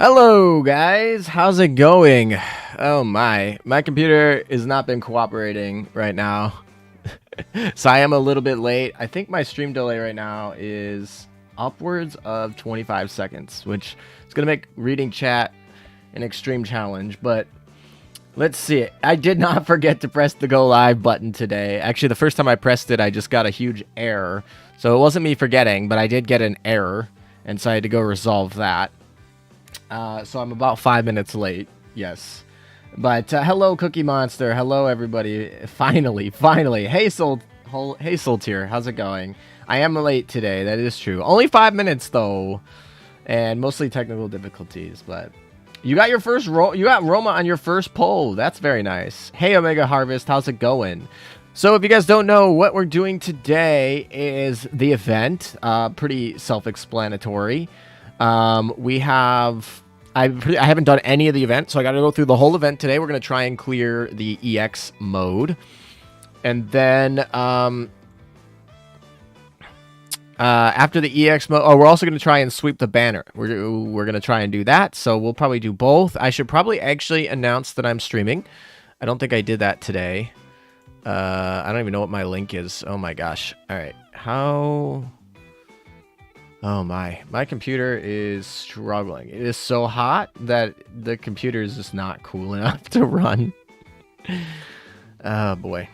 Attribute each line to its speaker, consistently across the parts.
Speaker 1: Hello guys, how's it going? Oh my computer has not been cooperating right now. So I am a little bit late. I think my stream delay right now is upwards of 25 seconds, which is going to make reading chat an extreme challenge, but let's see it. I did not forget to press the go live button today. Actually, the first time I pressed it, I just got a huge error. So it wasn't me forgetting, but I did get an error, and so I had to go resolve that. So I'm about 5 minutes late. Yes. But hello, Cookie Monster. Hello, everybody. Finally. Hey, Soul Tier. How's it going? I am late today. That is true. Only 5 minutes, though. And mostly technical difficulties. But you got your first you got Roma on your first poll. That's very nice. Hey, Omega Harvest. How's it going? So if you guys don't know, what we're doing today is the event. Pretty self-explanatory. We have... I haven't done any of the event, so I got to go through the whole event today. We're going to try and clear the EX mode. And then after the EX mode... Oh, we're also going to try and sweep the banner. We're going to try and do that, so we'll probably do both. I should probably actually announce that I'm streaming. I don't think I did that today. I don't even know what my link is. Oh my gosh. All right. How... Oh my computer is struggling. It is so hot that the computer is just not cool enough to run. Oh boy.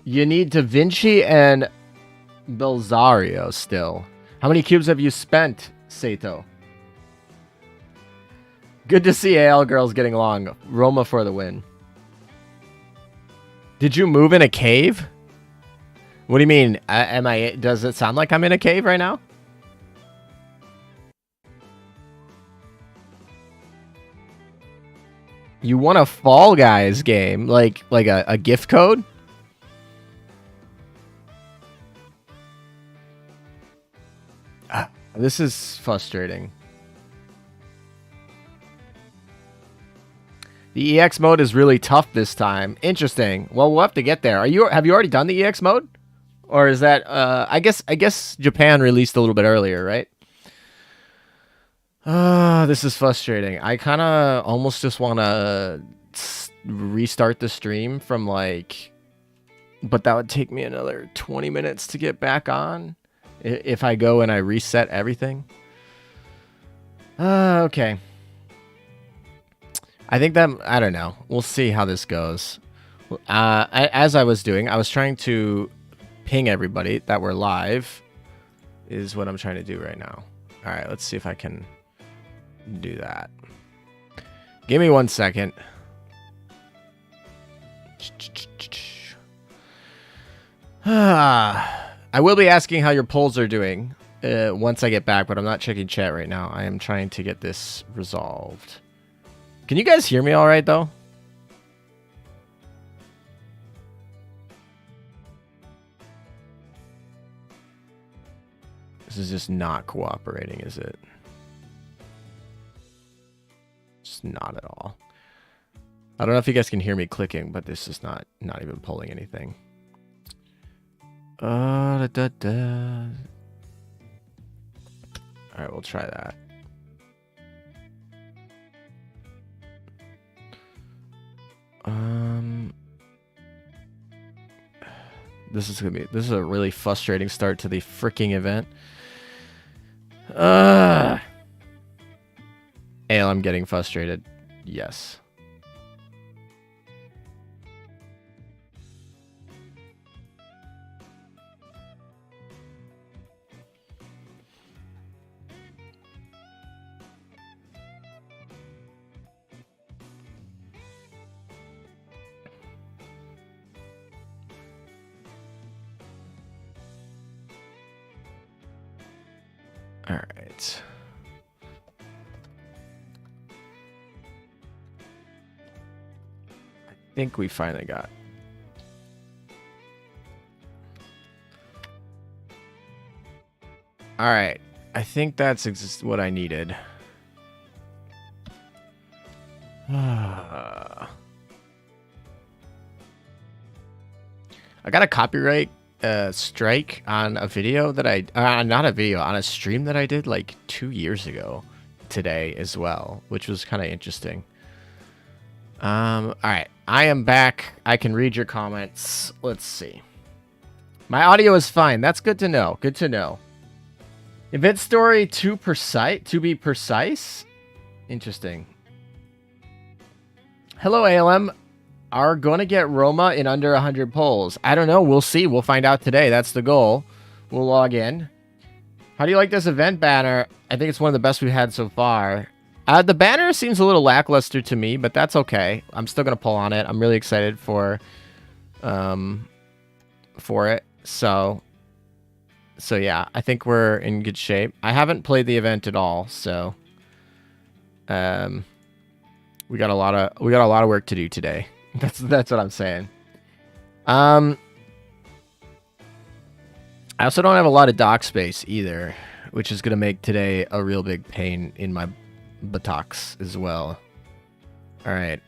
Speaker 1: You need Da Vinci and Belzario still. How many cubes have you spent, Sato? Good to see AL girls getting along. Roma for the win. Did you move in a cave? What do you mean? Does it sound like I'm in a cave right now? You want a Fall Guys game, like a gift code? This is frustrating. The EX mode is really tough this time. Interesting. Well, we'll have to get there. Have you already done the EX mode? Or is that, I guess Japan released a little bit earlier, right? This is frustrating. I kind of almost just want to restart the stream from but that would take me another 20 minutes to get back on if I go and I reset everything. Okay. I think that, I don't know. We'll see how this goes. As I was doing, I was trying to ping everybody that we're live is what I'm trying to do right now. All right, let's see if I can do that. Give me 1 second. I will be asking how your polls are doing once I get back, but I'm not checking chat right now. I am trying to get this resolved. Can you guys hear me all right, though? This is just not cooperating, is it? Just not at all. I don't know if you guys can hear me clicking, but this is not even pulling anything. All right, we'll try that. This is a really frustrating start to the freaking event. Ale, I'm getting frustrated. Yes. All right. I think we finally got. All right. I think that's what I needed. I got a copyright strike on a video that not a video, on a stream that I did like 2 years ago today as well, which was kind of interesting. All right, I am back. I can read your comments. Let's see. My audio is fine. That's good to know. Good to know. Event story to be precise. Interesting. Hello, ALM. Are going to get Roma in under 100 polls. I don't know. We'll see. We'll find out today. That's the goal. We'll log in. How do you like this event banner? I think it's one of the best we've had so far. The banner seems a little lackluster to me, but that's okay. I'm still going to pull on it. I'm really excited for it. So yeah, I think we're in good shape. I haven't played the event at all, so we got a lot of work to do today. That's what I'm saying. I also don't have a lot of dock space either, which is gonna make today a real big pain in my buttocks as well. All right.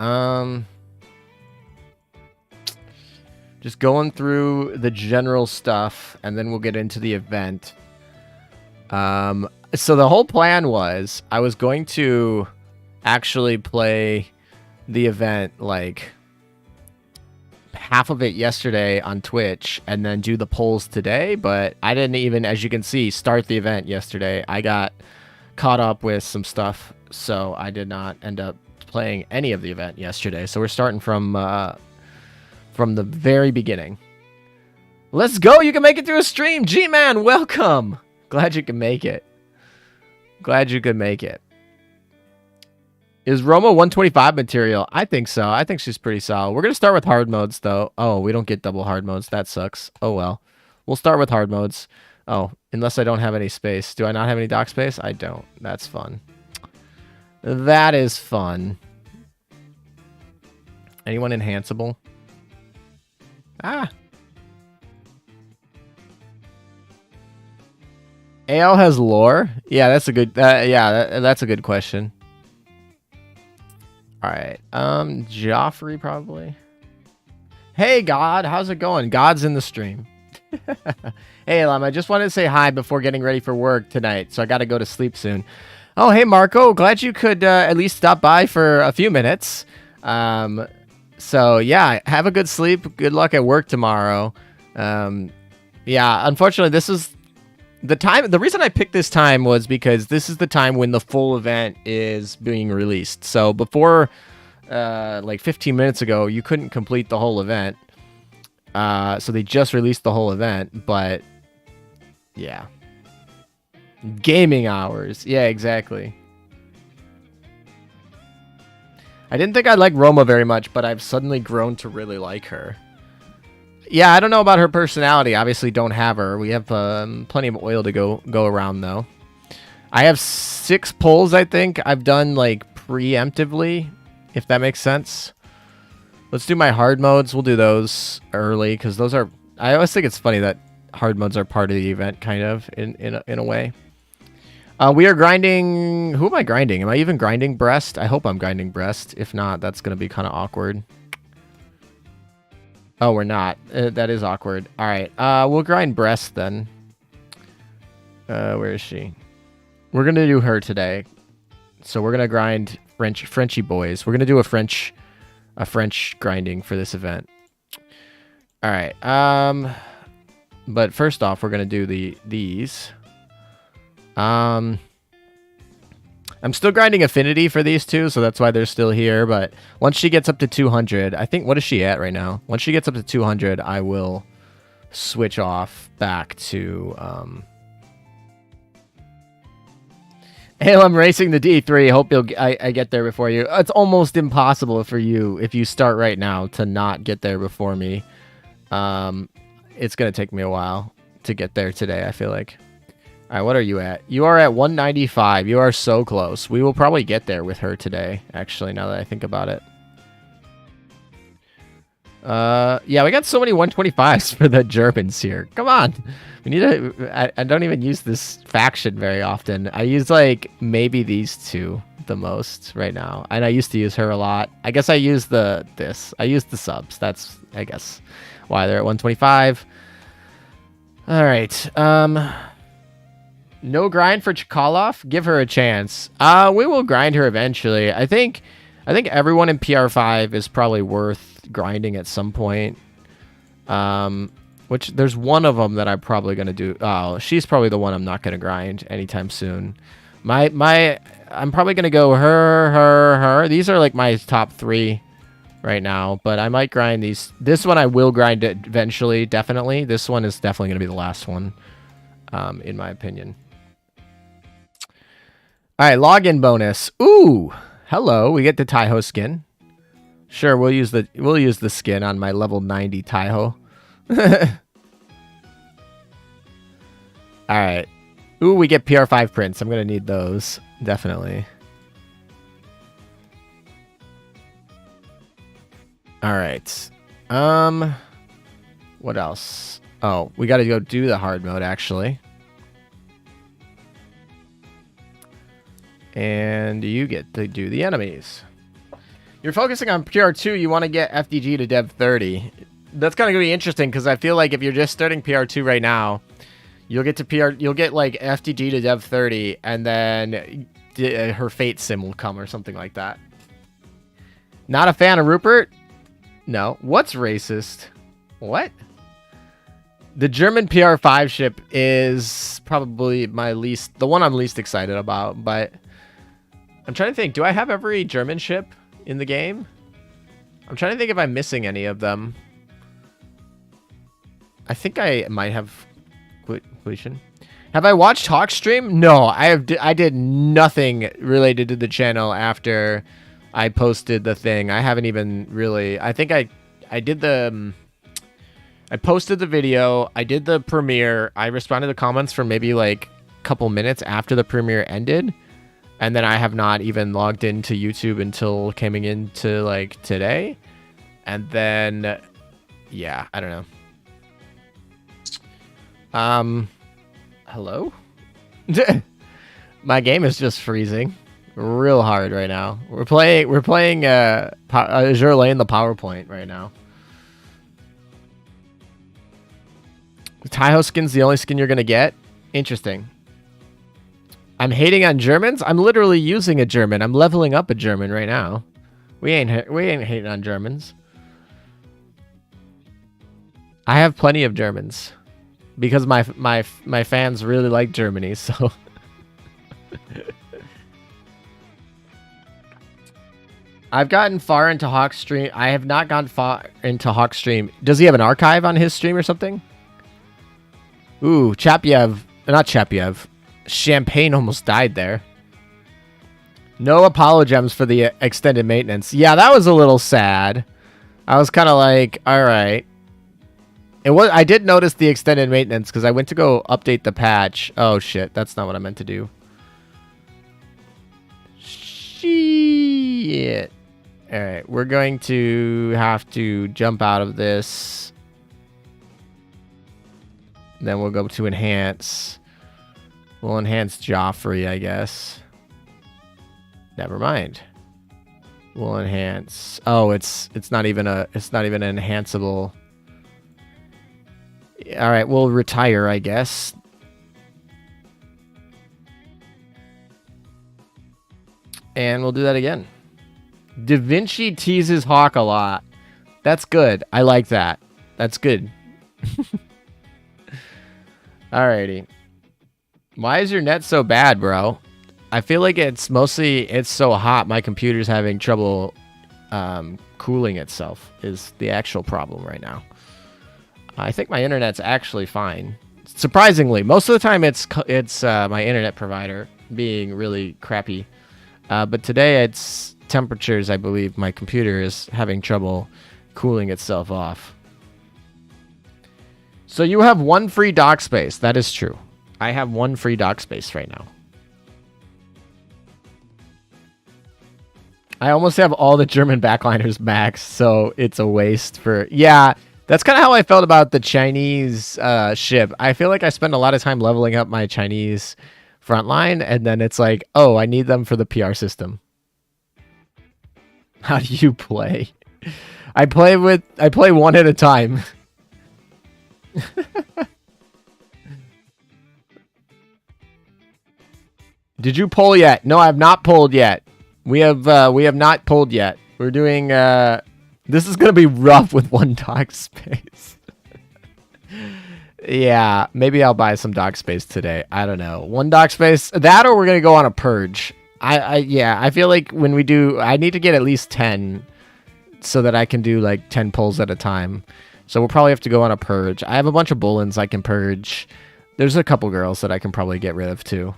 Speaker 1: Just going through the general stuff, and then we'll get into the event. So the whole plan was I was going to actually play the event like half of it yesterday on Twitch and then do the polls today, but I didn't even, as you can see, start the event yesterday. I got caught up with some stuff, so I did not end up playing any of the event yesterday. So we're starting from the very beginning. Let's go! You can make it through a stream! G-Man, welcome! Glad you can make it. Glad you could make it. Is Roma 125 material? I think so. I think she's pretty solid. We're going to start with hard modes, though. Oh, we don't get double hard modes. That sucks. Oh, well. We'll start with hard modes. Oh, unless I don't have any space. Do I not have any dock space? I don't. That's fun. That is fun. Anyone enhanceable? Ah. AL has lore? Yeah, that's a good that's a good question. All right. Joffrey probably. Hey God, how's it going? God's in the stream. Hey Elam, I just wanted to say hi before getting ready for work tonight, so I got to go to sleep soon. Oh, hey Marco, glad you could at least stop by for a few minutes. So yeah, have a good sleep. Good luck at work tomorrow. Yeah, unfortunately, this is the time. The reason I picked this time was because this is the time when the full event is being released. So before, like 15 minutes ago, you couldn't complete the whole event. So they just released the whole event, but yeah. Gaming hours. Yeah, exactly. I didn't think I'd like Roma very much, but I've suddenly grown to really like her. Yeah, I don't know about her personality. Obviously, don't have her. We have plenty of oil to go around, though. I have 6 polls, I think. I've done, like, preemptively, if that makes sense. Let's do my hard modes. We'll do those early, because those are... I always think it's funny that hard modes are part of the event, kind of, in a way. We are grinding... Who am I grinding? Am I even grinding breast? I hope I'm grinding breast. If not, that's going to be kind of awkward. Oh, we're not. That is awkward. All right. We'll grind breast then. Where is she? We're going to do her today. So we're going to grind Frenchy boys. We're going to do a French grinding for this event. All right. But first off, we're going to do these. I'm still grinding affinity for these two, so that's why they're still here. But once she gets up to 200, I think, what is she at right now? Once she gets up to 200, I will switch off back to... Hey, I'm racing the D3. Hope I get there before you. It's almost impossible for you, if you start right now, to not get there before me. It's going to take me a while to get there today, I feel like. All right, what are you at? You are at 195. You are so close. We will probably get there with her today, actually, now that I think about it. Yeah, we got so many 125s for the Germans here. Come on. We need to... I don't even use this faction very often. I use, like, maybe these two the most right now. And I used to use her a lot. I guess I use I use the subs. That's, I guess, why they're at 125. All right. No grind for Chkalov. Give her a chance. We will grind her eventually. I think everyone in PR5 is probably worth grinding at some point. Which there's one of them that I'm probably gonna do. Oh, she's probably the one I'm not gonna grind anytime soon. I'm probably gonna go her. These are like my top 3 right now, but I might grind these. This one I will grind it eventually, definitely. This one is definitely gonna be the last one, in my opinion. All right, login bonus. Ooh, hello. We get the Taiho skin. Sure, we'll use the skin on my level 90 Taiho. All right. Ooh, we get PR5 prints. I'm gonna need those definitely. All right. What else? Oh, we got to go do the hard mode actually. And you get to do the enemies. You're focusing on PR2. You want to get FDG to Dev 30. That's kind of gonna be interesting because I feel like if you're just starting PR2 right now, you'll get like FDG to Dev 30, and then her Fate sim will come or something like that. Not a fan of Rupert? No. What's racist? What? The German PR5 ship is probably the one I'm least excited about, but I'm trying to think. Do I have every German ship in the game? I'm trying to think if I'm missing any of them. I think I might have completion. Have I watched Hawk stream? No, I did nothing related to the channel after I posted the thing. I haven't even really. I think I did the. I posted the video. I did the premiere. I responded to comments for maybe like a couple minutes after the premiere ended, and then I have not even logged into YouTube until coming into like today, and then yeah, I don't know. Hello? My game is just freezing real hard right now. We're playing Azur Lane, the PowerPoint right now. Taiho skin's the only skin you're gonna get? Interesting. I'm hating on Germans? I'm literally using a German. I'm leveling up a German right now. We ain't hating on Germans. I have plenty of Germans. Because my fans really like Germany, so I've gotten far into Hawk's stream. I have not gone far into Hawk's stream. Does he have an archive on his stream or something? Ooh, Chapyev, not Chapyev. Champagne almost died there. No Apollo gems for the extended maintenance. Yeah, that was a little sad. I was kind of like, all right. I did notice the extended maintenance because I went to go update the patch. Oh shit, that's not what I meant to do. Shit. All right, we're going to have to jump out of this. Then we'll go to enhance. We'll enhance Joffrey, I guess. Never mind. We'll enhance. Oh, it's not even an enhanceable. All right, we'll retire, I guess. And we'll do that again. Da Vinci teases Hawk a lot. That's good. I like that. That's good. Alrighty. Why is your net so bad, bro? I feel like it's so hot. My computer's having trouble cooling itself is the actual problem right now. I think my internet's actually fine. Surprisingly, most of the time it's my internet provider being really crappy. But today it's temperatures. I believe my computer is having trouble cooling itself off. So you have one free dock space. That is true. I have one free dock space right now. I almost have all the German backliners maxed, so it's a waste for... Yeah, that's kind of how I felt about the Chinese ship. I feel like I spend a lot of time leveling up my Chinese frontline, and then it's like, oh, I need them for the PR system. How do you play? I play one at a time. Did you pull yet? No, I have not pulled yet. We have not pulled yet. We're doing this is gonna be rough with one dock space. Yeah, maybe I'll buy some dock space today. I don't know. One dock space, that or we're gonna go on a purge. Yeah, I feel like when we do, I need to get at least 10 so that I can do like 10 pulls at a time. So we'll probably have to go on a purge. I have a bunch of Bullens I can purge. There's a couple girls that I can probably get rid of too.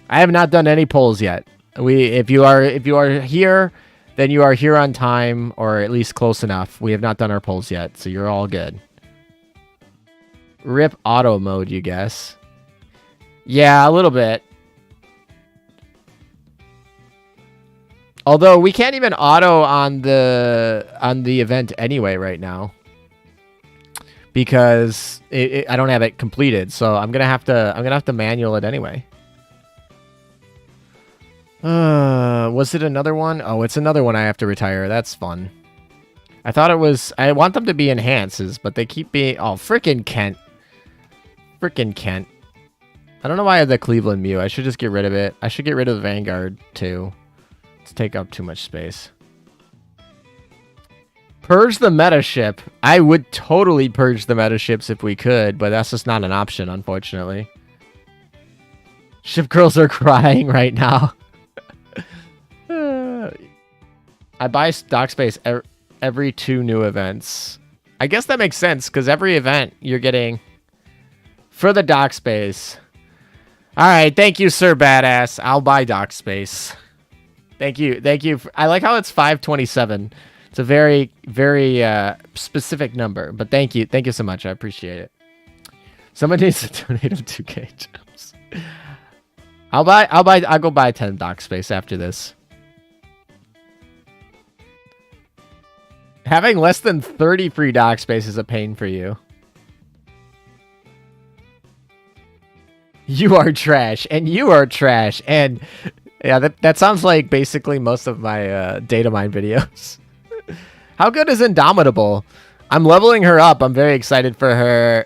Speaker 1: I have not done any pulls yet. If you are here, then you are here on time or at least close enough. We have not done our pulls yet, so you're all good. Rip auto mode, you guess. Yeah, a little bit. Although we can't even auto on the event anyway right now. Because I don't have it completed, so I'm gonna have to manual it anyway. Was it another one? Oh, it's another one I have to retire. That's fun. I thought it was. I want them to be enhances, but they keep being. Oh, frickin' Kent. Frickin' Kent. I don't know why I have the Cleveland Mew. I should just get rid of it. I should get rid of the Vanguard too. It's take up too much space. Purge the meta ship. I would totally purge the meta ships if we could, but that's just not an option, unfortunately. Ship girls are crying right now. I buy dock space every 2 new events. I guess that makes sense, because every event you're getting for the dock space. Alright, thank you, Sir Badass. I'll buy dock space. Thank you. Thank you. I like how it's 527. It's a very, very specific number, but thank you. Thank you so much. I appreciate it. Someone needs to donate him 2K gems. I'll go buy 10 dock space after this. Having less than 30 free dock space is a pain for you. You are trash, and you are trash, and yeah, that sounds like basically most of my data mine videos. How good is Indomitable? I'm leveling her up. I'm very excited for her.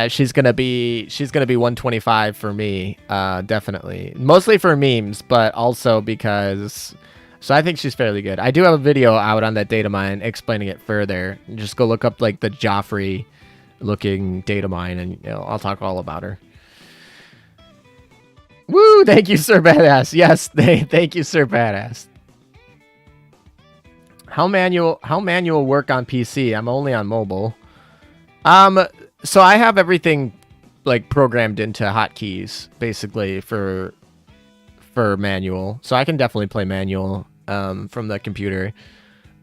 Speaker 1: She's gonna be 125 for me, definitely. Mostly for memes, but also because. So I think she's fairly good. I do have a video out on that data mine explaining it further. Just go look up like the Joffrey looking data mine, and I'll talk all about her. Woo! Thank you, Sir Badass. Yes, thank you, Sir Badass. How manual work on PC? I'm only on mobile. So I have everything like programmed into hotkeys basically for manual. So I can definitely play manual from the computer.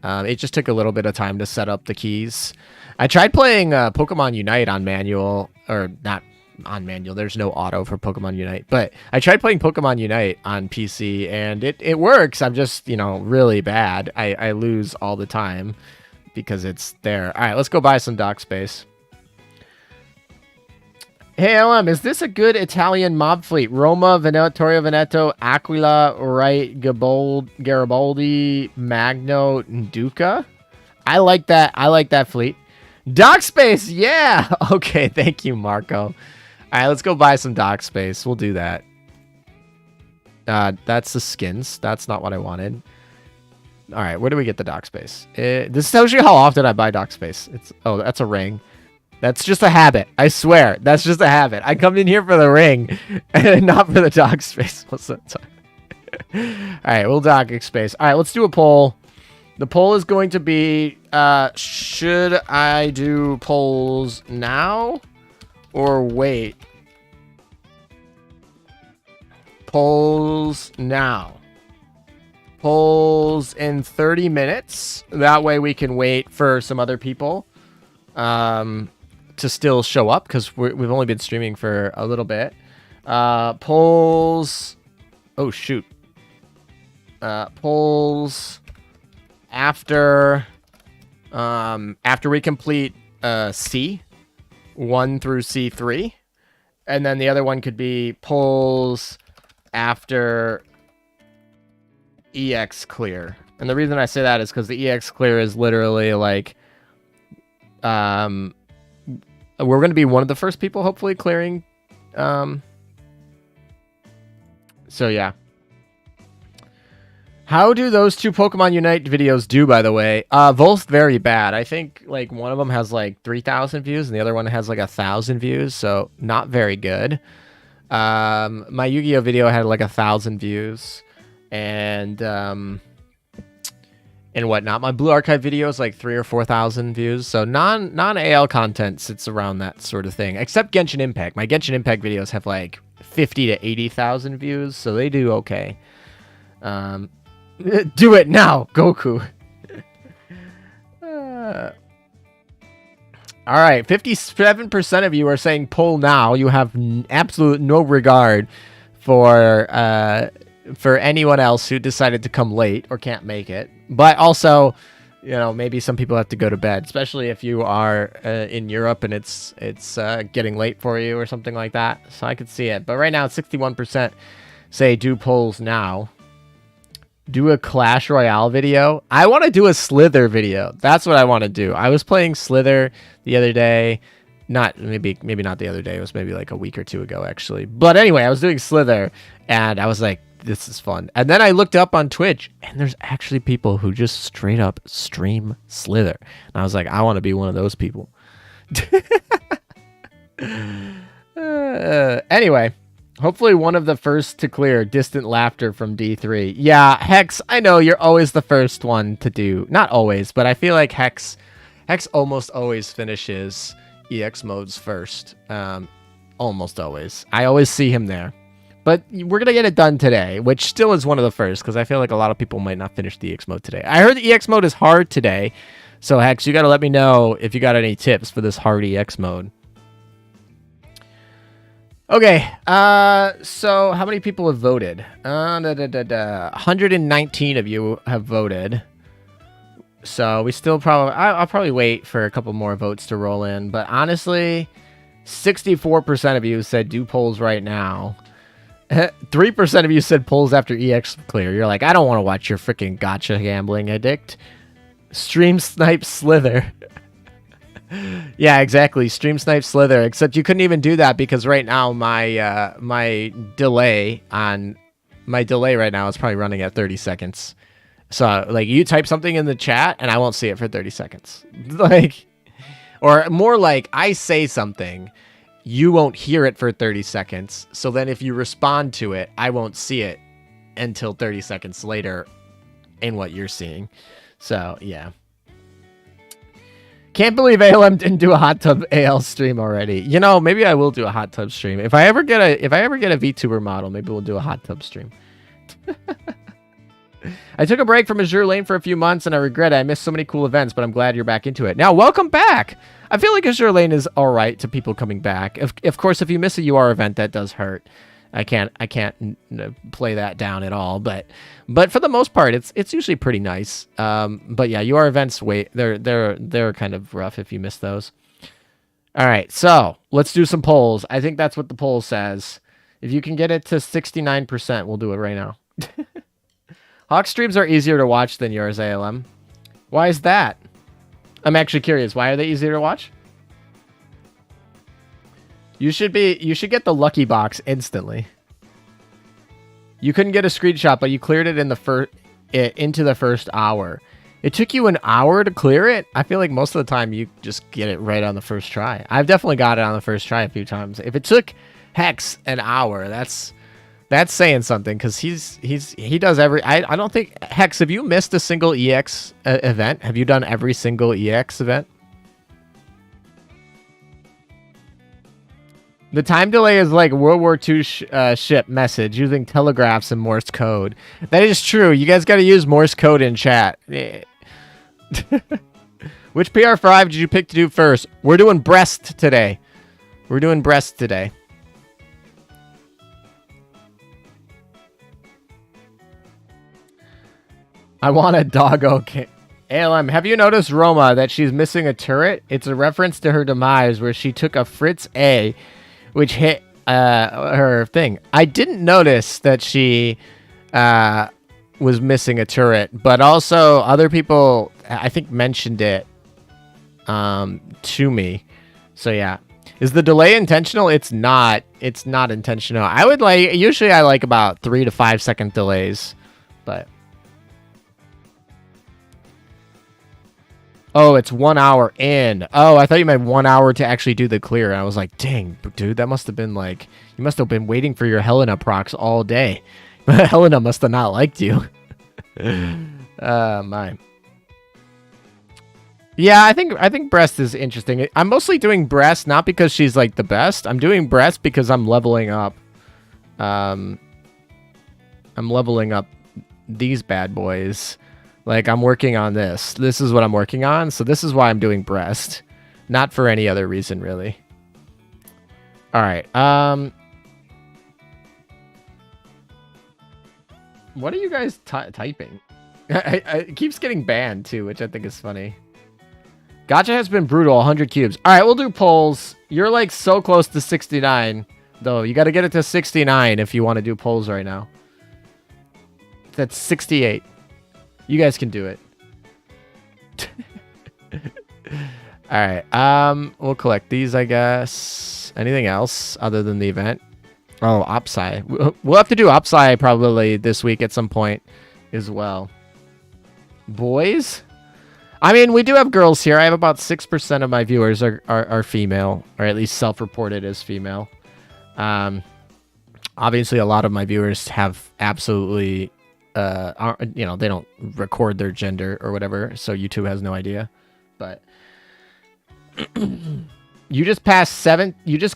Speaker 1: It just took a little bit of time to set up the keys. I tried playing Pokemon Unite on manual, or not on manual. There's no auto for Pokemon Unite, but I tried playing Pokemon Unite on PC and it works. I'm just, really bad. I lose all the time because it's there. All right, let's go buy some dock space. Hey, LM, is this a good Italian mob fleet? Roma, Vittorio Veneto, Aquila, Wright, Garibaldi, Magno, Duca? I like that. I like that fleet. Dock space, yeah! Okay, thank you, Marco. All right, let's go buy some dock space. We'll do that. That's the skins. That's not what I wanted. All right, where do we get the dock space? This tells you how often I buy dock space. Oh, that's a ring. That's just a habit. I swear. That's just a habit. I come in here for the ring and not for the dock space most of the time. All right, we'll dock space. All right, let's do a poll. The poll is going to be, should I do polls now or wait? Polls now. Polls in 30 minutes. That way we can wait for some other people to still show up because we've only been streaming for a little bit. Polls. Oh, shoot. Polls after we complete C 1 through C3, and then the other one could be polls after EX clear. And the reason I say that is because the EX clear is literally like we're going to be one of the first people hopefully clearing So yeah. How do those two Pokemon Unite videos do, by the way? Both very bad. I think like one of them has like 3,000 views and the other one has like 1,000 views, so not very good. My Yu-Gi-Oh video had like 1,000 views, and whatnot. My Blue Archive video is like 3,000 or 4,000 views, so non AL content sits around that sort of thing. Except Genshin Impact. My Genshin Impact videos have like 50 to 80,000 views, so they do okay. Do it now, Goku. All right, 57% of you are saying pull now. You have absolute no regard for anyone else who decided to come late or can't make it. But also, you know, maybe some people have to go to bed, especially if you are in Europe and it's getting late for you or something like that. So I could see it. But right now, 61% say do polls now. Do a Clash Royale video. I want to do a Slither video. That's what I want to do. I was playing Slither the other day. Maybe not the other day. It was maybe like a week or two ago, actually. But anyway, I was doing Slither, and I was like, this is fun. And then I looked up on Twitch, and there's actually people who just straight up stream Slither. And I was like, I want to be one of those people. Anyway. Hopefully one of the first to clear. Distant laughter from D3. Yeah, Hex, I know you're always the first one to do. Not always, but I feel like Hex almost always finishes EX modes first. Almost always. I always see him there. But we're going to get it done today, which still is one of the first, because I feel like a lot of people might not finish the EX mode today. I heard the EX mode is hard today. So, Hex, you got to let me know if you got any tips for this hard EX mode. Okay, so how many people have voted? 119 of you have voted. So we still I'll probably wait for a couple more votes to roll in. But honestly, 64% of you said do polls right now. 3% of you said polls after EX clear. You're like, I don't want to watch your freaking gacha gambling addict. Stream snipe Slither. Yeah, exactly. Stream snipe Slither. Except you couldn't even do that because right now my delay right now is probably running at 30 seconds. So like you type something in the chat and I won't see it for 30 seconds. Like, or more like I say something, you won't hear it for 30 seconds. So then if you respond to it, I won't see it until 30 seconds later in what you're seeing. So yeah. Can't believe ALM didn't do a hot tub AL stream already. You know, maybe I will do a hot tub stream. If I ever get a VTuber model, maybe we'll do a hot tub stream. I took a break from Azur Lane for a few months and I regret it. I missed so many cool events, but I'm glad you're back into it. Now, welcome back. I feel like Azur Lane is all right to people coming back. Of course, if you miss a UR event, that does hurt. I can't play that down at all, but for the most part, it's usually pretty nice. But yeah, UR events, they're kind of rough if you miss those. All right, so let's do some polls. I think that's what the poll says. If you can get it to 69%, we'll do it right now. Hawk streams are easier to watch than yours, ALM. Why is that? I'm actually curious. Why are they easier to watch? You should get the lucky box instantly. You couldn't get a screenshot, but you cleared it into the first hour. It took you an hour to clear it? I feel like most of the time you just get it right on the first try. I've definitely got it on the first try a few times. If it took Hex an hour, that's saying something, because he does every. I don't think Hex. Have you missed a single EX event? Have you done every single EX event? The time delay is like World War II ship message using telegraphs and Morse code. That is true. You guys got to use Morse code in chat. Which PR5 did you pick to do first? We're doing breast today. I want a doggo. ALM, have you noticed Roma that she's missing a turret? It's a reference to her demise where she took a Fritz A, which hit her thing. I didn't notice that she was missing a turret, but also other people, I think, mentioned it to me. So yeah. Is the delay intentional? It's not. It's not intentional. I would like, usually I like about 3 to 5 second delays, but. Oh, it's 1 hour in. Oh, I thought you meant 1 hour to actually do the clear. And I was like, dang, dude, that must have been like, you must have been waiting for your Helena procs all day. Helena must have not liked you. My. Yeah, I think breast is interesting. I'm mostly doing breast not because she's like the best. I'm doing breast because I'm leveling up. I'm leveling up these bad boys. Like, I'm working on this. This is what I'm working on. So this is why I'm doing breast. Not for any other reason, really. All right. What are you guys typing? It keeps getting banned, too, which I think is funny. Gacha has been brutal. 100 cubes. All right, we'll do polls. You're, like, so close to 69, though. You got to get it to 69 if you want to do polls right now. That's 68. You guys can do it. All right. We'll collect these, I guess. Anything else other than the event? Oh, Opsai. We'll have to do Opsai probably this week at some point as well. Boys? I mean, we do have girls here. I have about 6% of my viewers are female, or at least self-reported as female. Obviously, a lot of my viewers have absolutely... you know, they don't record their gender or whatever, so YouTube has no idea. But you just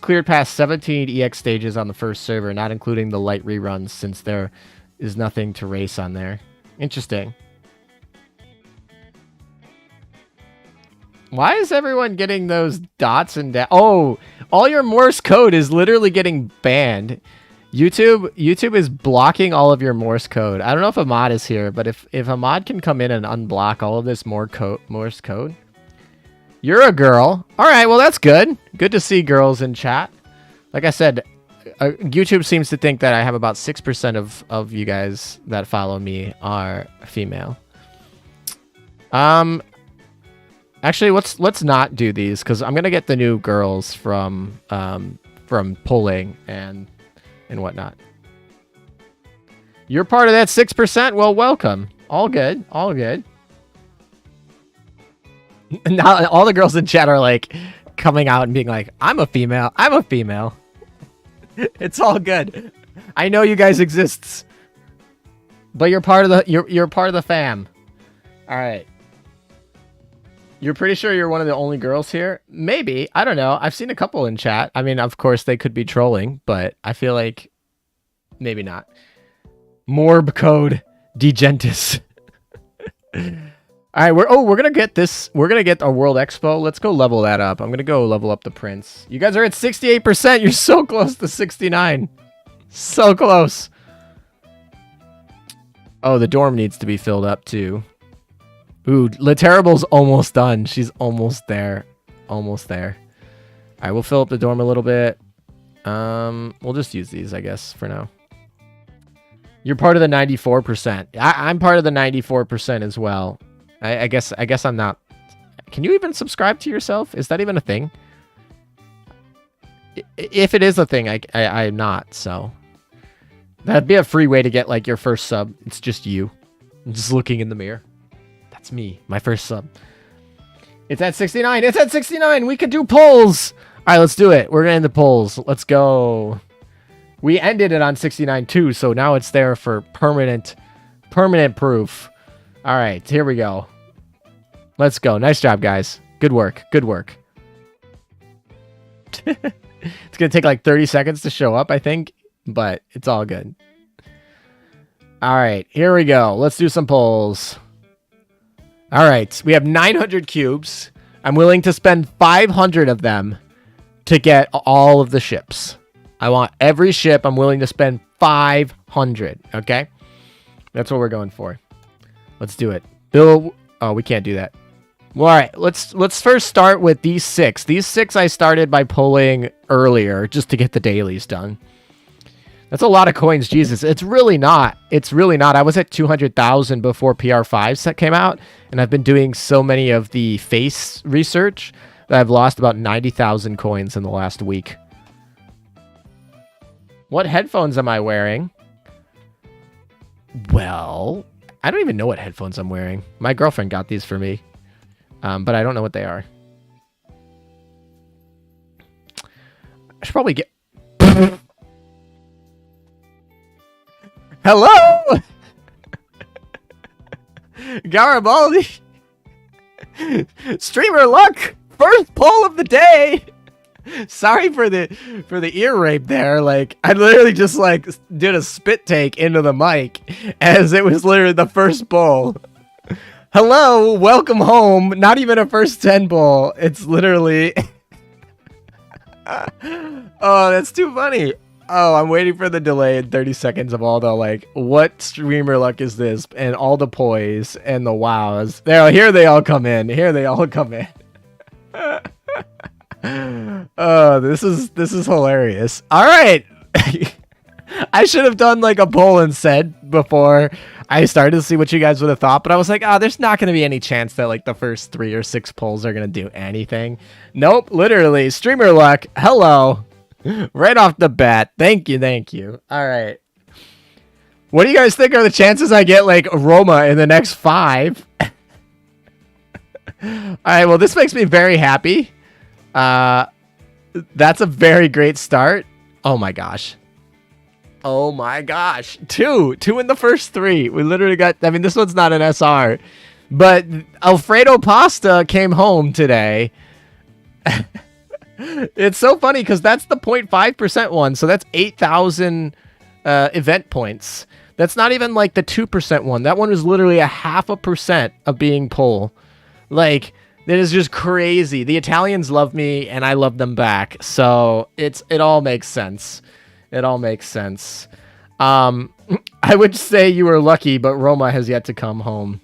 Speaker 1: cleared past 17 EX stages on the first server, not including the light reruns, since there is nothing to race on there. Interesting. Why is everyone getting those dots and oh, all your Morse code is literally getting banned. YouTube is blocking all of your Morse code. I don't know if Ahmad is here, but if Ahmad can come in and unblock all of this Morse code. You're a girl. All right, well, that's good. Good to see girls in chat. Like I said, YouTube seems to think that I have about 6% of you guys that follow me are female. Actually, let's not do these, because I'm going to get the new girls from polling and whatnot. You're part of that 6%? Well, welcome. All good. All good. Now all the girls in chat are like coming out and being like, I'm a female. I'm a female. It's all good. I know you guys exist. But you're part of the you're part of the fam. All right. You're pretty sure you're one of the only girls here? Maybe. I don't know. I've seen a couple in chat. I mean, of course, they could be trolling, but I feel like maybe not. Morb code Degentis. All right, we're gonna get this. We're gonna get a World Expo. Let's go level that up. I'm gonna go level up the Prince. You guys are at 68%. You're so close to 69. So close. Oh, the dorm needs to be filled up too. Ooh, La Terrible's almost done. She's almost there. Almost there. All right, we'll fill up the dorm a little bit. We'll just use these, I guess, for now. You're part of the 94%. I'm part of the 94% as well. I guess I'm not. Can you even subscribe to yourself? Is that even a thing? If it is a thing, I'm not. So that'd be a free way to get like your first sub. It's just you. I'm just looking in the mirror. That's me, my first sub. It's at 69. It's at 69. We could do polls. All right, let's do it. We're gonna end the polls. Let's go. We ended it on 69 too, so now it's there for permanent proof. All right, here we go. Let's go. Nice job, guys. Good work. Good work. It's gonna take like 30 seconds to show up, I think, but it's all good. All right, here we go. Let's do some polls. All right, we have 900 cubes. I'm willing to spend 500 of them to get all of the ships. I want every ship. I'm willing to spend 500. Okay, that's what we're going for. Let's do it. Bill. Oh, we can't do that. Well, all right, let's first start with these 6. These 6 I started by pulling earlier just to get the dailies done. That's a lot of coins, Jesus. It's really not. It's really not. I was at 200,000 before PR5 set came out, and I've been doing so many of the face research. that I've lost about 90,000 coins in the last week. What headphones am I wearing? Well, I don't even know what headphones I'm wearing. My girlfriend got these for me, but I don't know what they are. I should probably get... Hello! Garibaldi! Streamer luck! First poll of the day! Sorry for the ear rape there. Like, I literally just like did a spit take into the mic as it was literally the first poll. Hello, welcome home. Not even a first 10 poll. It's literally... Oh, that's too funny. Oh, I'm waiting for the delay in 30 seconds of all the, like, what streamer luck is this? And all the poise and the wows. There, here they all come in. Here they all come in. Oh, this is hilarious. All right. I should have done, like, a poll and said before I started to see what you guys would have thought. But I was like, oh, there's not going to be any chance that, like, the first 3 or 6 polls are going to do anything. Nope, literally. Streamer luck. Hello. Right off the bat. Thank you, thank you. All right. What do you guys think are the chances I get, like, Roma in the next 5? All right, well, this makes me very happy. That's a very great start. Oh, my gosh. Oh, my gosh. 2 in the first 3. We literally got... I mean, this one's not an SR. But Alfredo Pasta came home today. It's so funny because that's the 0.5% one. So that's 8,000 event points. That's not even like the 2% one. That one was literally a 0.5% of being pull. Like, that is just crazy. The Italians love me and I love them back. So it all makes sense. It all makes sense. I would say you were lucky, but Roma has yet to come home.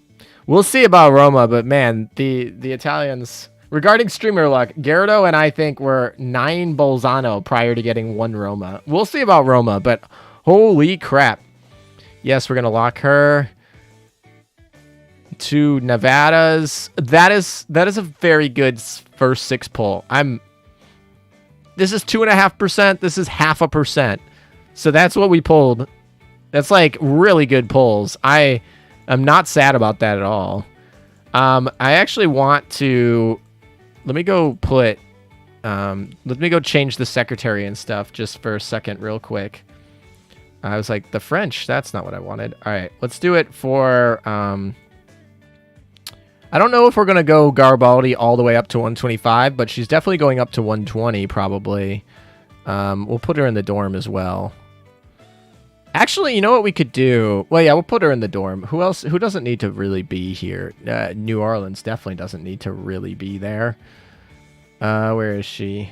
Speaker 1: We'll see about Roma, but man, the Italians... Regarding streamer luck, Gerardo and I think were 9 Bolzano prior to getting 1 Roma. We'll see about Roma, but holy crap. Yes, we're going to lock her to Nevada's. That is a very good first 6 pull. This is 2.5%. This is 0.5%. So that's what we pulled. That's like really good pulls. I am not sad about that at all. I actually want to... Let me go change the secretary and stuff just for a second real quick. I was like, the French, that's not what I wanted. All right, let's do it for... I don't know if we're going to go Garibaldi all the way up to 125, but she's definitely going up to 120 probably. We'll put her in the dorm as well. Actually, you know what we could do? Well, yeah, we'll put her in the dorm. Who else? Who doesn't need to really be here? New Orleans definitely doesn't need to really be there. Where is she?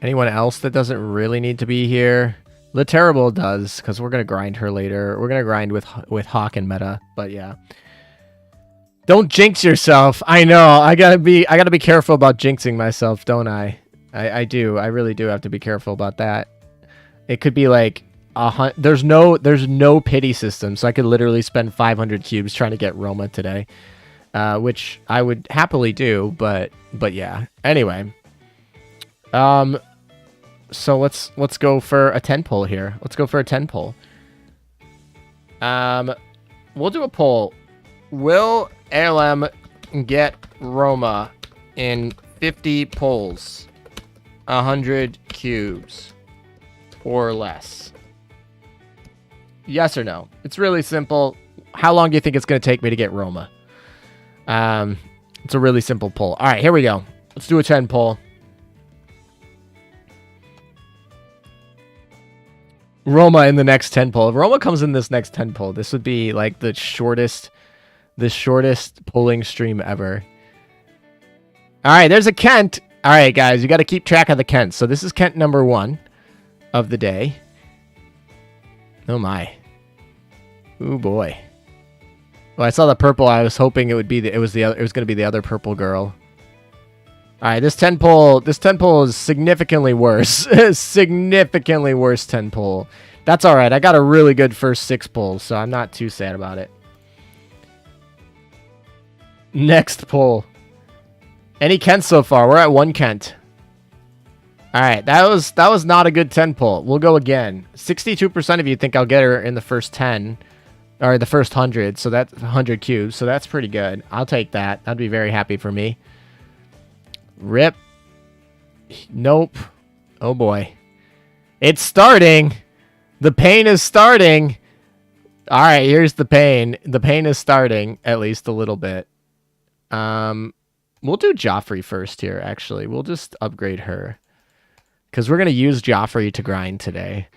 Speaker 1: Anyone else that doesn't really need to be here? The Terrible does, because we're gonna grind her later. We're gonna grind with Hawk and Meta, but yeah. Don't jinx yourself. I know. I gotta be careful about jinxing myself, don't I? I do. I really do have to be careful about that. It could be like there's no pity system, so I could literally spend 500 cubes trying to get Roma today, which I would happily do. But yeah. Anyway, so let's go for a 10 pull here. Let's go for a 10 pull. We'll do a poll. Will ALM get Roma in 50 pulls? 100 cubes or less. Yes or no? It's really simple. How long do you think it's going to take me to get Roma? It's a really simple poll. All right, here we go. Let's do a 10 poll. Roma in the next 10 poll. If Roma comes in this next 10 poll, this would be like the shortest polling stream ever. All right, there's a Kent. All right, guys, you got to keep track of the Kent. So this is Kent number 1 of the day. Oh my. Oh boy. Well, I saw the purple. I was hoping it was going to be the other purple girl. All right, this 10 poll is significantly worse. Significantly worse 10 poll. That's all right. I got a really good first 6 polls, so I'm not too sad about it. Next pull. Any Kent so far? We're at 1 Kent. All right, that was not a good 10 pull. We'll go again. 62% of you think I'll get her in the first 10, or the first 100. So that's 100 cubes. So that's pretty good. I'll take that. That'd be very happy for me. Rip. Nope. Oh boy. It's starting. The pain is starting. All right, here's the pain. The pain is starting, at least a little bit. We'll do Joffrey first here, actually. We'll just upgrade her. Because we're going to use Joffrey to grind today.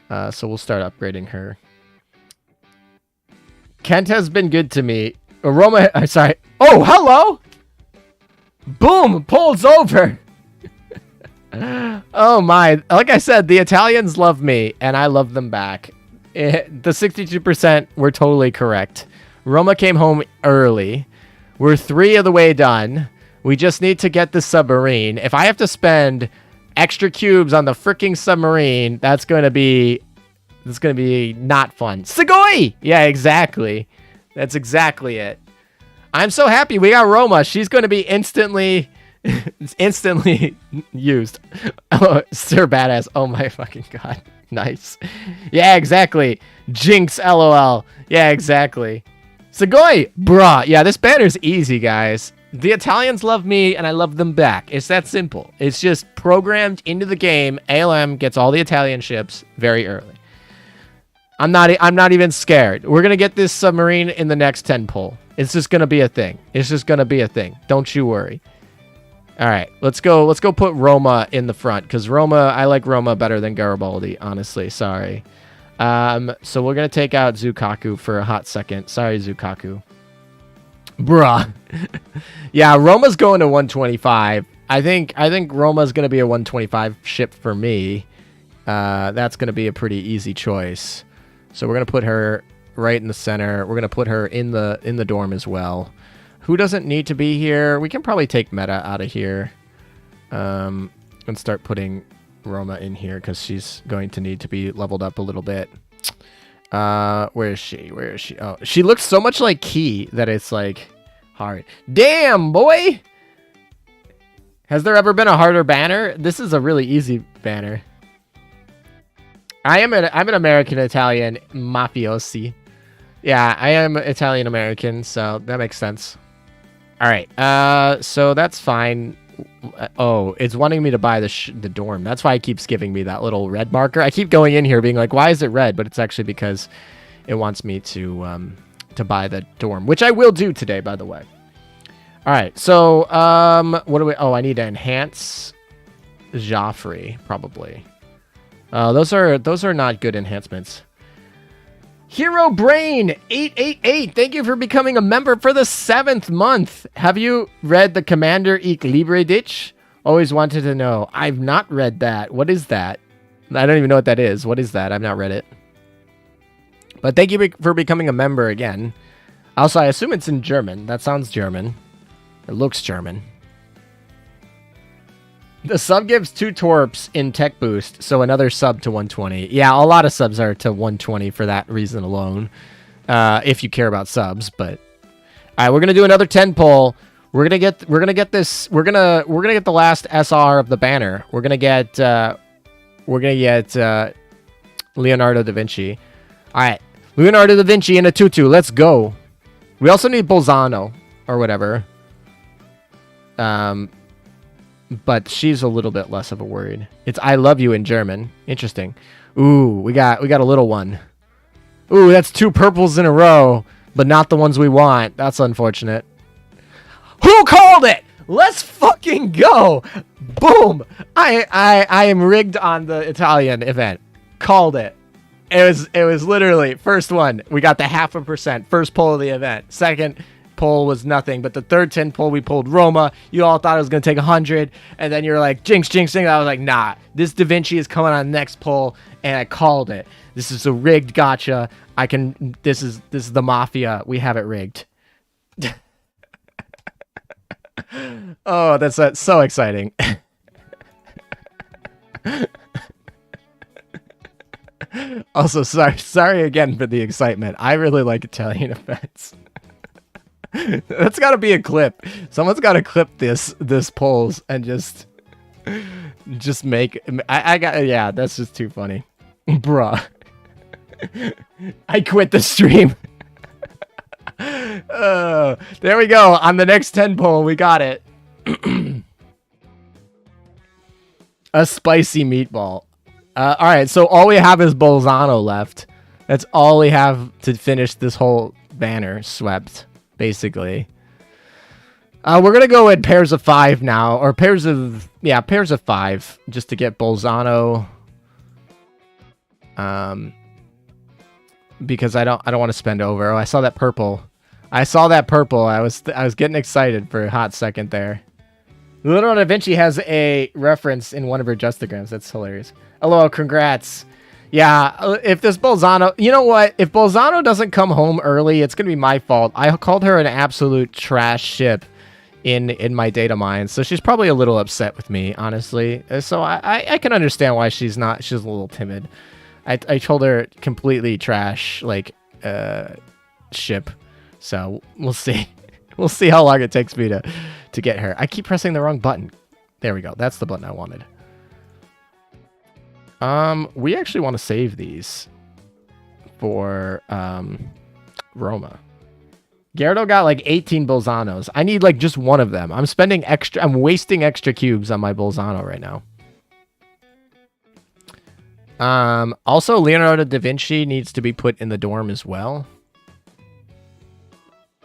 Speaker 1: So we'll start upgrading her. Kent has been good to me. Aroma, sorry. Oh, hello! Boom! Pulls over! Oh my. Like I said, the Italians love me, and I love them back. The 62% were totally correct. Roma came home early. We're 3 of the way done. We just need to get the submarine. If I have to spend extra cubes on the freaking submarine, that's going to be not fun. Sugoi! Yeah, exactly. That's exactly it. I'm so happy we got Roma. She's going to be instantly used. Oh, Sir Badass. Oh my fucking god. Nice. Yeah, exactly. Jinx, LOL. Yeah, exactly. Sugoi! Bruh. Yeah, this banner's easy, guys. The Italians love me, and I love them back. It's that simple. It's just programmed into the game. ALM gets all the Italian ships very early. I'm not even scared. We're gonna get this submarine in the next 10 pull. It's just gonna be a thing. It's just gonna be a thing. Don't you worry. All right, let's go put Roma in the front, because I like Roma better than Garibaldi, honestly. Sorry. So we're gonna take out Zukaku for a hot second. Sorry, Zukaku. Bruh. Yeah, Roma's going to 125. I think Roma's gonna be a 125 ship for me. That's gonna be a pretty easy choice. So we're gonna put her right in the center. We're gonna put her in the dorm as well. Who doesn't need to be here? We can probably take Meta out of here, and start putting Roma in here, because she's going to need to be leveled up a little bit. Where is she? Where is she? Oh, she looks so much like Key that it's like hard. Damn, boy! Has there ever been a harder banner? This is a really easy banner. I'm an American-Italian mafiosi. Yeah, I am Italian-American, so that makes sense. All right, so that's fine. Oh, it's wanting me to buy the dorm. That's why it keeps giving me that little red marker. I keep going in here being like, why is it red? But it's actually because it wants me to buy the dorm, which I will do today, by the way. All right, so what do we? Oh, I need to enhance Joffrey, probably. Those are not good enhancements. Hero Brain 888, thank you for becoming a member for the 7th month. Have you read the Commander Ich Libre Ditch? Always wanted to know. I've not read that. What is that? I don't even know what that is. What is that? I've not read it. But thank you for becoming a member again. Also, I assume it's in German. That sounds German. It looks German. The sub gives 2 torps in tech boost, so another sub to 120. Yeah, a lot of subs are to 120 for that reason alone. If you care about subs, but all right, we're gonna do another 10 pull. We're gonna get the last SR of the banner. We're gonna get Leonardo da Vinci. All right, Leonardo da Vinci in a tutu. Let's go. We also need Bolzano or whatever. But she's a little bit less of a word. It's I love you in German. Interesting. Ooh, we got a little one. Ooh, that's 2 purples in a row, but not the ones we want. That's unfortunate. Who called it? Let's fucking go. Boom. I am rigged on the Italian event. Called it. It was literally first one. We got the 0.5%. First pull of the event. Second pull was nothing, but the third 10 pull we pulled Roma. You all thought it was gonna take 100, and then you're like jinx. I was like, nah, this Da Vinci is coming on the next pull, and I called it. This is a rigged gacha. This is the mafia. We have it rigged. Oh, that's so exciting. Also, sorry again for the excitement. I really like Italian events. That's got to be a clip. Someone's got to clip this polls and just make. I got, yeah. That's just too funny, bruh. I quit the stream. There we go. On the next 10 poll, we got it. A spicy meatball. All right, so all we have is Bolzano left. That's all we have to finish this whole banner swept, basically. We're gonna go in pairs of 5 now, or pairs of 5, just to get Bolzano. Because I don't want to spend over. Oh, I saw that purple. I was getting excited for a hot second there. Leonardo da Vinci has a reference in one of her Justograms. That's hilarious. Hello, congrats. Yeah, if this Bolzano... You know what? If Bolzano doesn't come home early, it's going to be my fault. I called her an absolute trash ship in my data mine, so she's probably a little upset with me, honestly. So I can understand why she's a little timid. I told her completely trash, like, ship. So we'll see. We'll see how long it takes me to get her. I keep pressing the wrong button. There we go. That's the button I wanted. We actually want to save these for Roma. Gyardo got like 18 Bolzanos. I need like just one of them. I'm wasting extra cubes on my Bolzano right now. Also, Leonardo da Vinci needs to be put in the dorm as well.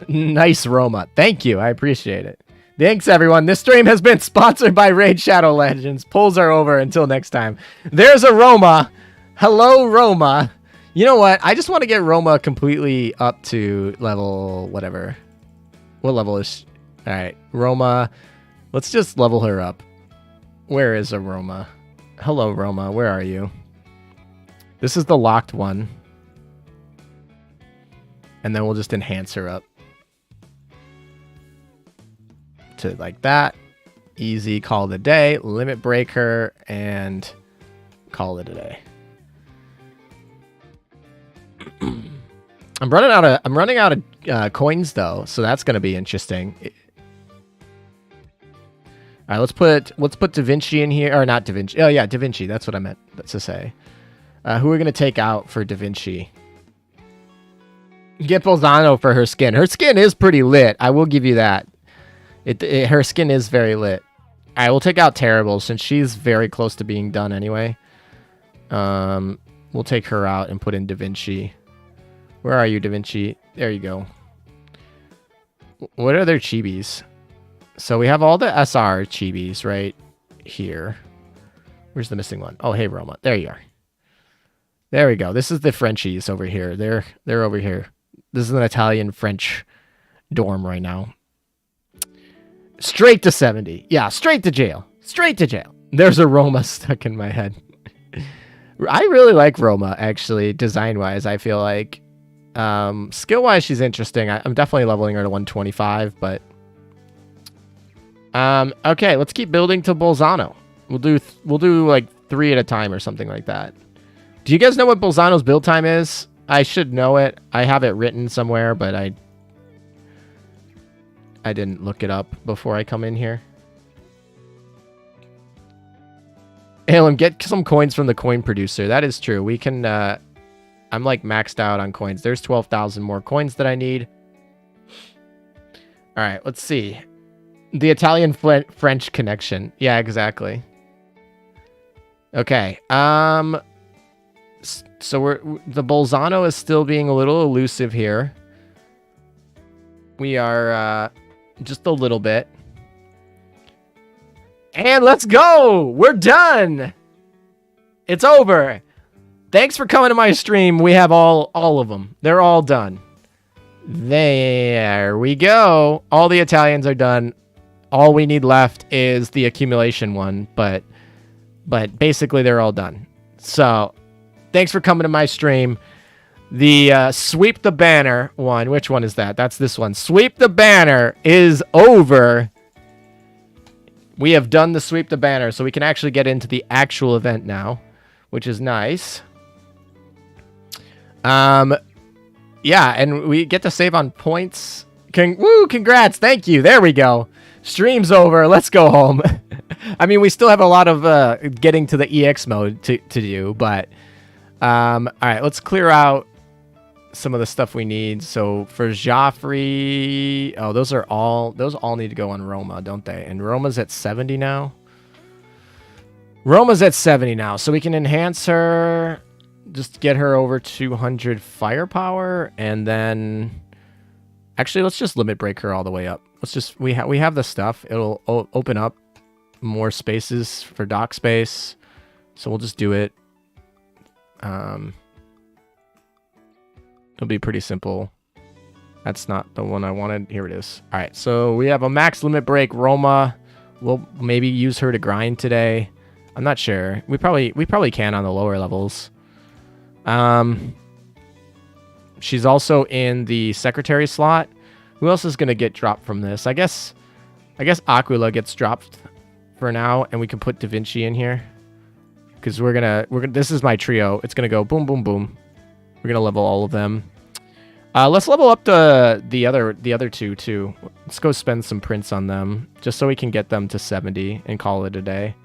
Speaker 1: Nice, Roma. Thank you. I appreciate it. Thanks, everyone. This stream has been sponsored by Raid Shadow Legends. Polls are over. Until next time. There's a Roma. Hello, Roma. You know what? I just want to get Roma completely up to level whatever. What level is she? All right, Roma. Let's just level her up. Where is a Roma? Hello, Roma. Where are you? This is the locked one. And then we'll just enhance her up. To like that. Easy, call it a day. Limit break her and call it a day. I'm running out of coins though, so that's going to be interesting. All right, let's put Da Vinci in here, or not Da Vinci. Oh yeah, Da Vinci. That's what I meant to say. Who are we going to take out for Da Vinci? Get Bolzano for her skin. Her skin is pretty lit. I will give you that. Her skin is very lit. I will take out Terrible since she's very close to being done anyway. We'll take her out and put in Da Vinci. Where are you, Da Vinci? There you go. What are their chibis? So we have all the SR chibis right here. Where's the missing one? Oh, hey, Roma. There you are. There we go. This is the Frenchies over here. They're over here. This is an Italian-French dorm right now. Straight to 70. Yeah, straight to jail. Straight to jail. There's a Roma stuck in my head. I really like Roma, actually, design-wise, I feel like. Skill-wise, she's interesting. I'm definitely leveling her to 125, but... okay, let's keep building to Bolzano. We'll do like 3 at a time or something like that. Do you guys know what Bolzano's build time is? I should know it. I have it written somewhere, but I didn't look it up before I come in here. Alan, get some coins from the coin producer. That is true. We can... I'm like maxed out on coins. There's 12,000 more coins that I need. All right, let's see. The Italian-French connection. Yeah, exactly. Okay. So the Bolzano is still being a little elusive here. We are just a little bit. And let's go! We're done! It's over! Thanks for coming to my stream. We have all of them. They're all done. There we go. All the Italians are done. All we need left is the accumulation one, but basically they're all done. So, thanks for coming to my stream. The Sweep the Banner one, which one is that? That's this one. Sweep the Banner is over. We have done the Sweep the Banner, so we can actually get into the actual event now, which is nice. Yeah, and we get to save on points Woo, congrats. Thank you. There we go. Stream's over. Let's go home. I mean, we still have a lot of getting to the EX mode to do, but all right, let's clear out some of the stuff we need. So for Joffrey, oh, those all need to go on Roma, don't they? And Roma's at 70 now. Roma's at 70 now, so we can enhance her, just get her over 200 firepower, and then actually let's just limit break her all the way up. Let's just we have the stuff. It'll open up more spaces for dock space, so we'll just do it. It'll be pretty simple. That's not the one I wanted. Here it is. All right, so we have a max limit break Roma. We'll maybe use her to grind today. I'm not sure. We probably can on the lower levels. She's also in the secretary slot. Who else is gonna get dropped from this? I guess Aquila gets dropped for now, and we can put Da Vinci in here because we're gonna. This is my trio. It's gonna go boom, boom, boom. We're gonna level all of them. Let's level up the other two too. Let's go spend some prints on them just so we can get them to 70 and call it a day.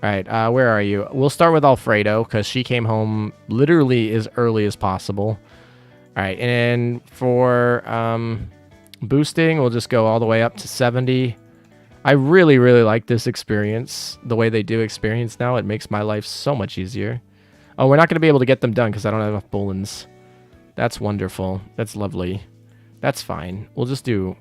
Speaker 1: All right, where are you? We'll start with Alfredo because she came home literally as early as possible. All right, and for boosting, we'll just go all the way up to 70. I really, really like this experience. The way they do experience now, it makes my life so much easier. Oh, we're not going to be able to get them done because I don't have enough bullens. That's wonderful. That's lovely. That's fine. We'll just do...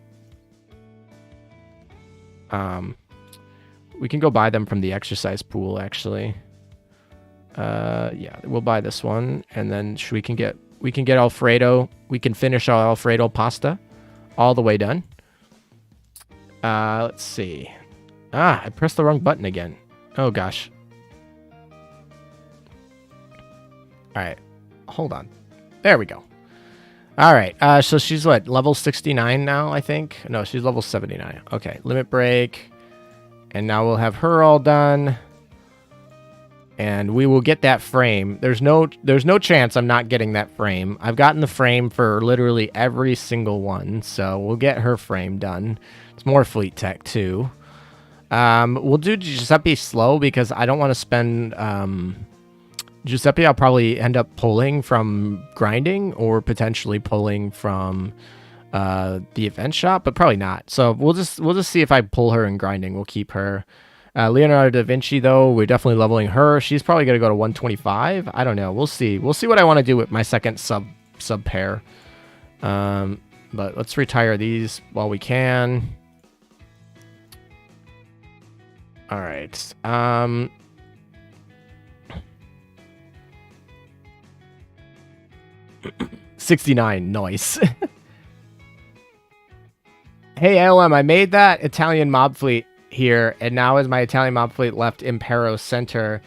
Speaker 1: we can go buy them from the exercise pool, actually. Yeah, we'll buy this one, and then we can get Alfredo. We can finish our Alfredo pasta all the way done. Let's see. I pressed the wrong button again. Oh gosh. All right, hold on. There we go. All right. So she's what, level 69 now? I think. No, she's level 79. Okay, limit break. And now we'll have her all done. And we will get that frame. There's no chance I'm not getting that frame. I've gotten the frame for literally every single one. So we'll get her frame done. It's more fleet tech too. We'll do Giuseppe slow because I don't want to spend... Giuseppe, I'll probably end up pulling from grinding or potentially pulling from... the event shop, but probably not. So we'll just see if I pull her in grinding. We'll keep her. Leonardo da Vinci, though, we're definitely leveling her. She's probably gonna go to 125. I don't know. We'll see. We'll see what I want to do with my second sub pair. But let's retire these while we can. All right. 69. Nice. Hey, LM, I made that Italian mob fleet here, and now as my Italian mob fleet left Impero center,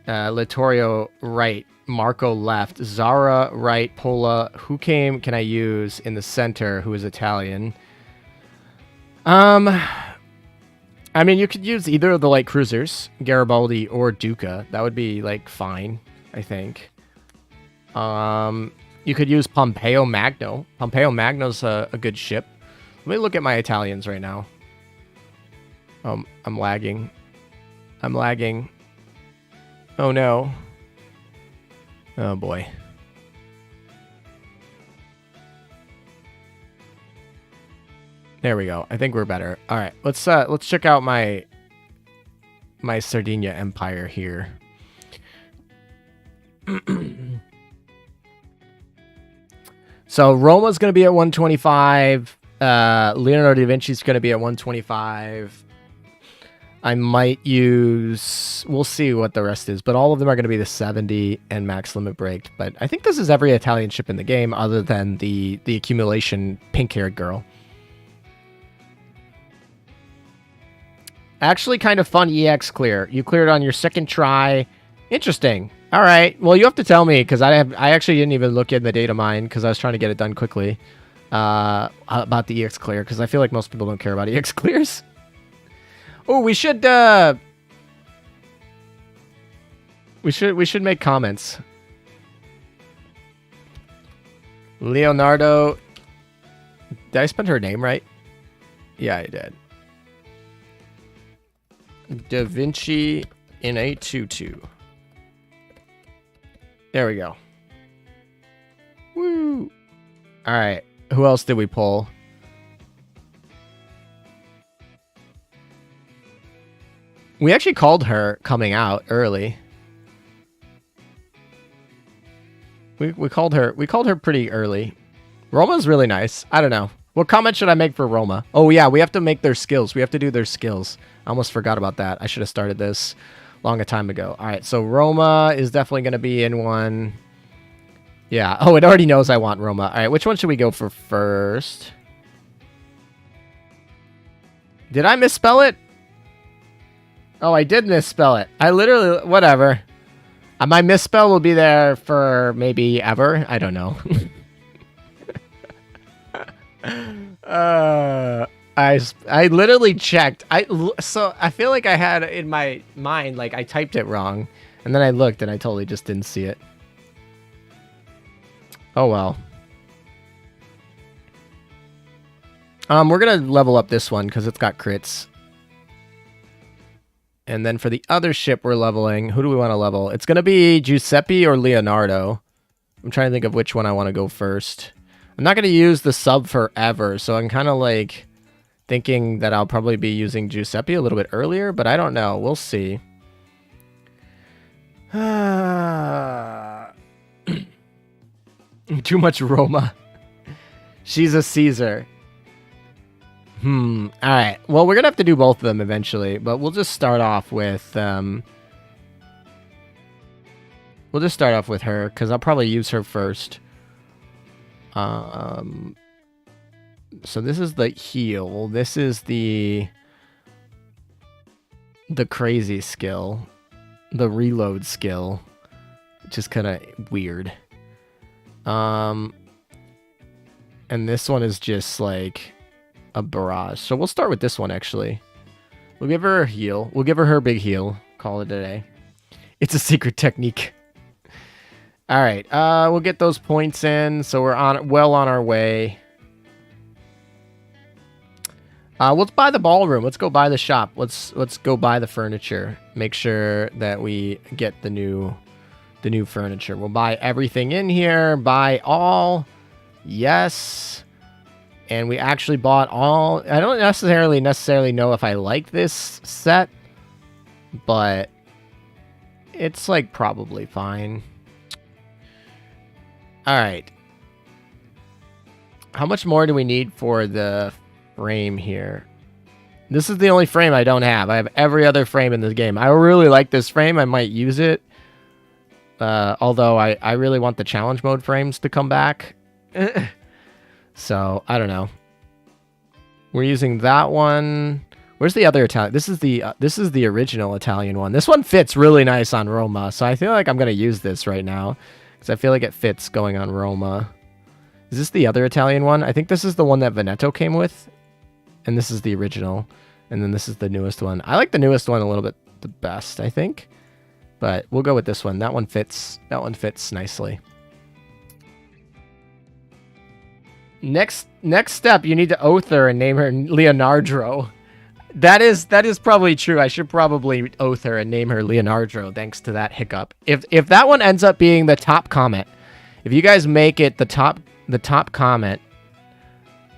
Speaker 1: Littorio right, Marco left, Zara right, Pola. Who can I use in the center who is Italian? I mean, you could use either of the light cruisers, Garibaldi or Duca. That would be, like, fine, I think. You could use Pompeo Magno. Pompeo Magno's a good ship. Let me look at my Italians right now. I'm lagging. I'm lagging. Oh no. Oh boy. There we go. I think we're better. All right, let's check out my Sardinia Empire here. So Roma's gonna be at 125. Leonardo da Vinci's going to be at 125. I might use... We'll see what the rest is, but all of them are going to be the 70 and max limit break. But I think this is every Italian ship in the game other than the accumulation pink-haired girl. Actually kind of fun EX clear. You cleared on your second try. Interesting. All right. Well, you have to tell me because I actually didn't even look in the data mine because I was trying to get it done quickly. About the EX clear because I feel like most people don't care about EX clears. Oh, we should make comments. Did I spell her name right? Yeah, I did. Da Vinci in a tutu. There we go. Woo! All right. Who else did we pull? We actually called her coming out early. We called her pretty early. Roma's really nice. I don't know. What comment should I make for Roma? Oh yeah, we have to make their skills. We have to do their skills. I almost forgot about that. I should have started this long a time ago. All right, so Roma is definitely going to be in one. Yeah. Oh, it already knows I want Roma. All right, which one should we go for first? Did I misspell it? Oh, I did misspell it. I literally, whatever. My misspell will be there for maybe ever. I don't know. I literally checked. So I feel like I had in my mind, like I typed it wrong, and then I looked and I totally just didn't see it. Oh well. We're gonna level up this one because it's got crits. And then for the other ship we're leveling, who do we want to level? It's gonna be Giuseppe or Leonardo. I'm trying to think of which one I want to go first. I'm not gonna use the sub forever, so I'm kind of like thinking that I'll probably be using Giuseppe a little bit earlier, but I don't know. We'll see. Too much Roma. She's a Caesar. All right. Well, we're gonna have to do both of them eventually, but we'll just start off with her because I'll probably use her first. So this is the heal. This is the crazy skill, the reload skill, which is kind of weird. And this one is just like a barrage. So we'll start with this one, actually. We'll give her a heal. We'll give her big heal. Call it a day. It's a secret technique. All right. We'll get those points in. So we're well on our way. Let's buy the ballroom. Let's go buy the shop. Let's go buy the furniture. Make sure that we get the new furniture. We'll buy everything in here. Buy all. Yes. And we actually bought all. I don't necessarily know if I like this set, but it's like probably fine. All right. How much more do we need for the frame here? This is the only frame I don't have. I have every other frame in this game. I really like this frame. I might use it. Although I really want the challenge mode frames to come back. So, I don't know. We're using that one. Where's the other Italian? This is the original Italian one. This one fits really nice on Roma, so I feel like I'm going to use this right now because I feel like it fits going on Roma. Is this the other Italian one? I think this is the one that Veneto came with, and this is the original, and then this is the newest one. I like the newest one a little bit the best, I think, but we'll go with this one. That one fits. That one fits nicely. Next step, you need to oath her and name her Leonardo. That is probably true. I should probably oath her and name her Leonardo thanks to that hiccup. If that one ends up being the top comment, if you guys make it the top comment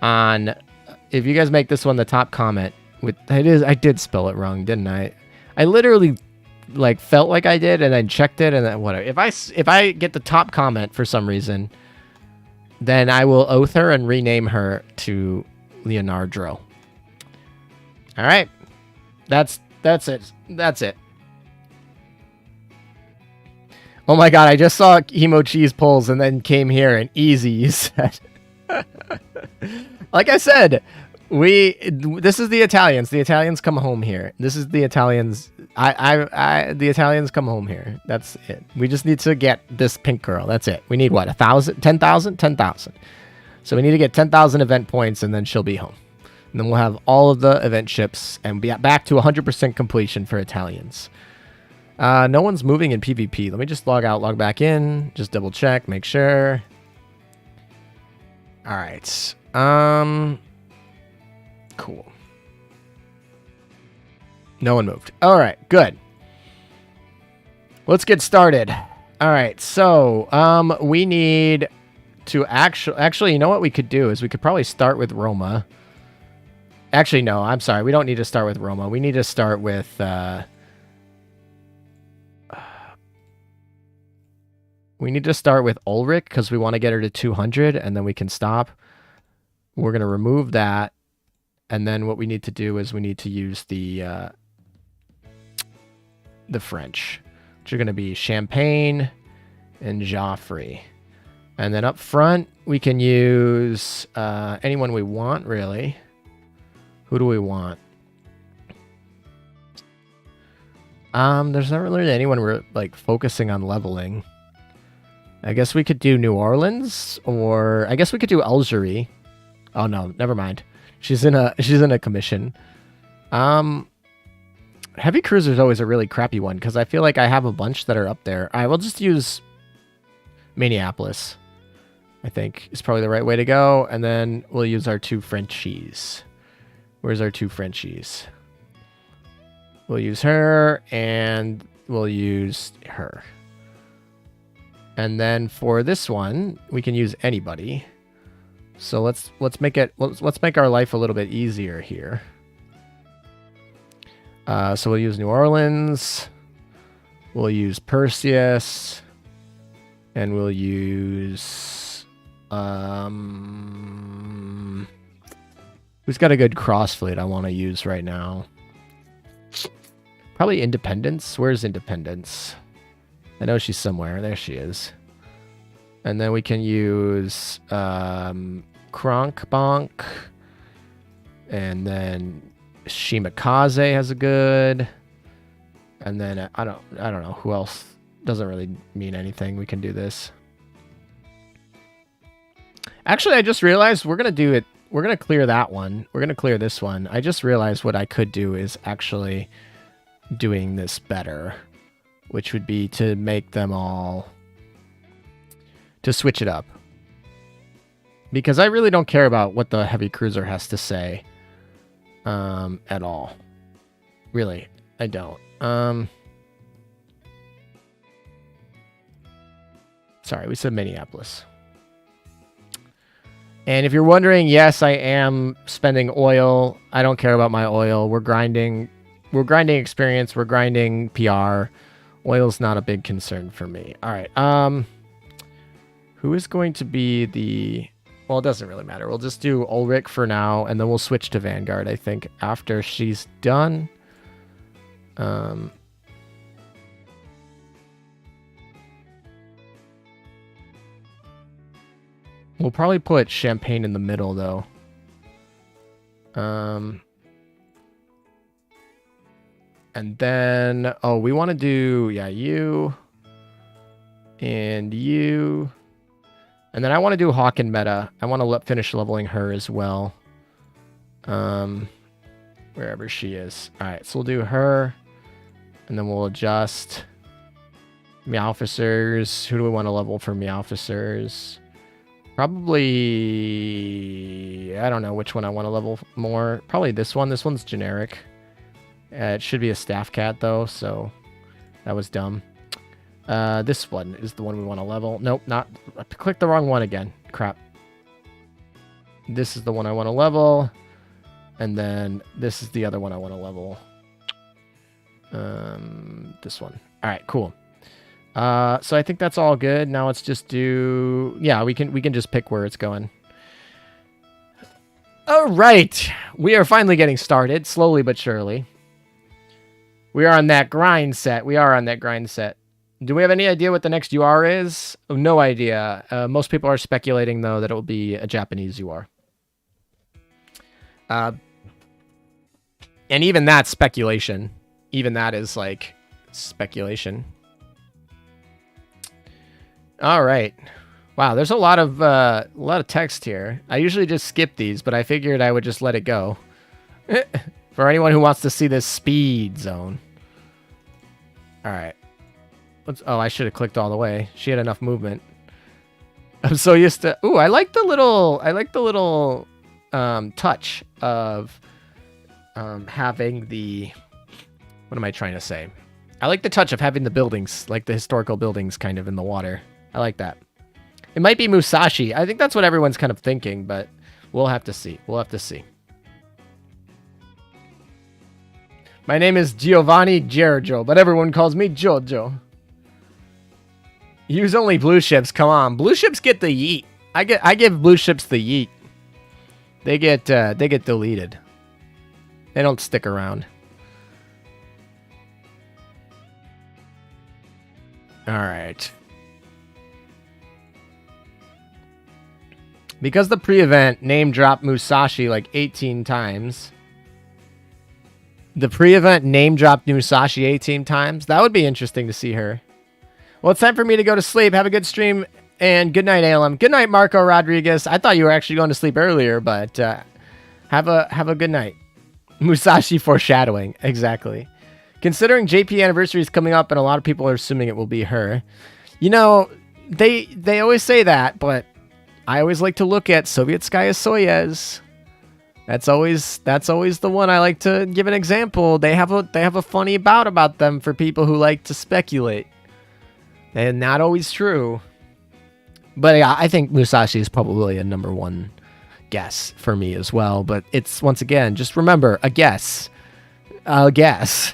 Speaker 1: on, if you guys make this one the top comment with I did spell it wrong, didn't I? I literally like felt like I did and then checked it and then whatever. If I get the top comment for some reason, then I will oath her and rename her to Leonardo. All right. That's it. That's it. Oh my god, I just saw Hemo Cheese pulls and then came here and easy, you said. Like I said, this is the Italians. The Italians come home here. This is the Italians. The Italians come home here. That's it. We just need to get this pink girl. That's it. We need what? 1,000? 10,000? 10,000. So we need to get 10,000 event points and then she'll be home. And then we'll have all of the event ships and be back to 100% completion for Italians. No one's moving in PvP. Let me just log out, log back in. Just double check, make sure. All right. Cool. No one moved. All right, good. Let's get started. All right, so we need to actually, you know what we could do is we could probably start with Roma. Actually, no, I'm sorry. We don't need to start with Roma. We need to start with Ulrich because we want to get her to 200 and then we can stop. We're going to remove that. And then what we need to do is we need to use the French, which are going to be Champagne and Joffrey. And then up front, we can use anyone we want, really. Who do we want? There's not really anyone we're like focusing on leveling. I guess we could do New Orleans, or I guess we could do Algeria. Oh no, never mind. She's in a commission. Heavy Cruiser is always a really crappy one because I feel like I have a bunch that are up there. All right, we'll just use Minneapolis. I think is probably the right way to go, and then we'll use our 2 Frenchies. Where's our 2 Frenchies? We'll use her, and we'll use her. And then for this one, we can use anybody. So let's make our life a little bit easier here. So we'll use New Orleans. We'll use Perseus, and we'll use who's got a good cross fleet I want to use right now? Probably Independence. Where's Independence? I know she's somewhere. There she is. And then we can use Kronk Bonk. And then Shimakaze has a good. And then I don't know who else. Doesn't really mean anything. We can do this. Actually, I just realized we're gonna do it. We're gonna clear that one. We're gonna clear this one. I just realized what I could do is actually doing this better, which would be to make them all, to switch it up. Because I really don't care about what the heavy cruiser has to say at all. Really, I don't. Sorry, we said Minneapolis. And if you're wondering, yes, I am spending oil. I don't care about my oil. We're grinding experience. We're grinding PR. Oil's not a big concern for me. All right. Who is going to be the... Well, it doesn't really matter. We'll just do Ulrich for now, and then we'll switch to Vanguard, I think, after she's done. We'll probably put Champagne in the middle, though. And then... Oh, we want to do... Yeah, you. And you. And then I want to do Hawk and Meta. I want to finish leveling her as well. Wherever she is. Alright, so we'll do her. And then we'll adjust Meowficers. Who do we want to level for Meowficers? Probably... I don't know which one I want to level more. Probably this one. This one's generic. It should be a staff cat, though, so that was dumb. This one is the one we want to level. Nope, not... I clicked the wrong one again. Crap. This is the one I want to level. And then this is the other one I want to level. This one. All right, cool. So I think that's all good. Now let's just do... Yeah, we can just pick where it's going. All right. We are finally getting started, slowly but surely. We are on that grind set. Do we have any idea what the next UR is? Oh, no idea. Most people are speculating, though, that it will be a Japanese UR. And even that's speculation. Even that is, like, speculation. All right. Wow, there's a lot of text here. I usually just skip these, but I figured I would just let it go. For anyone who wants to see this speed zone. All right. Oh, I should have clicked all the way. She had enough movement. I'm so used to. Ooh, I like the little touch of having the. What am I trying to say? I like the touch of having the buildings, like the historical buildings, kind of in the water. I like that. It might be Musashi. I think that's what everyone's kind of thinking, but we'll have to see. We'll have to see. My name is Giovanni Giorgio, but everyone calls me Jojo. Use only blue ships. Come on, blue ships get the yeet. I give blue ships the yeet. They get deleted. They don't stick around. All right. Because the pre-event name dropped Musashi like 18 times. The pre-event name dropped Musashi 18 times. That would be interesting to see her. Well, it's time for me to go to sleep. Have a good stream and good night, ALM. Good night, Marco Rodriguez. I thought you were actually going to sleep earlier, but have a good night. Musashi foreshadowing. Exactly. Considering JP anniversary is coming up and a lot of people are assuming it will be her. You know, they always say that, but I always like to look at Sovietskaya Soyuz. That's always the one I like to give an example. They have a funny about them for people who like to speculate. And not always true. But yeah, I think Musashi is probably a number one guess for me as well. But it's, once again, just remember, a guess. A guess.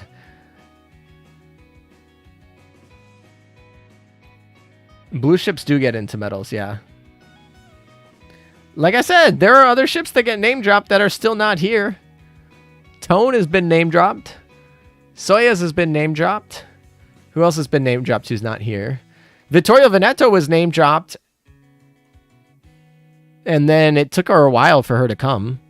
Speaker 1: Blue ships do get into medals, yeah. Like I said, there are other ships that get name dropped that are still not here. Tone has been name dropped. Soyuz has been name dropped. Who else has been name dropped who's not here? Vittorio Veneto was name dropped. And then it took her a while for her to come.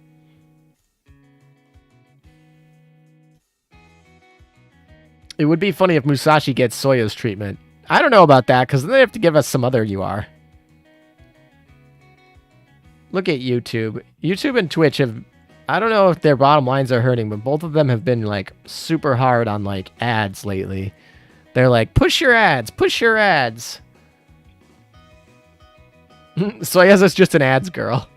Speaker 1: It would be funny if Musashi gets Soyuz treatment. I don't know about that, because then they have to give us some other UR. Look at YouTube. YouTube and Twitch have... I don't know if their bottom lines are hurting, but both of them have been, like, super hard on, like, ads lately. They're like, push your ads, push your ads. Soyuz is just an ads girl.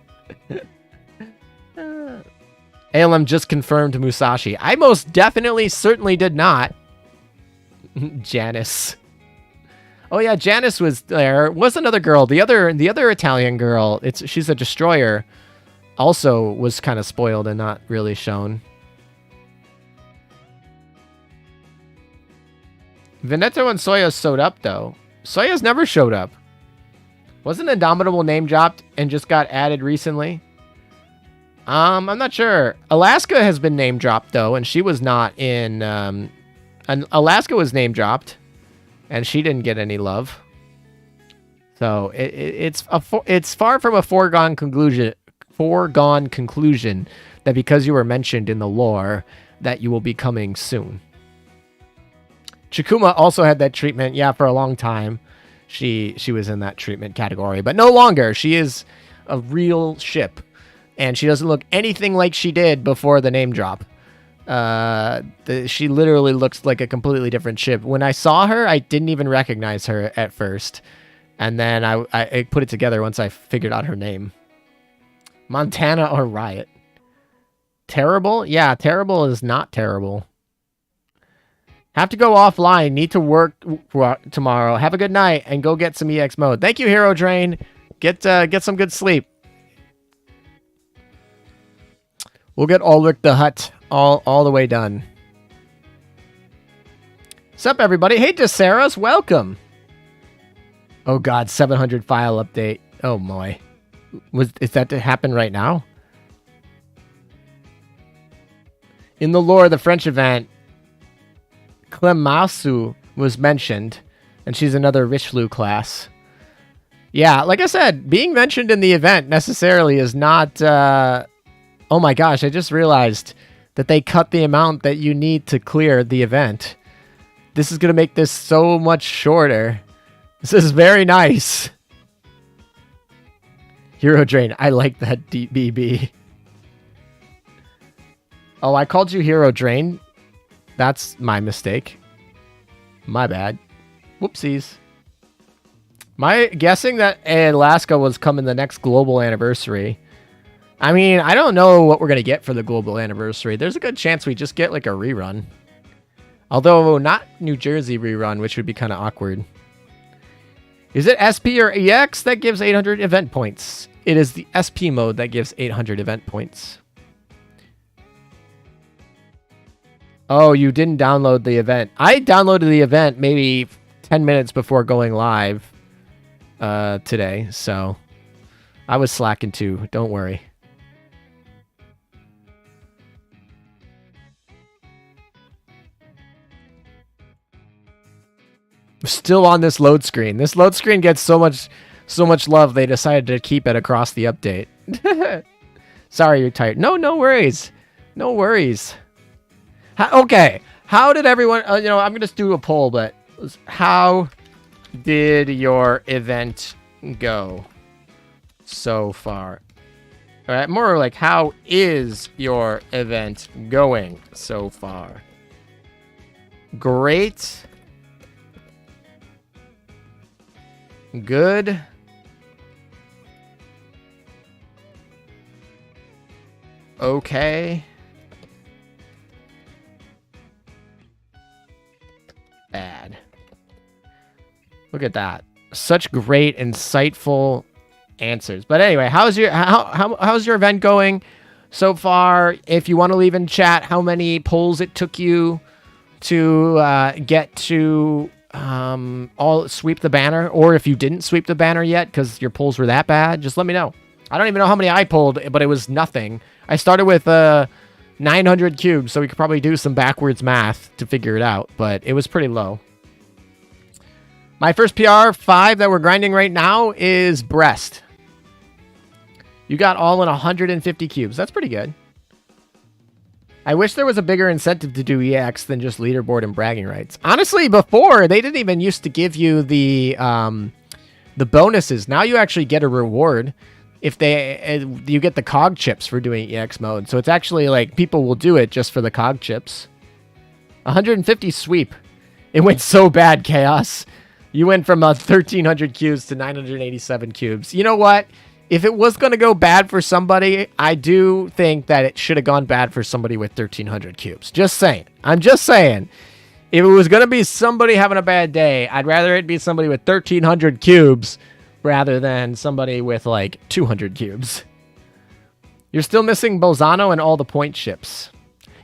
Speaker 1: ALM just confirmed Musashi. I most definitely, certainly did not. Janice. Oh yeah, Janice was there. Was another girl. The other Italian girl. She's a destroyer. Also was kind of spoiled and not really shown. Veneto and Soyuz showed up though. Soyuz never showed up. Wasn't Indomitable name dropped and just got added recently? I'm not sure. Alaska has been name dropped though, and she was not in. And Alaska was name dropped. And she didn't get any love. So it's far from a foregone conclusion that because you were mentioned in the lore that you will be coming soon. Chikuma also had that treatment, yeah, for a long time. She was in that treatment category, but no longer. She is a real ship, and she doesn't look anything like she did before the name drop. She literally looks like a completely different ship. When I saw her, I didn't even recognize her at first. And then I put it together once I figured out her name. Montana or Riot. Terrible? Yeah, terrible is not terrible. Have to go offline. Need to work tomorrow. Have a good night and go get some EX mode. Thank you, Hero Drain. Get some good sleep. We'll get Ulrich the Hut all the way done. Sup, everybody? Hey, DeSaras, welcome. Oh God, 700 file update. Oh my, is that to happen right now? In the lore of the French event, Clemasu was mentioned, and she's another Richelieu class. Yeah, like I said, being mentioned in the event necessarily is not. Oh my gosh, I just realized that they cut the amount that you need to clear the event. This is going to make this so much shorter. This is very nice. Hero Drain, I like that DBB. Oh, I called you Hero Drain. That's my mistake. My bad. Whoopsies. My guessing that Alaska was coming the next global anniversary. I mean, I don't know what we're going to get for the global anniversary. There's a good chance we just get like a rerun. Although not New Jersey rerun, which would be kind of awkward. Is it SP or EX that gives 800 event points? It is the SP mode that gives 800 event points. Oh, you didn't download the event. I downloaded the event maybe 10 minutes before going live today, so I was slacking too. Don't worry. Still on this load screen. This load screen gets so much love, they decided to keep it across the update. Sorry you're tired. No worries. No worries. Okay. How did everyone... I'm going to just do a poll, but... How did your event go so far? All right, more like, how is your event going so far? Great. Good. Okay. Bad. Look at that. Such great, insightful answers. But anyway, how's your event going so far? If you want to leave in chat how many polls it took you to get to all sweep the banner, or if you didn't sweep the banner yet because your polls were that bad, just let me know. I don't even know how many I pulled, but it was nothing. I started with 900 cubes, so we could probably do some backwards math to figure it out, but it was pretty low. My first PR 5 that we're grinding right now is breast. You got all in 150 cubes. That's pretty good. I wish there was a bigger incentive to do EX than just leaderboard and bragging rights. Honestly, before, they didn't even used to give you the bonuses. Now you actually get a reward if you get the cog chips for doing EX mode. So it's actually like people will do it just for the cog chips. 150 sweep. It went so bad, Chaos. You went from 1,300 cubes to 987 cubes. You know what? If it was going to go bad for somebody, I do think that it should have gone bad for somebody with 1,300 cubes. Just saying. I'm just saying. If it was going to be somebody having a bad day, I'd rather it be somebody with 1,300 cubes rather than somebody with like 200 cubes. You're still missing Bolzano and all the point ships.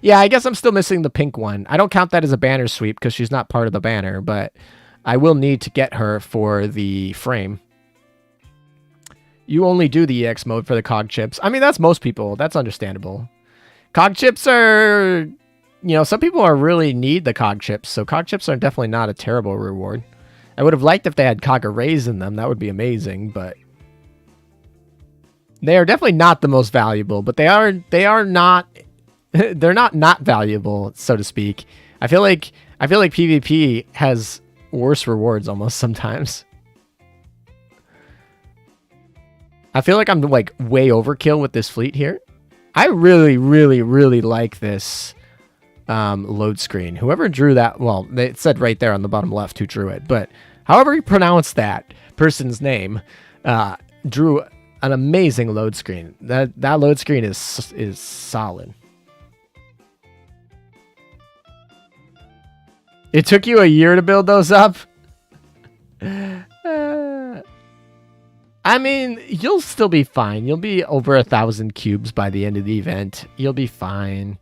Speaker 1: Yeah, I guess I'm still missing the pink one. I don't count that as a banner sweep because she's not part of the banner, but I will need to get her for the frame. You only do the EX mode for the cog chips. I mean, that's most people. That's understandable. Cog chips are... some people are really need the cog chips, so cog chips are definitely not a terrible reward. I would have liked if they had cog arrays in them. That would be amazing, but... They are definitely not the most valuable, but they are not... They're not valuable, so to speak. I feel like PvP has worse rewards almost sometimes. I feel like I'm like way overkill with this fleet here. I really, really, really like this load screen. Whoever drew that, well, it said right there on the bottom left who drew it, but however you pronounce that person's name, drew an amazing load screen. That load screen is solid. It took you a year to build those up? I mean, you'll still be fine. You'll be over 1,000 cubes by the end of the event. You'll be fine.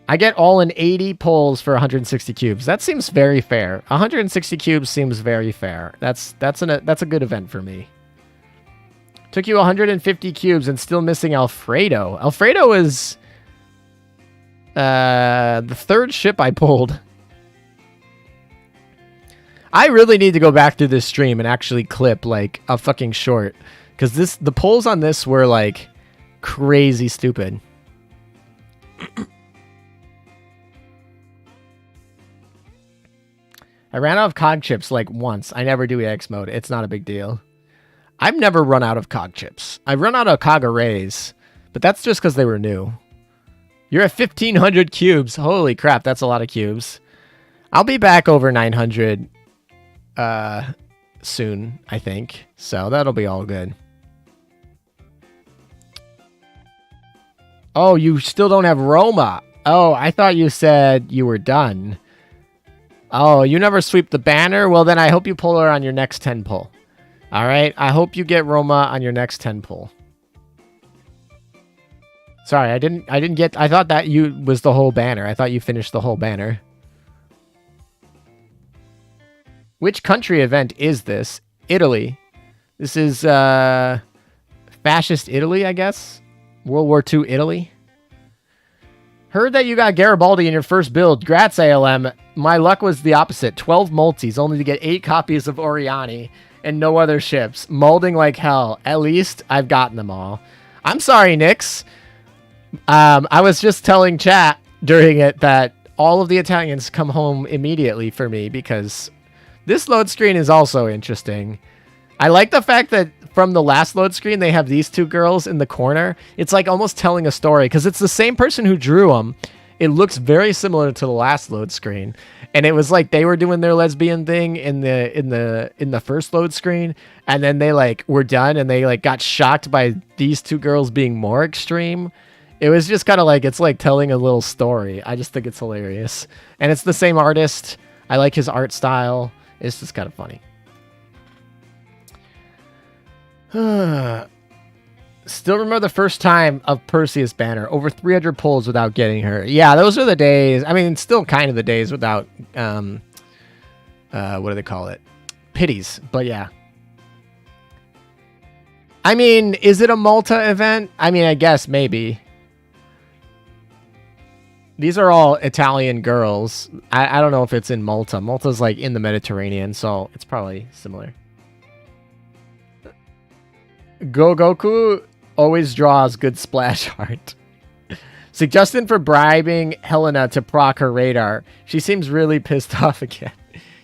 Speaker 1: I get all in 80 pulls for 160 cubes. That seems very fair. 160 cubes seems very fair. That's a good event for me. Took you 150 cubes and still missing Alfredo. Alfredo is the third ship I pulled. I really need to go back to this stream and actually clip like a fucking short, because the polls on this were like crazy stupid. I ran out of cog chips like once. I never do EX mode. It's not a big deal. I've never run out of cog chips. I run out of cog arrays, but that's just because they were new. You're at 1,500 cubes. Holy crap, that's a lot of cubes. I'll be back over 900 soon, I think. So that'll be all good. Oh, you still don't have Roma. Oh, I thought you said you were done. Oh, you never sweep the banner? Well, then I hope you pull her on your next 10 pull. All right? I hope you get Roma on your next 10 pull. Sorry, I didn't get... I thought that you was the whole banner. I thought you finished the whole banner. Which country event is this? Italy. This is fascist Italy, I guess. World War II Italy. Heard that you got Garibaldi in your first build. Grats, ALM. My luck was the opposite. 12 multis, only to get 8 copies of Oriani and no other ships. Molding like hell. At least I've gotten them all. I'm sorry, Nix. I was just telling chat during it that all of the Italians come home immediately for me because this load screen is also interesting. I like the fact that from the last load screen, they have these 2 girls in the corner. It's like almost telling a story because it's the same person who drew them. It looks very similar to the last load screen. And it was like they were doing their lesbian thing in the first load screen. And then they like were done and they like got shocked by these 2 girls being more extreme. It was just kind of like, it's like telling a little story. I just think it's hilarious. And it's the same artist. I like his art style. It's just kind of funny. Still remember the first time of Perseus banner. Over 300 pulls without getting her. Yeah, those are the days. I mean, still kind of the days without, what do they call it? Pities. But yeah. I mean, is it a Malta event? I mean, I guess maybe. These are all Italian girls. I don't know if it's in Malta. Malta's like in the Mediterranean, so it's probably similar. Goku always draws good splash art. Suggestion for bribing Helena to proc her radar. She seems really pissed off again.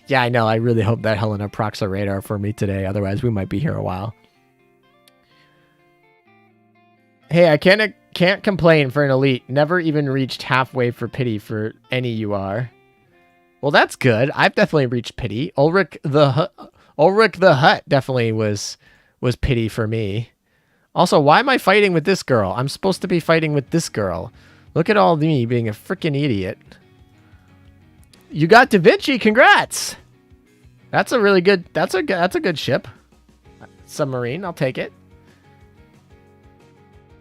Speaker 1: Yeah, I know. I really hope that Helena procs her radar for me today. Otherwise, we might be here a while. Hey, I can't complain for an elite. Never even reached halfway for pity for any UR. Well, that's good. I've definitely reached pity. Ulrich the Hut definitely was pity for me. Also, why am I fighting with this girl? I'm supposed to be fighting with this girl. Look at all me being a freaking idiot. You got Da Vinci. Congrats. That's a really good. That's a good ship. Submarine. I'll take it.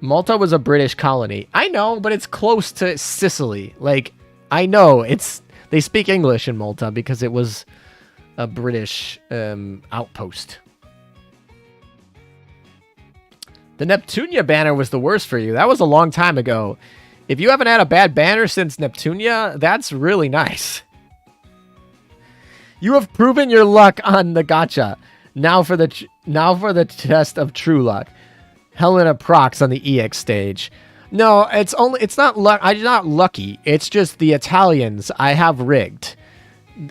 Speaker 1: Malta was a British colony. I know, but it's close to Sicily. Like, I know they speak English in Malta because it was a British outpost. The Neptunia banner was the worst for you. That was a long time ago. If you haven't had a bad banner since Neptunia, that's really nice. You have proven your luck on the gacha. Now for the test of true luck. Helena procs on the EX stage. No, it's not luck. I'm not lucky. It's just the Italians I have rigged.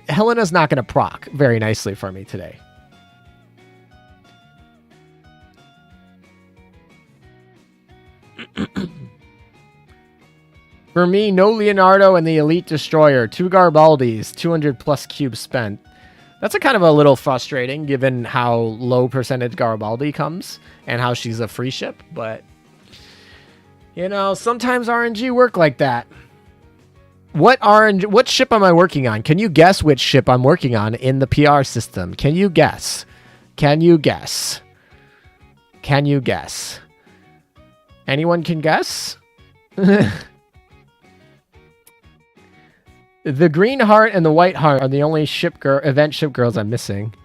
Speaker 1: Helena's not going to proc very nicely for me today. For me, no Leonardo and the Elite Destroyer. 2 Garibaldis, 200 plus cubes spent. That's a kind of a little frustrating given how low percentage Garibaldi comes and how she's a free ship. But, you know, sometimes RNG work like that. What ship am I working on? Can you guess which ship I'm working on in the PR system? Can you guess? Can you guess? Can you guess? Anyone can guess? The green heart and the white heart are the only event ship girls I'm missing.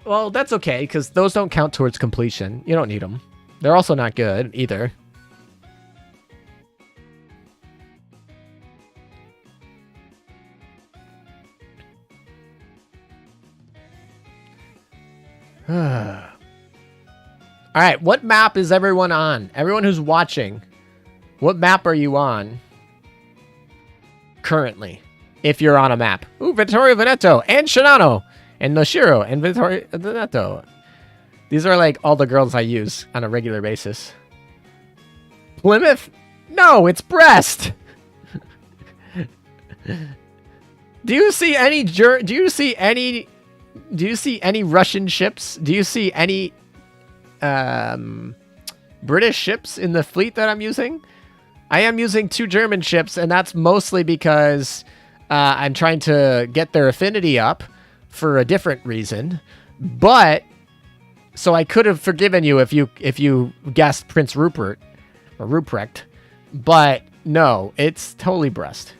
Speaker 1: Well, that's okay, because those don't count towards completion. You don't need them. They're also not good, either. Alright, what map is everyone on? Everyone who's watching, what map are you on? Currently, if you're on a map. Ooh, Vittorio Veneto and Shinano and Noshiro and Vittorio Veneto. These are like all the girls I use on a regular basis. Plymouth? No, it's Brest. Do you see any Russian ships? Do you see any British ships in the fleet that I'm using? I am using 2 German ships, and that's mostly because I'm trying to get their affinity up for a different reason. But so I could have forgiven you if you guessed Prince Rupert or Ruprecht, but no, it's totally Brest.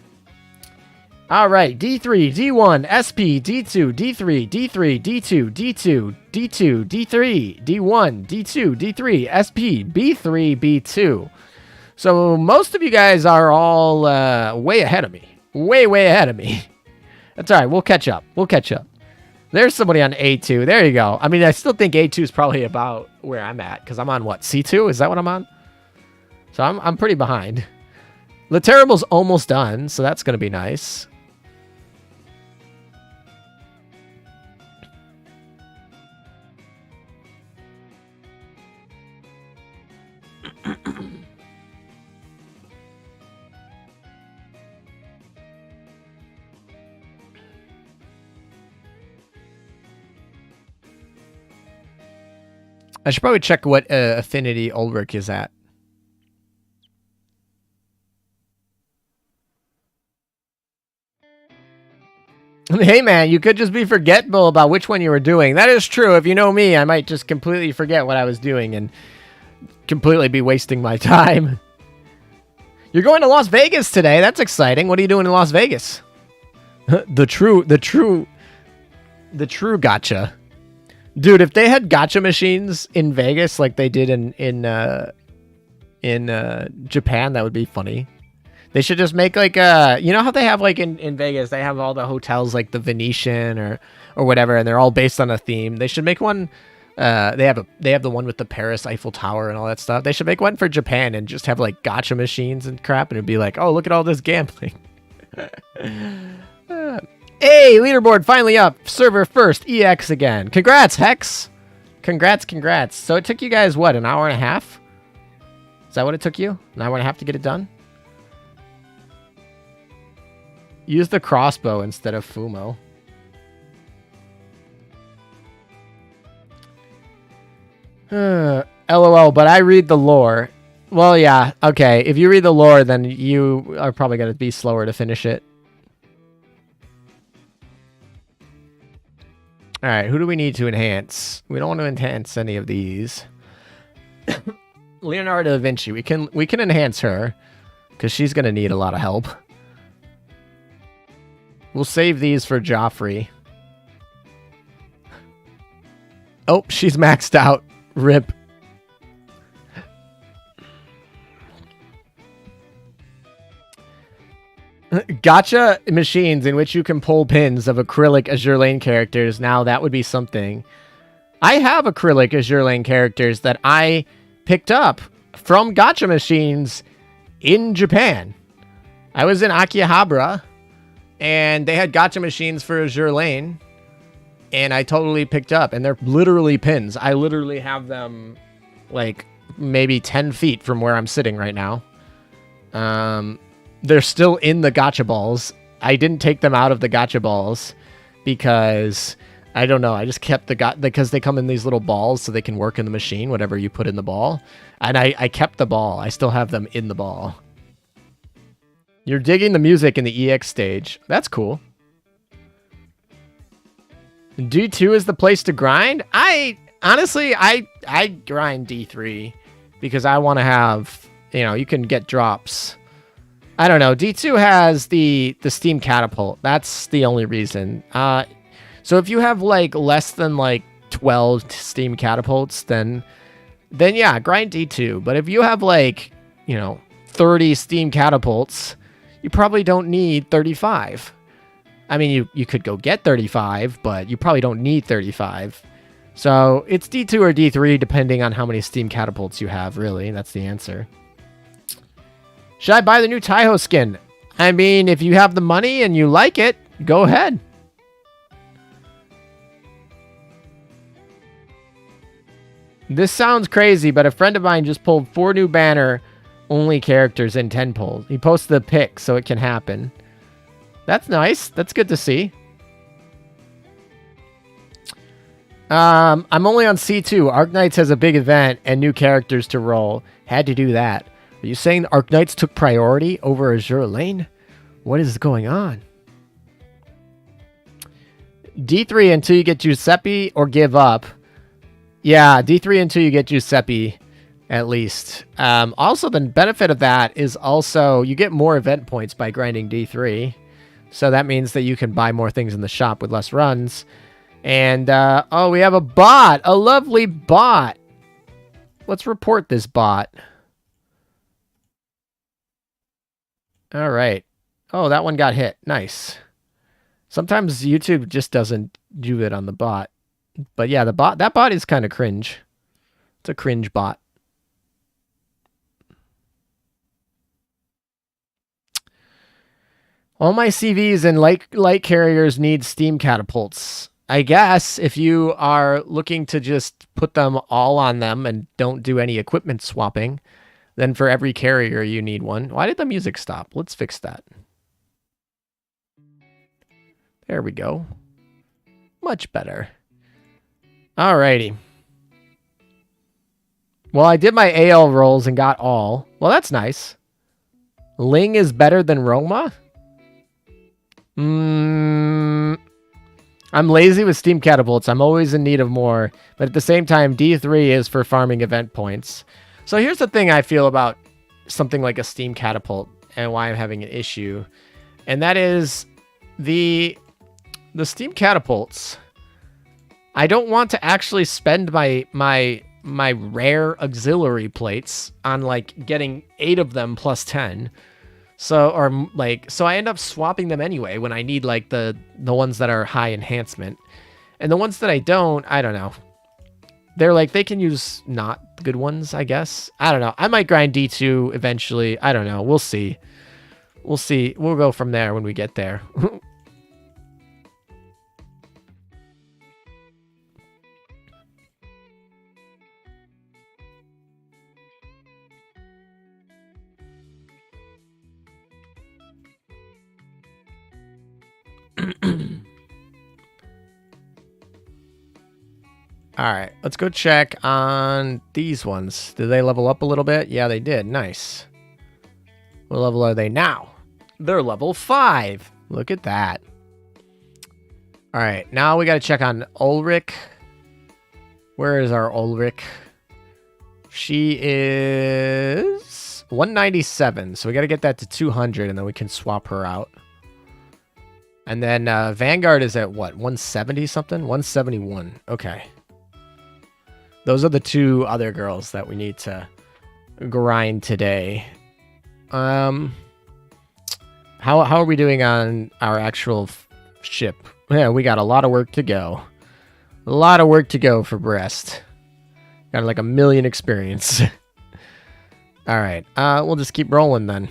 Speaker 1: All right, D3, D1, SP, D2, D3, D3, D2, D2, D2, D3, D1, D2, D3, SP, B3, B2. So most of you guys are all way ahead of me. Way ahead of me. That's all right. We'll catch up. There's somebody on A2. There you go. I mean, I still think A2 is probably about where I'm at because I'm on what? C2? Is that what I'm on? So I'm pretty behind. Le Terrible's almost done, so that's going to be nice. I should probably check what affinity Ulrich is at. Hey man, you could just be forgetful about which one you were doing. That is true. If you know me, I might just completely forget what I was doing and completely be wasting my time. You're going to Las Vegas today. That's exciting. What are you doing in Las Vegas? The true gacha. Dude, if they had gacha machines in Vegas like they did in Japan, that would be funny. They should just make like you know how they have like in Vegas, they have all the hotels like the Venetian or whatever, and they're all based on a theme. They should make one. They have the one with the Paris Eiffel Tower and all that stuff. They should make one for Japan and just have like gacha machines and crap, and it'd be like, oh, look at all this gambling. Hey, leaderboard finally up. Server first, EX again. Congrats, Hex. Congrats. So it took you guys, what, an hour and a half? Is that what it took you? An hour and a half to get it done? Use the crossbow instead of Fumo. LOL, but I read the lore. Well, yeah, okay. If you read the lore, then you are probably going to be slower to finish it. All right, who do we need to enhance? We don't want to enhance any of these. Leonardo da Vinci, we can enhance her because she's going to need a lot of help. We'll save these for Joffrey. Oh, she's maxed out. Rip. Gacha machines in which you can pull pins of acrylic Azur Lane characters. Now that would be something. I have acrylic Azur Lane characters that I picked up from gacha machines in Japan. I was in Akihabara and they had gacha machines for Azur Lane and I totally picked up, and they're literally pins. I literally have them like maybe 10 feet from where I'm sitting right now. They're still in the gacha balls. I didn't take them out of the gacha balls because I don't know. I just kept because they come in these little balls so they can work in the machine, whatever you put in the ball. And I kept the ball. I still have them in the ball. You're digging the music in the EX stage. That's cool. D2 is the place to grind. Honestly, I grind D3 because I want to have, you can get drops. I don't know. D2 has the steam catapult. That's the only reason. So if you have like less than like 12 steam catapults, then yeah, grind D2. But if you have like, 30 steam catapults, you probably don't need 35. I mean, you could go get 35, but you probably don't need 35. So it's D2 or D3 depending on how many steam catapults you have, really. That's the answer. Should I buy the new Taiho skin? I mean, if you have the money and you like it, go ahead. This sounds crazy, but a friend of mine just pulled 4 new banner only characters in 10 pulls. He posted the pic so it can happen. That's nice. That's good to see. I'm only on C2. Arknights has a big event and new characters to roll. Had to do that. Are you saying Arknights took priority over Azur Lane? What is going on? D3 until you get Giuseppe or give up. Yeah, D3 until you get Giuseppe, at least. Also, the benefit of that is also you get more event points by grinding D3. So that means that you can buy more things in the shop with less runs. And, oh, we have a bot. A lovely bot. Let's report this bot. All right. Oh, that one got hit. Nice. Sometimes YouTube just doesn't do it on the bot. But yeah, that bot is kind of cringe. It's a cringe bot. All my CVs and light carriers need steam catapults. I guess if you are looking to just put them all on them and don't do any equipment swapping, then for every carrier you need one. Why did the music stop? Let's fix that. There we go. Much better. Alrighty. Well, I did my AL rolls and got all. Well, that's nice. Ling is better than Roma? I'm lazy with steam catapults. I'm always in need of more. But at the same time, D3 is for farming event points. So here's the thing I feel about something like a steam catapult and why I'm having an issue. And that is the steam catapults. I don't want to actually spend my rare auxiliary plates on like getting 8 of them plus 10. So I end up swapping them anyway when I need like the ones that are high enhancement. And the ones that I don't know. They're like, they can use not good ones, I guess. I don't know. I might grind D2 eventually. I don't know. We'll see. We'll see. We'll go from there when we get there. All right, let's go check on these ones. Did they level up a little bit? Yeah, they did. Nice. What level are they now? They're level 5. Look at that. All right, now we got to check on Ulrich. Where is our Ulrich? She is 197, so we got to get that to 200, and then we can swap her out. And then Vanguard is at what? 170 something? 171. Okay. Those are the 2 other girls that we need to grind today. How are we doing on our actual ship? Yeah, we got a lot of work to go. A lot of work to go for Brest. Got like 1 million experience. All right. We'll just keep rolling then.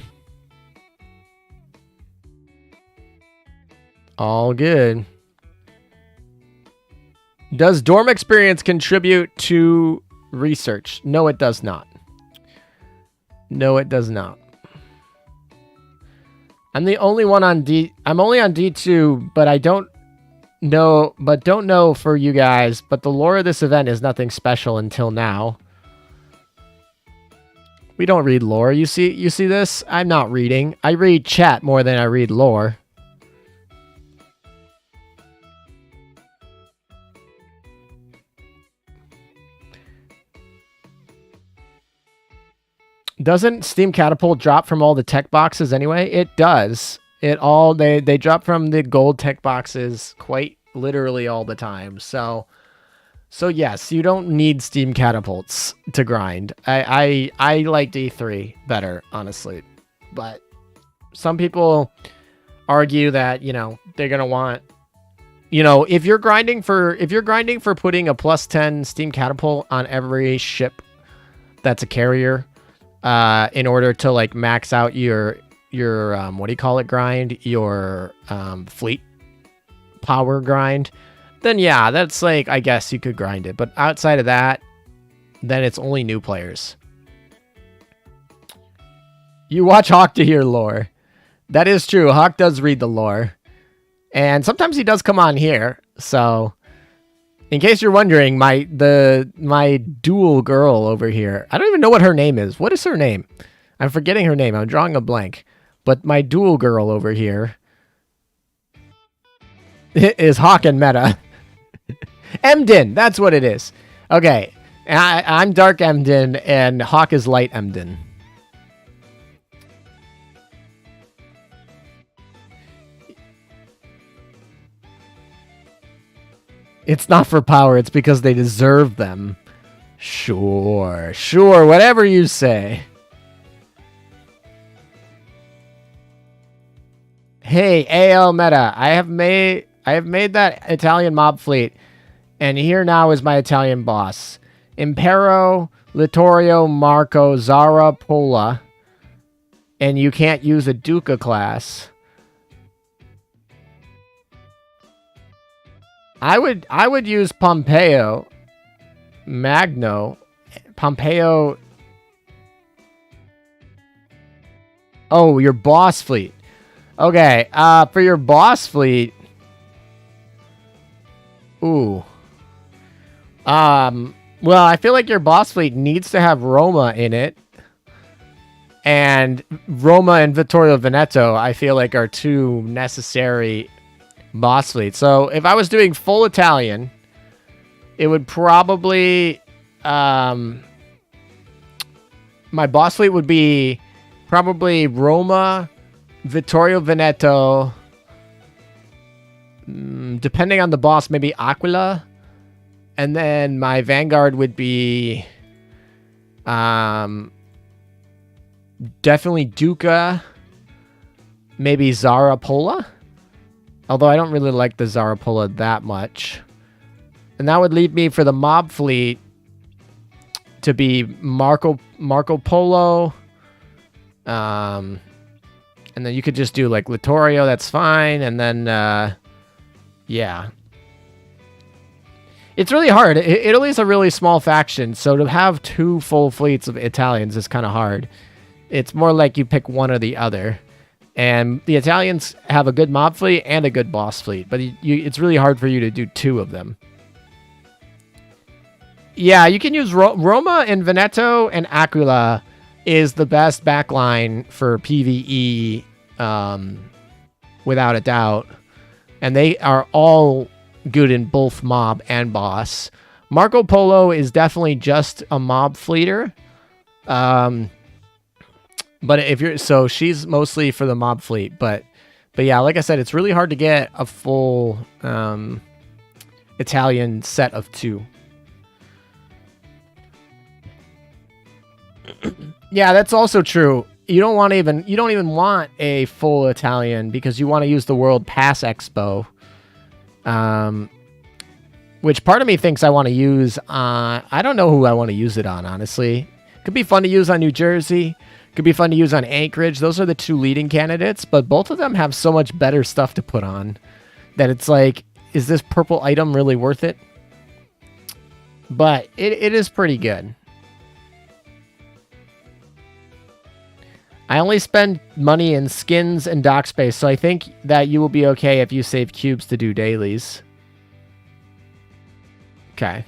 Speaker 1: All good. Does dorm experience contribute to research? No, it does not. No, it does not. I'm the only one on D. I'm only on D2, but I don't know for you guys. But the lore of this event is nothing special until now. We don't read lore. You see this? I'm not reading. I read chat more than I read lore. Doesn't Steam Catapult drop from all the tech boxes anyway? It does. They drop from the gold tech boxes quite literally all the time. So yes, you don't need Steam Catapults to grind. I like D3 better, honestly. But some people argue that, they're going to want, if you're grinding for putting a plus 10 Steam Catapult on every ship that's a carrier, in order to like max out your what do you call it grind, your fleet power grind, then yeah, that's like, I guess you could grind it. But outside of that, then it's only new players. You watch Hawk to hear lore. That is true. Hawk does read the lore. And sometimes he does come on here. So, in case you're wondering, my dual girl over here, I don't even know what her name is. What is her name? I'm forgetting her name. I'm drawing a blank. But my dual girl over here is Hawk and Meta. Emden, that's what it is. Okay, I'm Dark Emden, and Hawk is Light Emden. It's not for power, it's because they deserve them. Sure, whatever you say. Hey, AL Meta, I have made that Italian mob fleet, and here now is my Italian boss. Impero, Littorio, Marco, Zara, Pola, and you can't use a Duca class. I would use Pompeo, Magno, Pompeo. Oh, your boss fleet. Okay, for your boss fleet. Ooh. Well, I feel like your boss fleet needs to have Roma in it. And Roma and Vittorio Veneto, I feel like, are two necessary boss fleets. So if I was doing full Italian, it would probably... my boss fleet would be probably Roma, Vittorio Veneto, depending on the boss, maybe Aquila. And then my Vanguard would be definitely Duca, maybe Zarapola. Although I don't really like the Zarapola that much. And that would leave me for the mob fleet to be Marco Polo. And then you could just do like Littorio, that's fine. And then, yeah. It's really hard. Italy's a really small faction, so to have two full fleets of Italians is kind of hard. It's more like you pick one or the other. And the Italians have a good mob fleet and a good boss fleet, but it's really hard for you to do two of them. Yeah, you can use Roma and Veneto, and Aquila is the best backline for PvE, without a doubt. And they are all good in both mob and boss. Marco Polo is definitely just a mob fleeter. But if you're, so she's mostly for the mob fleet, but yeah, like I said, it's really hard to get a full Italian set of two. Yeah, that's also true. You don't even want a full Italian because you want to use the World Pass Expo. Which part of me thinks I want to use on... I don't know who I want to use it on, honestly. Could be fun to use on New Jersey. Could be fun to use on Anchorage. Those are the two leading candidates, but both of them have so much better stuff to put on that it's like, is this purple item really worth it? But it is pretty good. I only spend money in skins and dock space, so I think that you will be okay if you save cubes to do dailies. Okay.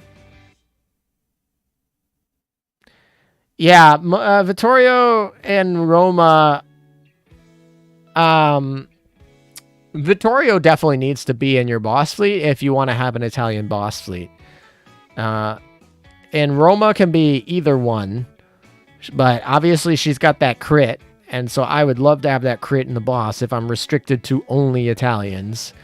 Speaker 1: Yeah, Vittorio and Roma... Vittorio definitely needs to be in your boss fleet if you want to have an Italian boss fleet. And Roma can be either one, but obviously she's got that crit. And so I would love to have that crit in the boss if I'm restricted to only Italians.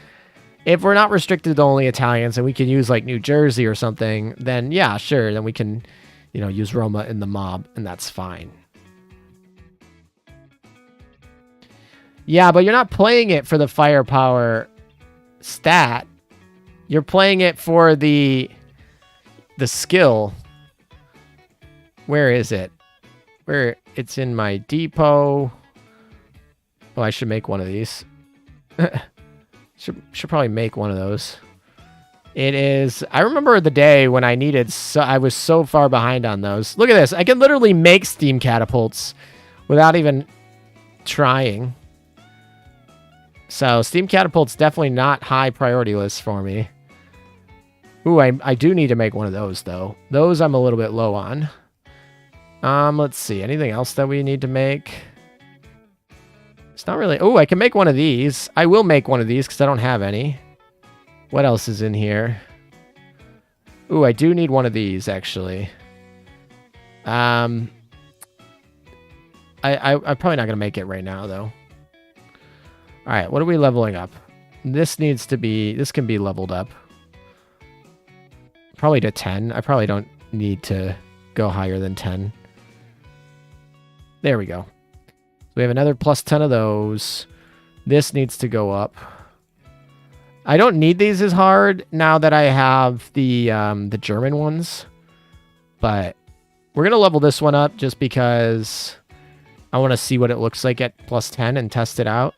Speaker 1: If we're not restricted to only Italians and we can use like New Jersey or something, then yeah, sure. Then we can, use Roma in the mob and that's fine. Yeah, but you're not playing it for the firepower stat. You're playing it for the skill. Where is it? Where it's in my depot. Oh, I should make one of these. should probably make one of those. It is... I remember the day when I needed... I was so far behind on those. Look at this. I can literally make steam catapults without even trying. So Steam Catapult's definitely not high priority list for me. Ooh, I do need to make one of those, though. Those I'm a little bit low on. Let's see. Anything else that we need to make? It's not really... Oh, I can make one of these. I will make one of these because I don't have any. What else is in here? Ooh, I do need one of these, actually. I'm probably not going to make it right now, though. All right, what are we leveling up? This needs to be... This can be leveled up. Probably to 10. I probably don't need to go higher than 10. There we go. We have another plus 10 of those. This needs to go up. I don't need these as hard now that I have the German ones. But we're going to level this one up just because I want to see what it looks like at plus 10 and test it out.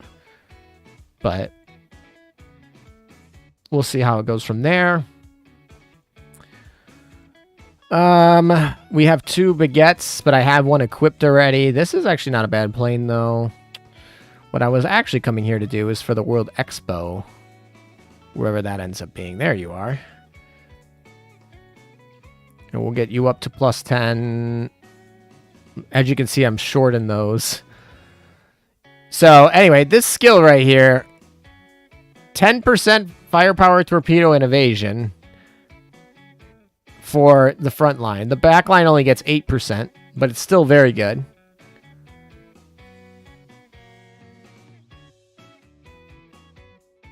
Speaker 1: But we'll see how it goes from there. We have 2 baguettes, but I have one equipped already. This is actually not a bad plane, though. What I was actually coming here to do is for the World Expo. Wherever that ends up being. There you are. And we'll get you up to plus 10. As you can see, I'm short in those. So, anyway, this skill right here. 10% firepower, torpedo, and evasion. For the front line. The back line only gets 8%, but it's still very good.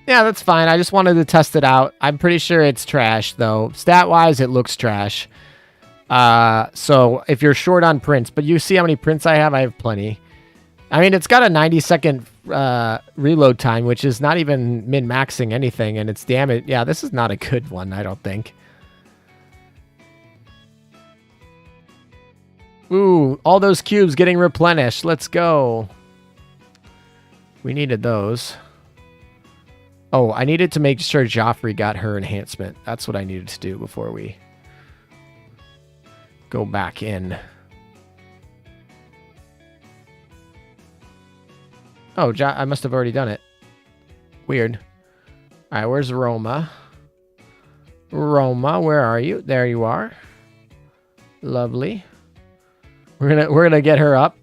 Speaker 1: Yeah, that's fine. I just wanted to test it out. I'm pretty sure it's trash, though. Stat-wise, it looks trash. So if you're short on prints, but you see how many prints I have plenty. I mean, it's got a 90-second reload time, which is not even min-maxing anything, and it's damage. Yeah, this is not a good one, I don't think. Ooh, all those cubes getting replenished. Let's go. We needed those. Oh, I needed to make sure Joffrey got her enhancement. That's what I needed to do before we go back in. Oh, I must have already done it. Weird. All right, where's Roma? Roma, where are you? There you are. Lovely. We're gonna get her up.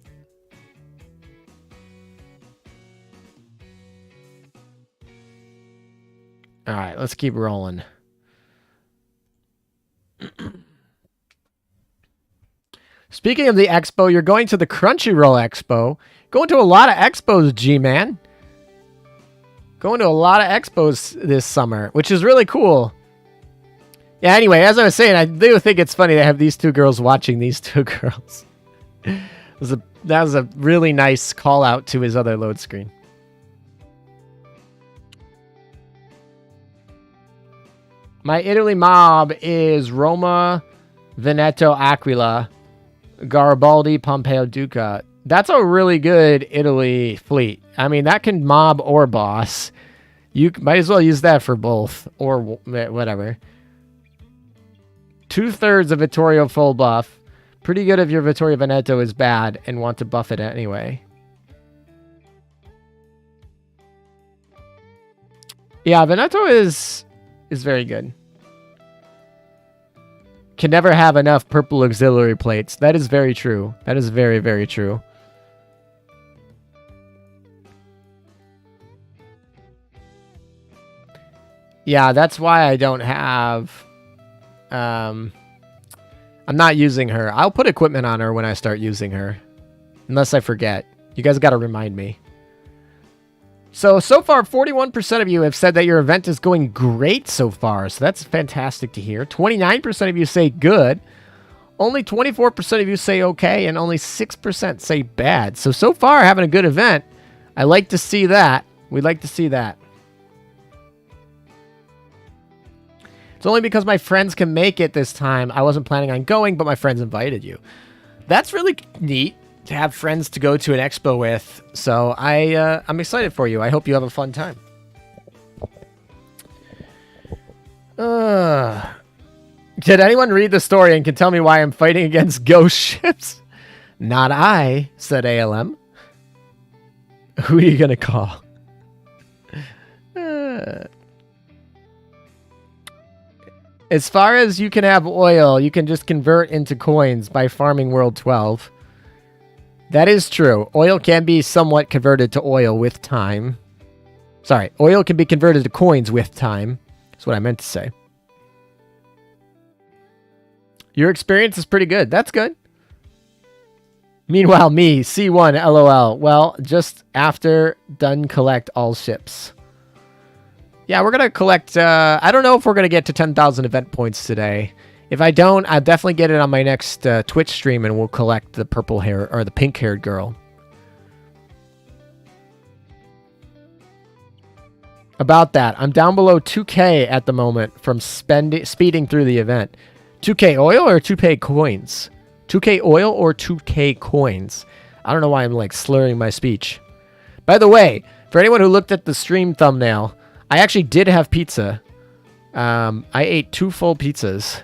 Speaker 1: All right, let's keep rolling. Speaking of the expo, you're going to the Crunchyroll Expo. Going to a lot of expos, G-Man. Going to a lot of expos this summer, which is really cool. Yeah, anyway, as I was saying, I do think it's funny to have these 2 girls watching these 2 girls. That was a really nice call out to his other load screen. My Italy mob is Roma, Veneto, Aquila, Garibaldi, Pompeo, Duca. That's a really good Italy fleet. I mean, that can mob or boss. You might as well use that for both or whatever. 2/3 of Vittorio full buff. Pretty good if your Vittorio Veneto is bad and want to buff it anyway. Yeah, Veneto is very good. Can never have enough purple auxiliary plates. That is very true. That is very, very true. Yeah, that's why I don't have... I'm not using her. I'll put equipment on her when I start using her. Unless I forget. You guys got to remind me. So far, 41% of you have said that your event is going great so far. So that's fantastic to hear. 29% of you say good. Only 24% of you say okay. And only 6% say bad. So far, having a good event. I like to see that. We'd like to see that. It's only because my friends can make it this time. I wasn't planning on going, but my friends invited you. That's really neat to have friends to go to an expo with. So I'm excited for you. I hope you have a fun time. Did anyone read the story and can tell me why I'm fighting against ghost ships? Not I, said ALM. Who are you going to call? As far as you can have oil, you can just convert into coins by farming World 12. That is true. Oil can be somewhat converted to oil with time. Sorry, oil can be converted to coins with time. That's what I meant to say. Your experience is pretty good. That's good. Meanwhile, me, C1, LOL. Well, just after done collect all ships. Yeah, we're going to collect... I don't know if we're going to get to 10,000 event points today. If I don't, I'll definitely get it on my next Twitch stream, and we'll collect the purple hair or the pink-haired girl. About that, I'm down below 2K at the moment from speeding through the event. 2K oil or 2K coins? 2K oil or 2K coins? I don't know why I'm like slurring my speech. By the way, for anyone who looked at the stream thumbnail, I actually did have pizza. I ate 2 full pizzas.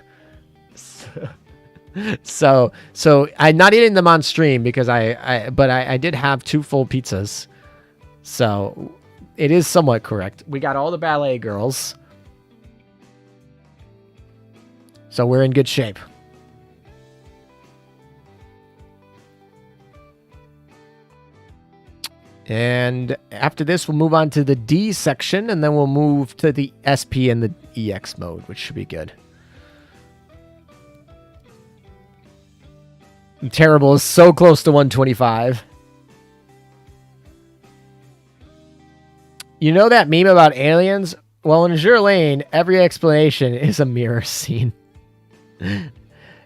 Speaker 1: So I'm not eating them on stream because but I did have 2 full pizzas. So it is somewhat correct. We got all the ballet girls. So we're in good shape. And after this, we'll move on to the D section, and then we'll move to the SP and the EX mode, which should be good. Terrible is so close to 125. You know that meme about aliens? Well, in Azur Lane, every explanation is a mirror scene.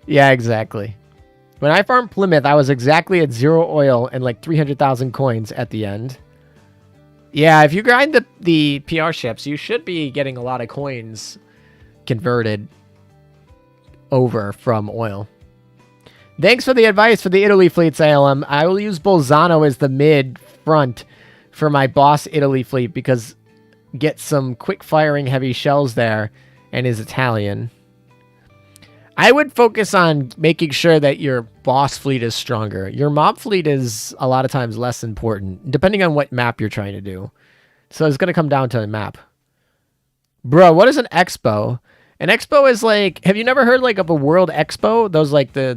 Speaker 1: Yeah, exactly. When I farmed Plymouth, I was exactly at 0 oil and like 300,000 coins at the end. Yeah, if you grind the PR ships, you should be getting a lot of coins converted over from oil. Thanks for the advice for the Italy fleets, ALM. I will use Bolzano as the mid front for my boss Italy fleet because get some quick firing heavy shells there and is Italian. I would focus on making sure that your boss fleet is stronger. Your mob fleet is a lot of times less important, depending on what map you're trying to do. So it's going to come down to the map. Bro, what is an expo? An expo is like, have you never heard like of a World Expo? Those like the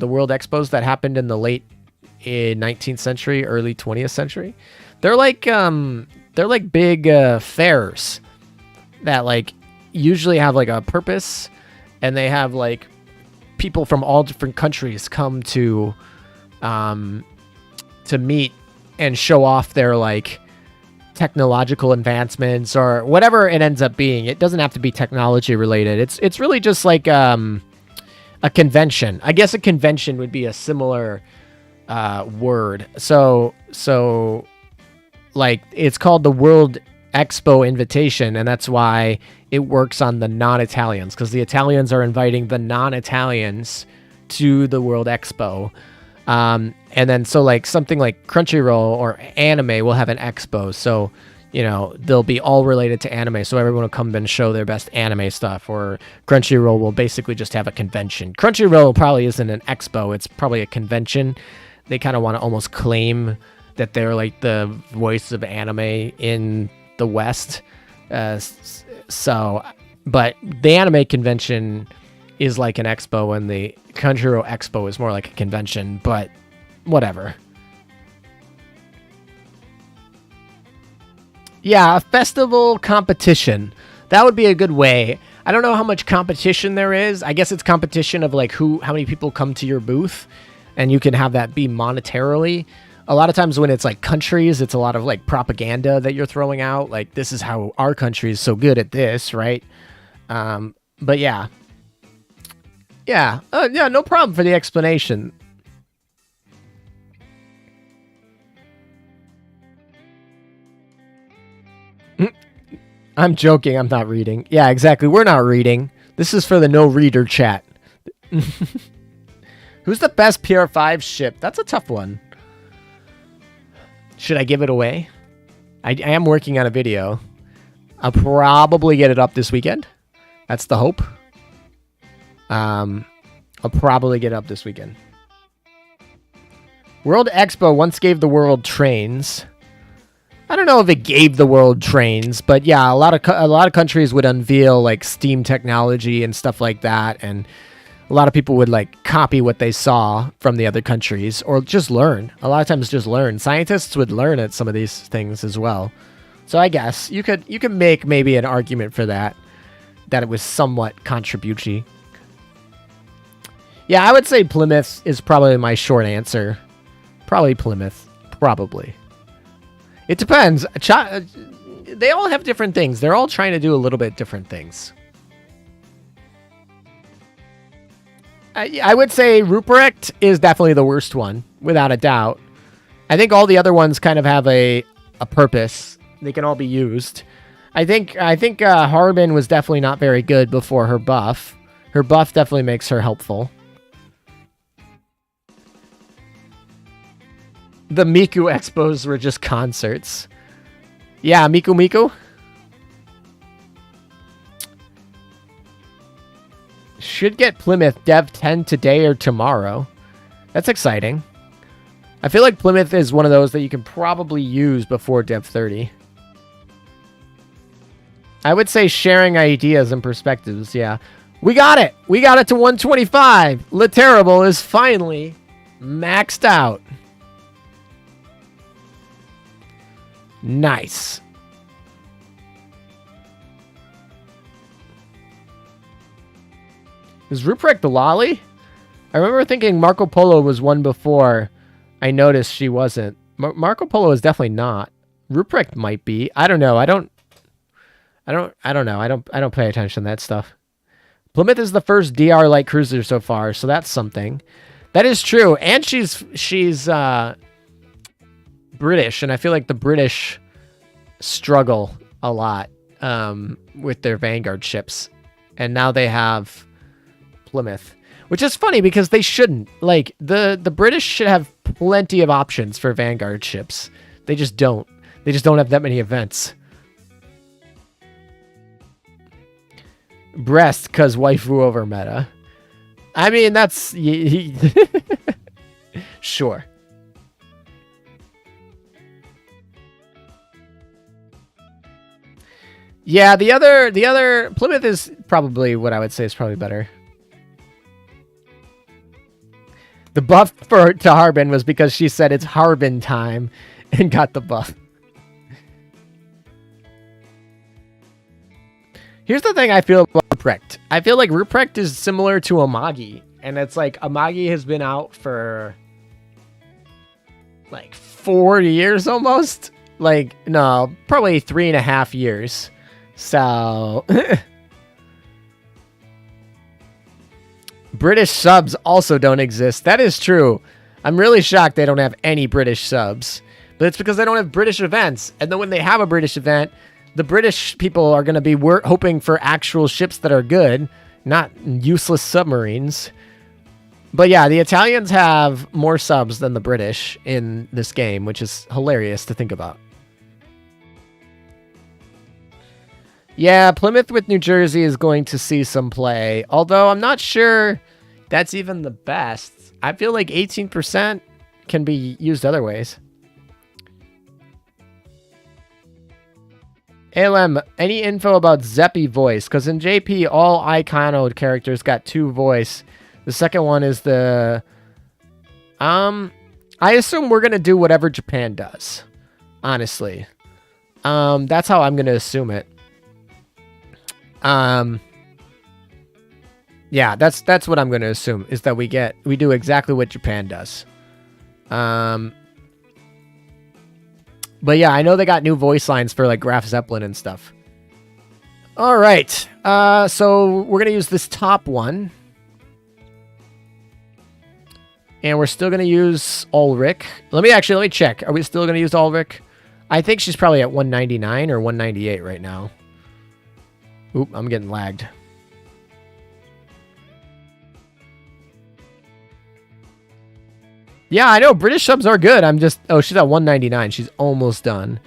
Speaker 1: World Expos that happened in the late 19th century, early 20th century. They're like big fairs that like usually have like a purpose, and they have like people from all different countries come to meet and show off their like technological advancements or whatever it ends up being. It doesn't have to be technology related. It's really just like a convention. I guess a convention would be a similar word. So like it's called the World Expo Invitation, and that's why it works on the non-Italians, because the Italians are inviting the non-Italians to the World Expo. And then so like something like Crunchyroll or anime will have an expo. So, you know, they'll be all related to anime. So everyone will come and show their best anime stuff. Or Crunchyroll will basically just have a convention. Crunchyroll probably isn't an expo. It's probably a convention. They kind of want to almost claim that they're like the voice of anime in the West. But the anime convention is like an expo, and the Crunchyroll Expo is more like a convention, but whatever. Yeah, a festival competition. That would be a good way. I don't know how much competition there is. I guess it's competition of like how many people come to your booth, and you can have that be monetarily. A lot of times when it's like countries, it's a lot of like propaganda that you're throwing out. Like, this is how our country is so good at this, right? But yeah. Yeah, no problem for the explanation. I'm joking, I'm not reading. Yeah, exactly, we're not reading. This is for the no reader chat. Who's the best PR5 ship? That's a tough one. Should I give it away? I am working on a video. I'll probably get it up this weekend. That's the hope. I'll probably get it up this weekend. World Expo once gave the world trains.
Speaker 2: I don't know if it gave the world trains, but yeah, a lot of countries would unveil like steam technology and stuff like that, and a lot of people would like copy what they saw from the other countries or just learn. A lot of times just learn. Scientists would learn at some of these things as well. So I guess you could make maybe an argument for that it was somewhat contributory. Yeah, I would say Plymouth is probably my short answer. Probably Plymouth. Probably. It depends. They all have different things. They're all trying to do a little bit different things. I would say Ruprecht is definitely the worst one, without a doubt. I think all the other ones kind of have a purpose. They can all be used. I think Harbin was definitely not very good before her buff. Her buff definitely makes her helpful. The Miku expos were just concerts. Yeah, Miku. Should get Plymouth Dev 10 today or tomorrow. That's exciting. I feel like Plymouth is one of those that you can probably use before Dev 30. I would say sharing ideas and perspectives, yeah. We got it! We got it to 125! Le Terrible is finally maxed out. Nice. Is Ruprecht the lolly? I remember thinking Marco Polo was one before. I noticed she wasn't. Marco Polo is definitely not. Ruprecht might be. I don't know. I don't know. I don't pay attention to that stuff. Plymouth is the first DR light cruiser so far, so that's something. That is true. And she's British, and I feel like the British struggle a lot with their Vanguard ships. And now they have Plymouth, which is funny because they shouldn't. Like, the British should have plenty of options for Vanguard ships. They just don't. They just don't have that many events. Breast, cause waifu over meta. I mean, that's... Sure. Yeah, the other Plymouth is probably what I would say is probably better. The buff to Harbin was because she said it's Harbin time and got the buff. Here's the thing I feel about Ruprecht. I feel like Ruprecht is similar to Amagi, and it's like Amagi has been out for like 4 years almost. Like, no, probably 3.5 years. So British subs also don't exist. That is true. I'm really shocked they don't have any British subs. But it's because they don't have British events. And then when they have a British event, the British people are going to be hoping for actual ships that are good, not useless submarines. But yeah, the Italians have more subs than the British in this game, which is hilarious to think about. Yeah, Plymouth with New Jersey is going to see some play, although I'm not sure that's even the best. I feel like 18% can be used other ways. ALM, any info about Zeppi voice? Because in JP, all Icono characters got 2 voice. The second one is the... I assume we're going to do whatever Japan does. Honestly. That's how I'm going to assume it. Yeah, that's what I'm going to assume, is that we do exactly what Japan does. But yeah, I know they got new voice lines for like Graf Zeppelin and stuff. All right. So we're going to use this top one. And we're still going to use Ulrich. Let me check. Are we still going to use Ulrich? I think she's probably at 199 or 198 right now. Oop, I'm getting lagged. Yeah, I know. British subs are good. Oh, she's at 199. She's almost done.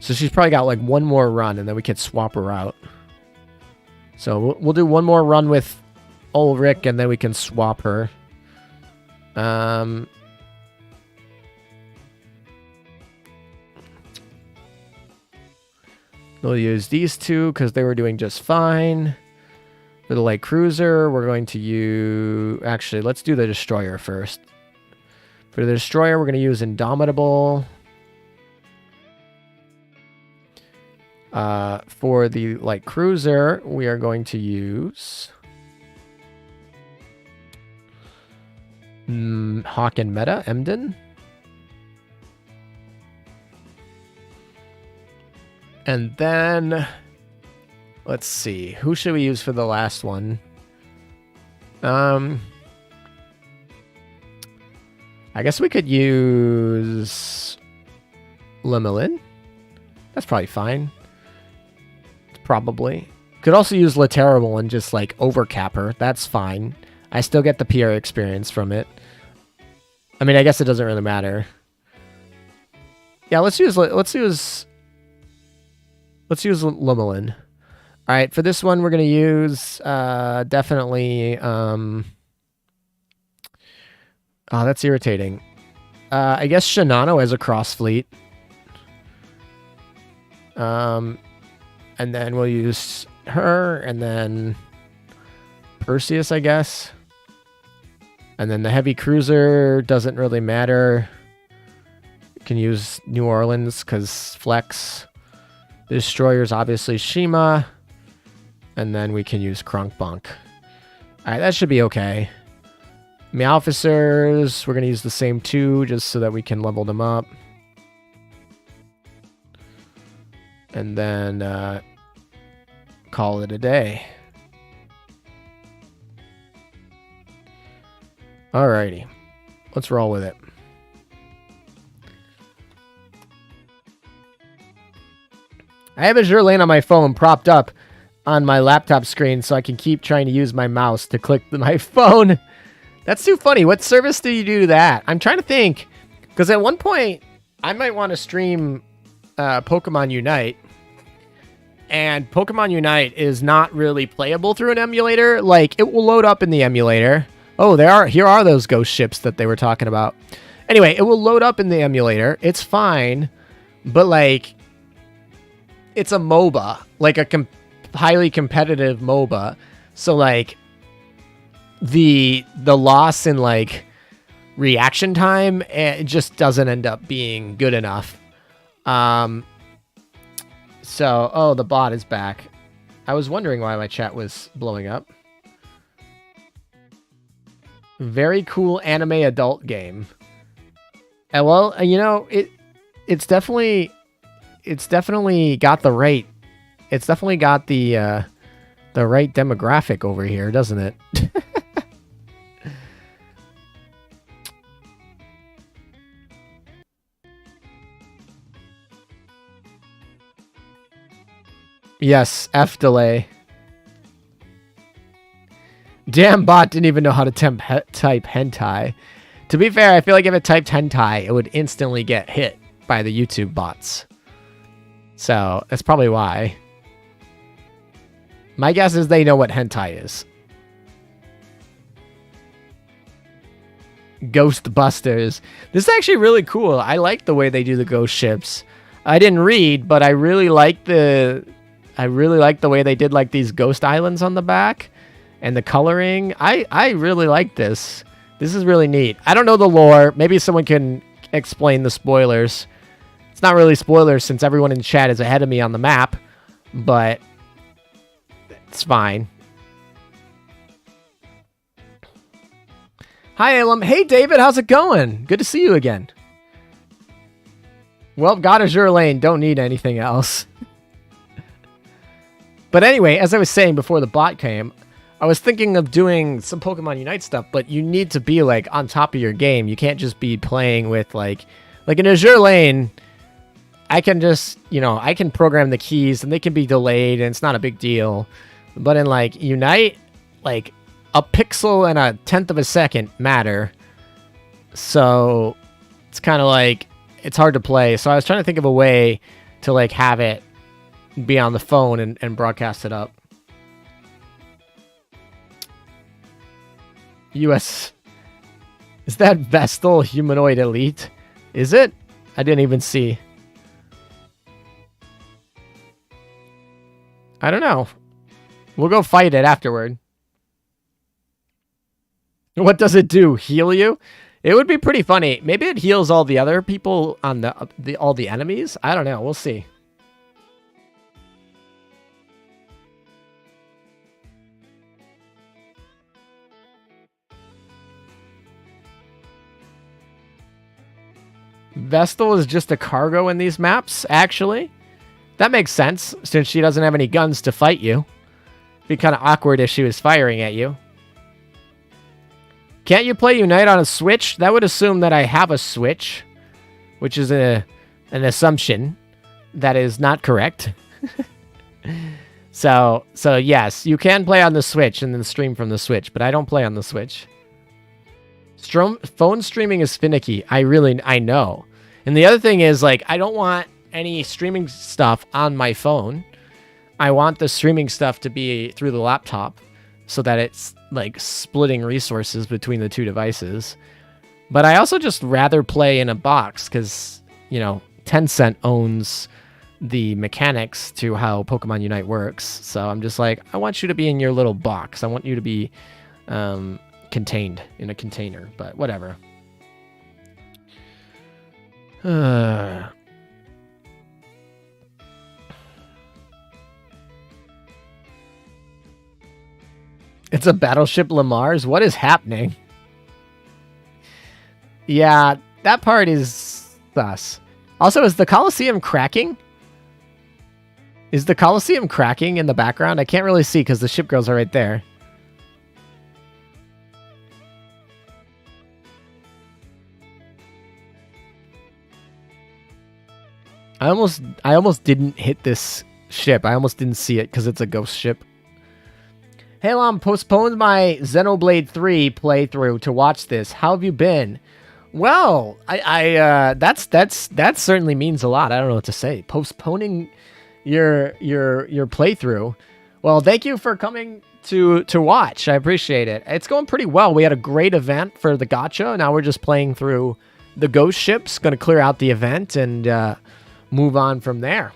Speaker 2: So she's probably got like one more run, and then we can swap her out. So we'll do one more run with Ulrich, and then we can swap her. We'll use these two because they were doing just fine. For the light cruiser, we're going to use... Actually, let's do the destroyer first. For the destroyer, we're going to use Indomitable. For the light cruiser, we are going to use... Hawk and Meta, Emden. And then... Let's see. Who should we use for the last one? I guess we could use Limelin. That's probably fine. Probably. Could also use La Terrible and just like overcap her. That's fine. I still get the PR experience from it. I mean, I guess it doesn't really matter. Yeah, let's use Limelin. All right, for this one, we're going to use definitely... oh, that's irritating. I guess Shinano as a cross fleet. And then we'll use her, and then Perseus, I guess. And then the heavy cruiser doesn't really matter. You can use New Orleans because flex. The destroyer's obviously Shima. And then we can use Kronkbonk. Alright, that should be okay. Meowficers, we're going to use the same two just so that we can level them up. And then call it a day. Alrighty. Let's roll with it. I have Azur Lane on my phone propped up on my laptop screen so I can keep trying to use my mouse to click my phone. That's too funny. What service do you do that? I'm trying to think. Because at one point, I might want to stream Pokemon Unite. And Pokemon Unite is not really playable through an emulator. Like, it will load up in the emulator. Oh, here are those ghost ships that they were talking about. Anyway, it will load up in the emulator. It's fine. But, like, it's a MOBA. Like, a highly competitive MOBA. So, like, the loss in, like, reaction time, it just doesn't end up being good enough. So, oh, the bot is back. I was wondering why my chat was blowing up. Very cool anime adult game. Well, you know, it's definitely got the right demographic over here, doesn't it? Yes, F delay. Damn bot didn't even know how to type hentai. To be fair, I feel like if it typed hentai, it would instantly get hit by the YouTube bots. So, that's probably why. My guess is they know what hentai is. Ghostbusters. This is actually really cool. I like the way they do the ghost ships. I didn't read, but I really like the way they did like these ghost islands on the back and the coloring. I really like this. This is really neat. I don't know the lore. Maybe someone can explain the spoilers. It's not really spoilers since everyone in chat is ahead of me on the map, but it's fine. Hi, Elam. Hey, David. How's it going? Good to see you again. Well, got Azur Lane. Don't need anything else. But anyway, as I was saying before the bot came, I was thinking of doing some Pokemon Unite stuff, but you need to be, like, on top of your game. You can't just be playing with, like in Azur Lane, I can just, you know, I can program the keys, and they can be delayed, and it's not a big deal. But in, like, Unite, like, a pixel and a tenth of a second matter. So, it's kind of like, it's hard to play. So I was trying to think of a way to, like, have it be on the phone and broadcast it up. US. Is that Vestal Humanoid Elite? Is it? I didn't even see. I don't know. We'll go fight it afterward. What does it do? Heal you? It would be pretty funny. Maybe it heals all the other people on all the enemies. I don't know. We'll see. Vestal is just a cargo in these maps, actually. That makes sense, since she doesn't have any guns to fight you. It'd be kind of awkward if she was firing at you. Can't you play Unite on a Switch? That would assume that I have a Switch, which is an assumption that is not correct. So yes, you can play on the Switch and then stream from the Switch, but I don't play on the Switch. Phone streaming is finicky. I know. And the other thing is, like, I don't want any streaming stuff on my phone. I want the streaming stuff to be through the laptop so that it's, like, splitting resources between the two devices. But I also just rather play in a box because, you know, Tencent owns the mechanics to how Pokemon Unite works. So I'm just like, I want you to be in your little box. I want you to be contained in a container, but whatever. It's a Battleship Lamar's? What is happening? Yeah, that part is sus. Also, is the Colosseum cracking? Is the Colosseum cracking in the background? I can't really see because the ship girls are right there. I almost didn't hit this ship. I almost didn't see it because it's a ghost ship. Hey, Lom, postponed my Xenoblade 3 playthrough to watch this. How have you been? Well, that certainly means a lot. I don't know what to say. Postponing your playthrough. Well, thank you for coming to watch. I appreciate it. It's going pretty well. We had a great event for the gacha. Now we're just playing through the ghost ships. Going to clear out the event and move on from there.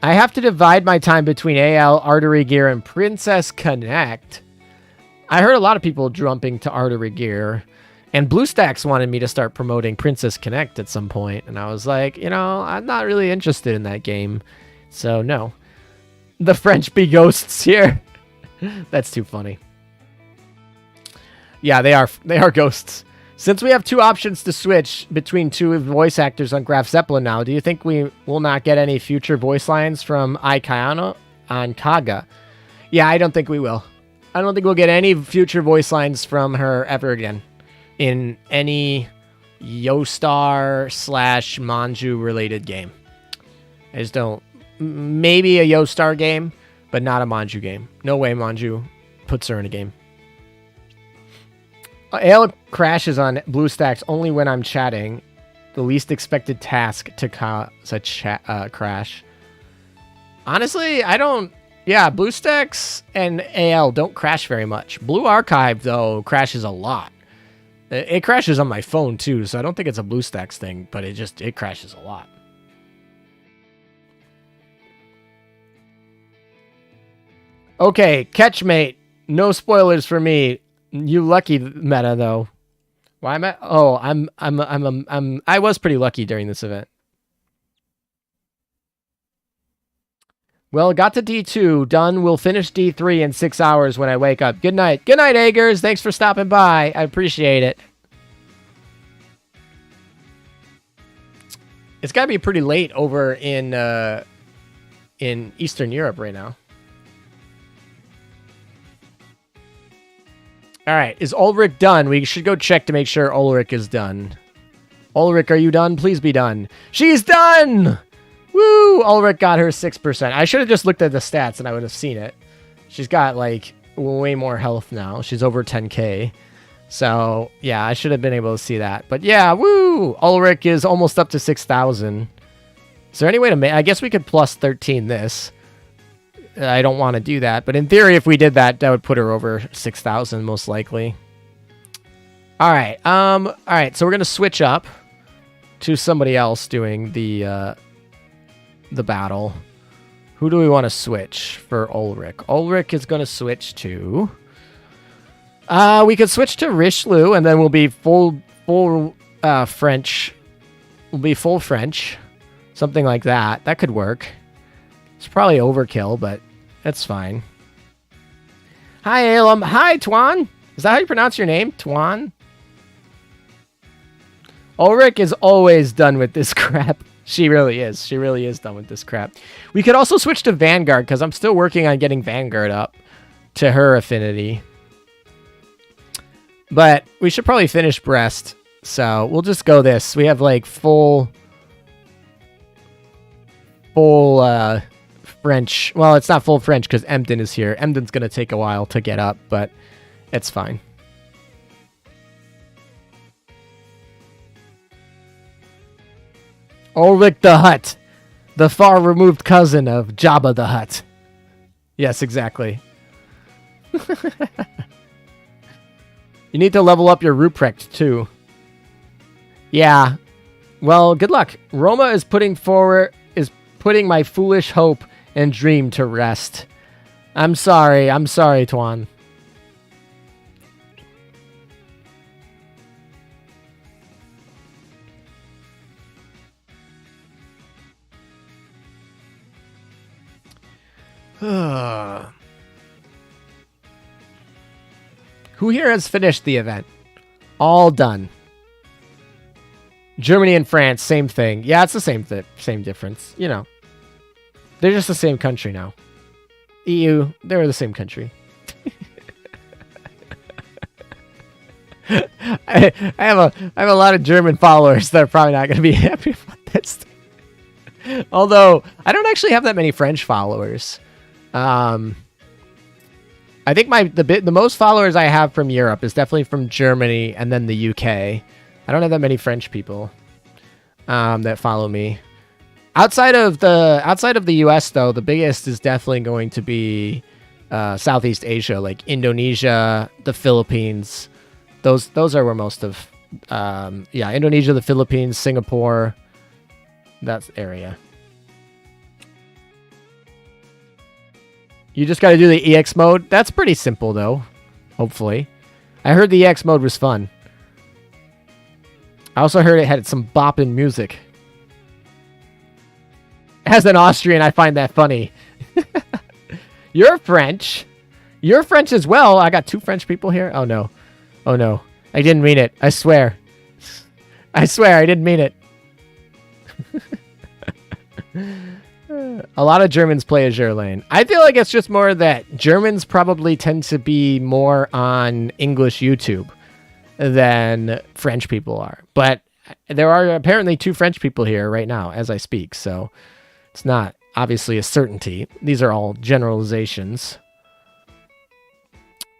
Speaker 2: I have to divide my time between AL, Artery Gear, and Princess Connect. I heard a lot of people jumping to Artery Gear, and BlueStacks wanted me to start promoting Princess Connect at some point, and I was like, you know, I'm not really interested in that game, so no. The French be ghosts here. That's too funny. Yeah, they are ghosts. Since we have two options to switch between two voice actors on Graf Zeppelin now, do you think we will not get any future voice lines from Ai Kayano on Kaga? Yeah, I don't think we will. I don't think we'll get any future voice lines from her ever again in any Yostar / Manju related game. I just don't. Maybe a Yostar game, but not a Manju game. No way Manju puts her in a game. AL crashes on BlueStacks only when I'm chatting. The least expected task to cause a crash. Honestly, I don't... Yeah, BlueStacks and AL don't crash very much. Blue Archive, though, crashes a lot. It crashes on my phone, too, so I don't think it's a BlueStacks thing, but it crashes a lot. Okay, Catchmate. No spoilers for me. You lucky meta though. Why am I? Oh, I was pretty lucky during this event. Well, got to D2. Done. We'll finish D3 in 6 hours when I wake up. Good night. Good night, Eggers. Thanks for stopping by. I appreciate it. It's got to be pretty late over in Eastern Europe right now. All right, is Ulrich done? We should go check to make sure Ulrich is done. Ulrich, are you done? Please be done. She's done! Woo! Ulrich got her 6%. I should have just looked at the stats and I would have seen it. She's got, like, way more health now. She's over 10k. So, yeah, I should have been able to see that. But, yeah, woo! Ulrich is almost up to 6,000. Is there any way to make... I guess we could plus 13 this. I don't want to do that, but in theory, if we did that, that would put her over 6,000 most likely. All right, so we're gonna switch up to somebody else doing the the battle. Who do we want to switch for Ulrich? Ulrich is going to switch to... we could switch to Richelieu, and then we'll be full French. We'll be full French. Something like that. That could work. It's probably overkill, but that's fine. Hi, Alem. Hi, Tuan. Is that how you pronounce your name? Tuan? Ulrich is always done with this crap. She really is. She really is done with this crap. We could also switch to Vanguard, because I'm still working on getting Vanguard up to her affinity. But we should probably finish Brest. So we'll just go this. We have like full French. Well, it's not full French because Emden is here. Emden's going to take a while to get up, but it's fine. Ulrich the Hutt, the far-removed cousin of Jabba the Hutt. Yes, exactly. You need to level up your Ruprecht, too. Yeah. Well, good luck. Roma is putting my foolish hope and dream to rest. I'm sorry, Tuan. Who here has finished the event? All done. Germany and France, same thing. Yeah, it's the same difference. You know, they're just the same country now. EU, they're the same country. I have a lot of German followers that are probably not going to be happy about this. Although I don't actually have that many French followers. I think the most followers I have from Europe is definitely from Germany and then the UK. I don't have that many French people that follow me. Outside of the US though, the biggest is definitely going to be Southeast Asia, like Indonesia, the Philippines. Those are where most of Indonesia, the Philippines, Singapore, that area. You just got to do the EX mode. That's pretty simple, though. Hopefully. I heard the EX mode was fun. I also heard it had some bopping music. As an Austrian, I find that funny. You're French. You're French as well. I got 2 French people here. Oh, no. Oh, no. I didn't mean it. I swear. I swear, I didn't mean it. A lot of Germans play Azur Lane. I feel like it's just more that Germans probably tend to be more on English YouTube than French people are. But there are apparently 2 French people here right now as I speak, so it's not obviously a certainty. These are all generalizations.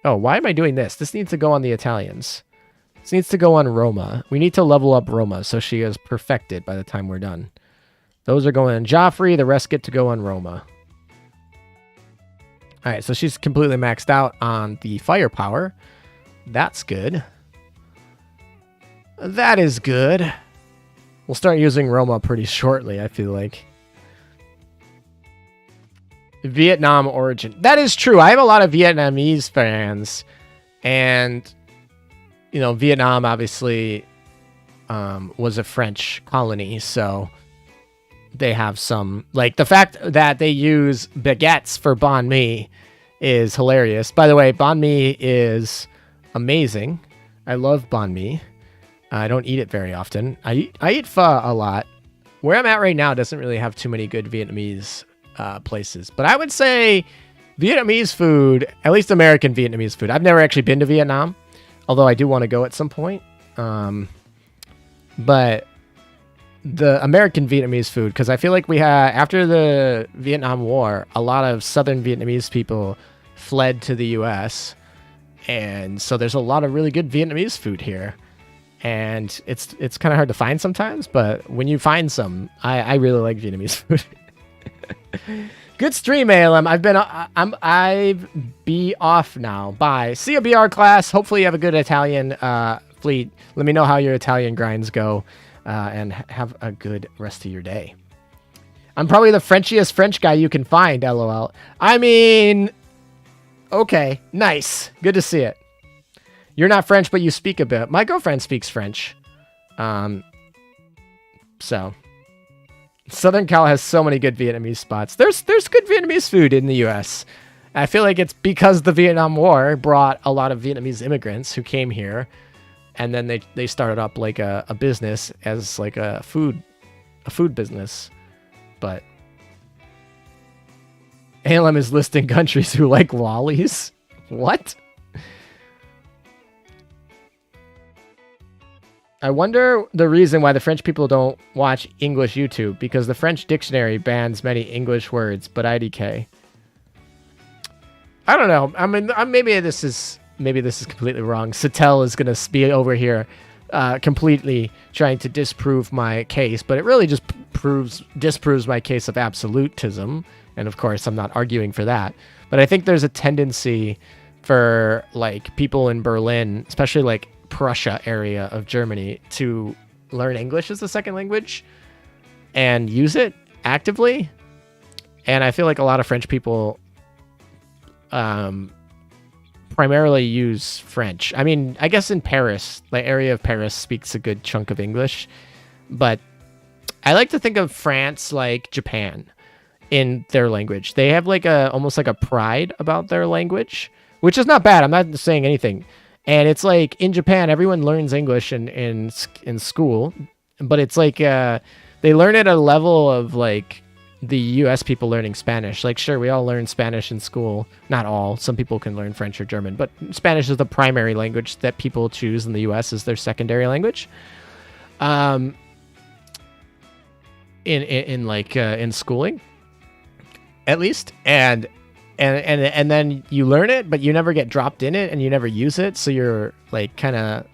Speaker 2: Oh, why am I doing this? This needs to go on the Italians. This needs to go on Roma. We need to level up Roma so she is perfected by the time we're done. Those are going on Joffrey. The rest get to go on Roma. All right, so she's completely maxed out on the firepower. That's good. That is good. We'll start using Roma pretty shortly, I feel like. Vietnam origin. That is true. I have a lot of Vietnamese fans. And, you know, Vietnam obviously was a French colony, so they have some, like, the fact that they use baguettes for banh mi is hilarious. By the way, banh mi is amazing. I love banh mi. I don't eat it very often. I eat pho a lot. Where I'm at right now doesn't really have too many good Vietnamese places. But I would say Vietnamese food, at least American Vietnamese food. I've never actually been to Vietnam, although I do want to go at some point. But the American Vietnamese food, because I feel like we had, after the Vietnam War, a lot of Southern Vietnamese people fled to the U.S. And so there's a lot of really good Vietnamese food here. And it's kind of hard to find sometimes, but when you find some, I really like Vietnamese food. Good stream, ALM. I've be off now. Bye. See you, BR class. Hopefully you have a good Italian fleet. Let me know how your Italian grinds go. And have a good rest of your day. I'm probably the Frenchiest French guy you can find, LOL. I mean, okay, nice. Good to see it. You're not French, but you speak a bit. My girlfriend speaks French. So Southern Cal has so many good Vietnamese spots. There's good Vietnamese food in the US. I feel like it's because the Vietnam War brought a lot of Vietnamese immigrants who came here, and then they started up like a business as like a food business. But ALM is listing countries who like lollies. What? I wonder the reason why the French people don't watch English YouTube, because the French dictionary bans many English words, but IDK. I don't know. I mean, maybe this is completely wrong. Satel is going to be over here completely trying to disprove my case, but it really just disproves my case of absolutism. And of course, I'm not arguing for that. But I think there's a tendency for like people in Berlin, especially like Prussia area of Germany, to learn English as a second language and use it actively. And I feel like a lot of French people primarily use French. I mean, I guess in Paris, the area of Paris speaks a good chunk of English, but I like to think of France like Japan in their language. They have like almost like a pride about their language, which is not bad. I'm not saying anything. And it's like in Japan, everyone learns English in school, but it's like they learn it at a level of like the US people learning Spanish. Like, sure, we all learn Spanish in school. Not all. Some people can learn French or German, but Spanish is the primary language that people choose in the US as their secondary language. In schooling, at least, and then you learn it, but you never get dropped in it, and you never use it. So you're like kind of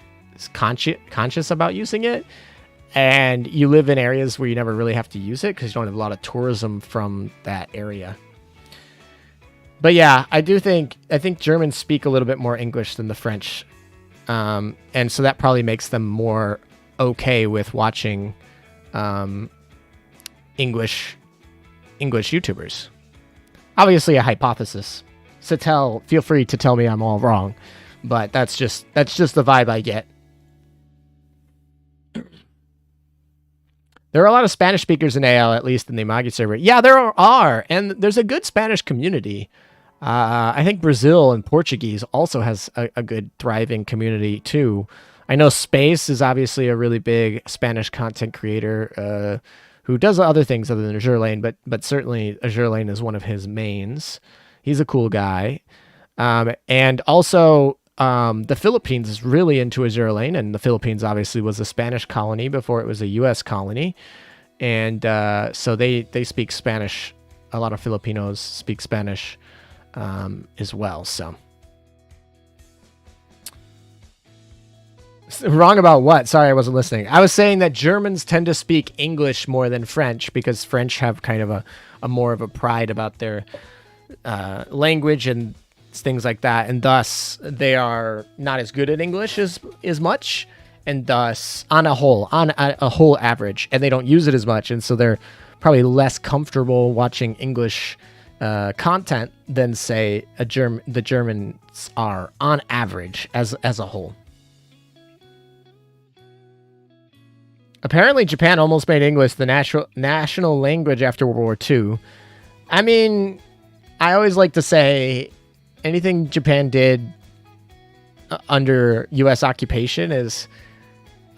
Speaker 2: conscious about using it. And you live in areas where you never really have to use it because you don't have a lot of tourism from that area. But yeah, I think Germans speak a little bit more English than the French. And so that probably makes them more okay with watching English YouTubers. Obviously a hypothesis. So feel free to tell me I'm all wrong. But that's just the vibe I get. There are a lot of Spanish speakers in AL, at least in the Amagi server. Yeah, there are. And there's a good Spanish community. I think Brazil and Portuguese also has a good thriving community too. I know Space is obviously a really big Spanish content creator who does other things other than Azur Lane, but certainly Azur Lane is one of his mains. He's a cool guy. And also the Philippines is really into Azur Lane, and the Philippines obviously was a Spanish colony before it was a U.S. colony. And so they speak Spanish. A lot of Filipinos speak Spanish as well. So wrong about what? Sorry, I wasn't listening. I was saying that Germans tend to speak English more than French because French have kind of a more of a pride about their language and things like that, and thus they are not as good at English as much, and thus on a whole average, and they don't use it as much, and so they're probably less comfortable watching English content than say the Germans are on average as a whole. Apparently Japan almost made English the national language after World War II. I mean, I always like to say anything Japan did under U.S. occupation is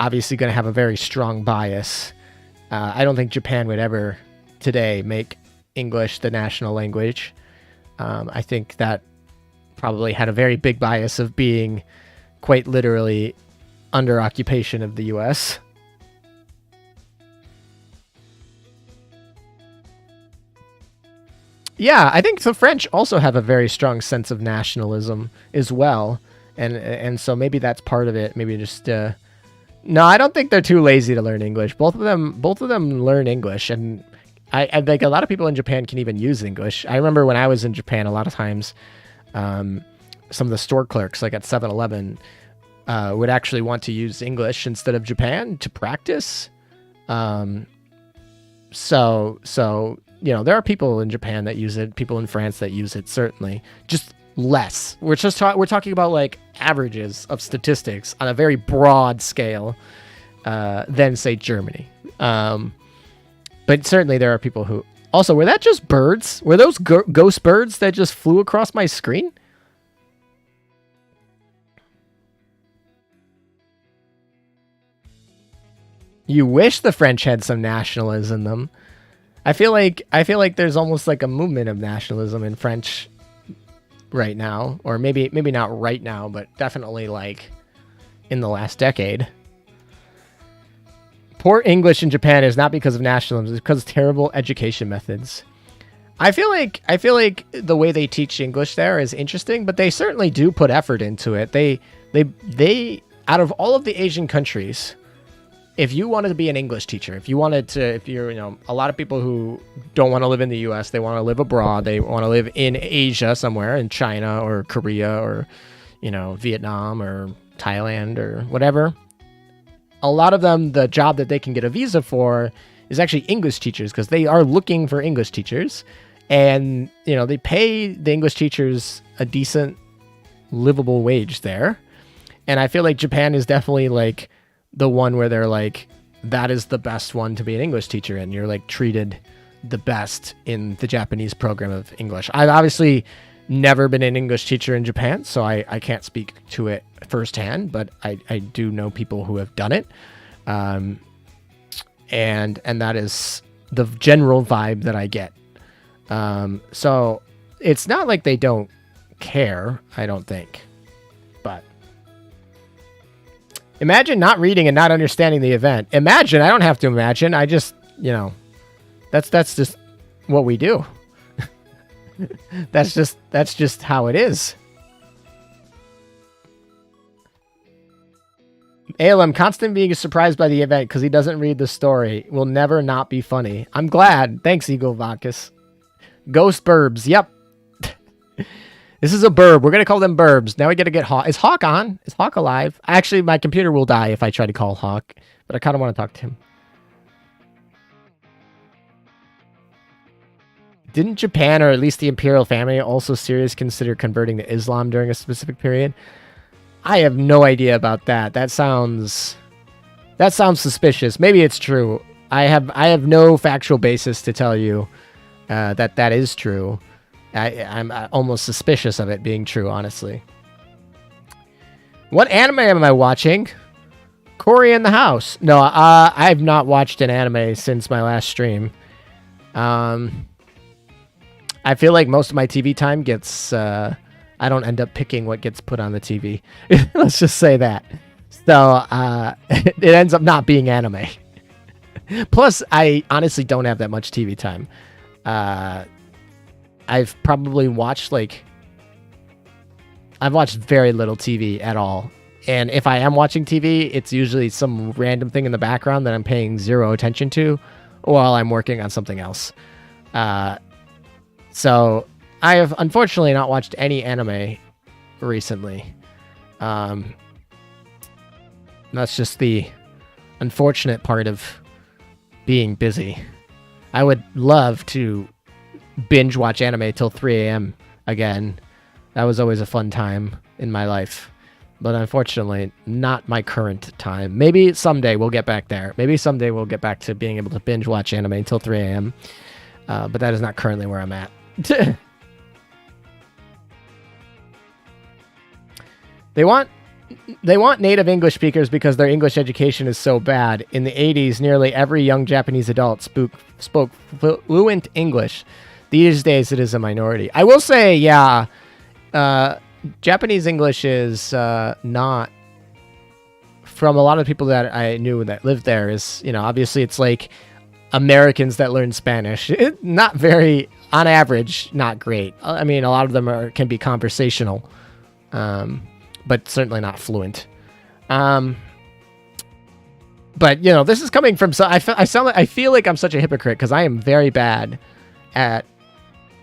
Speaker 2: obviously going to have a very strong bias. I don't think Japan would ever today make English the national language. I think that probably had a very big bias of being quite literally under occupation of the U.S. Yeah, I think the French also have a very strong sense of nationalism as well, and so maybe that's part of it. Maybe just no, I don't think they're too lazy to learn English. Both of them learn English, and I think a lot of people in Japan can even use English. I remember when I was in Japan, a lot of times, some of the store clerks, like at 7-Eleven, would actually want to use English instead of Japan to practice. So there are people in Japan that use it, people in France that use it, certainly, just less. We're talking about like averages of statistics on a very broad scale than say Germany. But certainly there are people who also, were that just birds? Were those ghost birds that just flew across my screen? You wish the French had some nationalism in them. I feel like there's almost like a movement of nationalism in French right now, or maybe not right now, but definitely like in the last decade. Poor English in Japan is not because of nationalism, it's because of terrible education methods. I feel like the way they teach English there is interesting, but they certainly do put effort into it. They out of all of the Asian countries, if you wanted to be an English teacher, if you're, a lot of people who don't want to live in the US, they want to live abroad, they want to live in Asia somewhere, in China or Korea or, Vietnam or Thailand or whatever. A lot of them, the job that they can get a visa for is actually English teachers, because they are looking for English teachers. And, they pay the English teachers a decent, livable wage there. And I feel like Japan is definitely like the one where they're like, that is the best one to be an English teacher, and you're like treated the best in the Japanese program of English. I've obviously never been an English teacher in Japan, so I can't speak to it firsthand, but I do know people who have done it. And that is the general vibe that I get. So it's not like they don't care, I don't think. But imagine not reading and not understanding the event. Imagine, I don't have to imagine. I just, that's just what we do. That's just how it is. ALM, constant being surprised by the event because he doesn't read the story will never not be funny. I'm glad. Thanks, Eagle Vacus. Ghost burbs. Yep. This is a burb. We're going to call them burbs. Now we got to get Hawk. Is Hawk on? Is Hawk alive? Actually, my computer will die if I try to call Hawk, but I kind of want to talk to him. Didn't Japan, or at least the imperial family, also seriously consider converting to Islam during a specific period? I have no idea about that. That sounds suspicious. Maybe it's true. I have no factual basis to tell you that is true. I'm almost suspicious of it being true, honestly. What anime am I watching? Corey in the house. No, I've not watched an anime since my last stream. I feel like most of my TV time gets... I don't end up picking what gets put on the TV. Let's just say that. So it ends up not being anime. Plus, I honestly don't have that much TV time. I've probably watched I've watched very little TV at all. And if I am watching TV, it's usually some random thing in the background that I'm paying zero attention to while I'm working on something else. So I have unfortunately not watched any anime recently. That's just the unfortunate part of being busy. I would love to binge watch anime till 3 a.m. again. That was always a fun time in my life. But unfortunately, not my current time. Maybe someday we'll get back there. Maybe someday we'll get back to being able to binge watch anime until 3 a.m. But that is not currently where I'm at. They want native English speakers because their English education is so bad. In the 80s, nearly every young Japanese adult spoke fluent English. These days, it is a minority. I will say, yeah, Japanese English is not, from a lot of people that I knew that lived there, is, obviously it's like Americans that learn Spanish. Not very, on average, not great. I mean, a lot of them can be conversational, but certainly not fluent. But this is coming from, so I feel like I'm such a hypocrite because I am very bad at,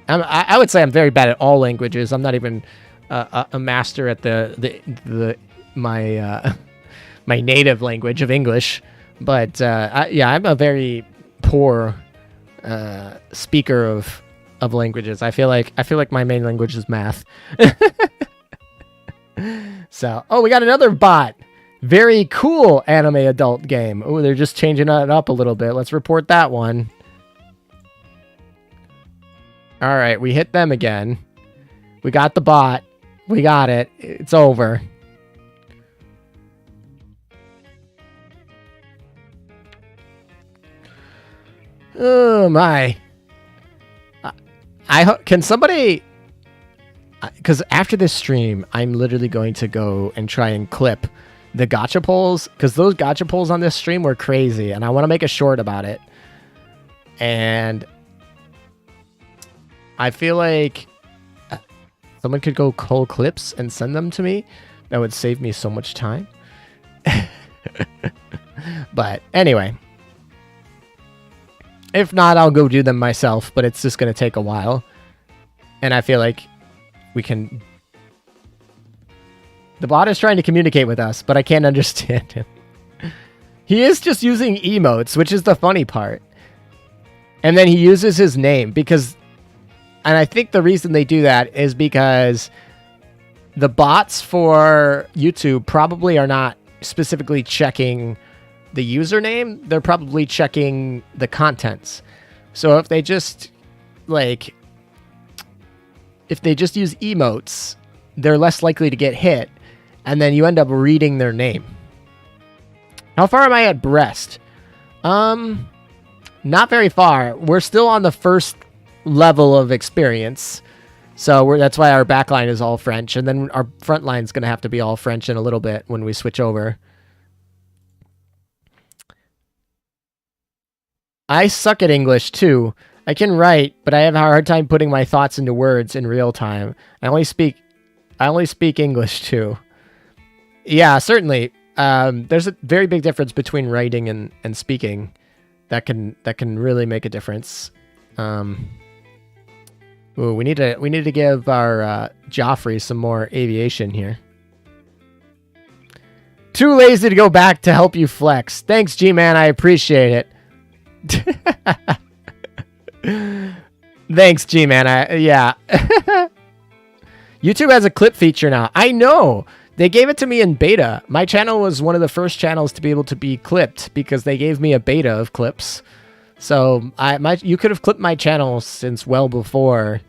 Speaker 2: I would say I'm very bad at all languages. I'm not even a master at my native language of English, but yeah, I'm a very poor speaker of languages. I feel like my main language is math. So, oh, we got another bot. Very cool anime adult game. Oh, they're just changing it up a little bit. Let's report that one. All right, we hit them again. We got the bot. We got it. It's over. Oh my. Can somebody, because after this stream, I'm literally going to go and try and clip the gacha polls, because those gacha polls on this stream were crazy, and I want to make a short about it. And I feel like someone could go cull clips and send them to me. That would save me so much time. But anyway, if not, I'll go do them myself, but it's just going to take a while. And I feel like we can... The bot is trying to communicate with us, but I can't understand him. He is just using emotes, which is the funny part. And then he uses his name because... And I think the reason they do that is because the bots for YouTube probably are not specifically checking the username. They're probably checking the contents. So if they just like, if they just use emotes, they're less likely to get hit. And then you end up reading their name. How far am I at breast? Not very far. We're still on the first level of experience. So that's why our backline is all French. And then our front line is going to have to be all French in a little bit when we switch over. I suck at English too. I can write, but I have a hard time putting my thoughts into words in real time. I only speak English too. Yeah, certainly. There's a very big difference between writing and speaking. That can really make a difference. Ooh, we need to give our Joffrey some more aviation here. Too lazy to go back to help you flex. Thanks, G-Man. I appreciate it. Thanks, G-Man. Yeah. YouTube has a clip feature now. I know. They gave it to me in beta. My channel was one of the first channels to be able to be clipped because they gave me a beta of clips. So you could have clipped my channel since well before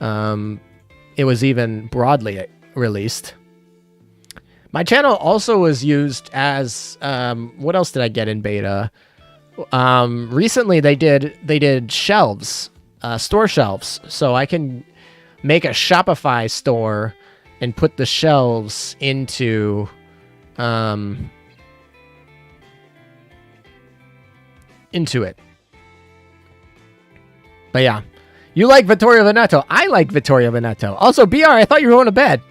Speaker 2: it was even broadly released. My channel also was used as what else did I get in beta? Recently they did shelves, store shelves, so I can make a Shopify store and put the shelves into it. But yeah, you like Vittorio Veneto. I like Vittorio Veneto. Also, BR, I thought you were going to bed.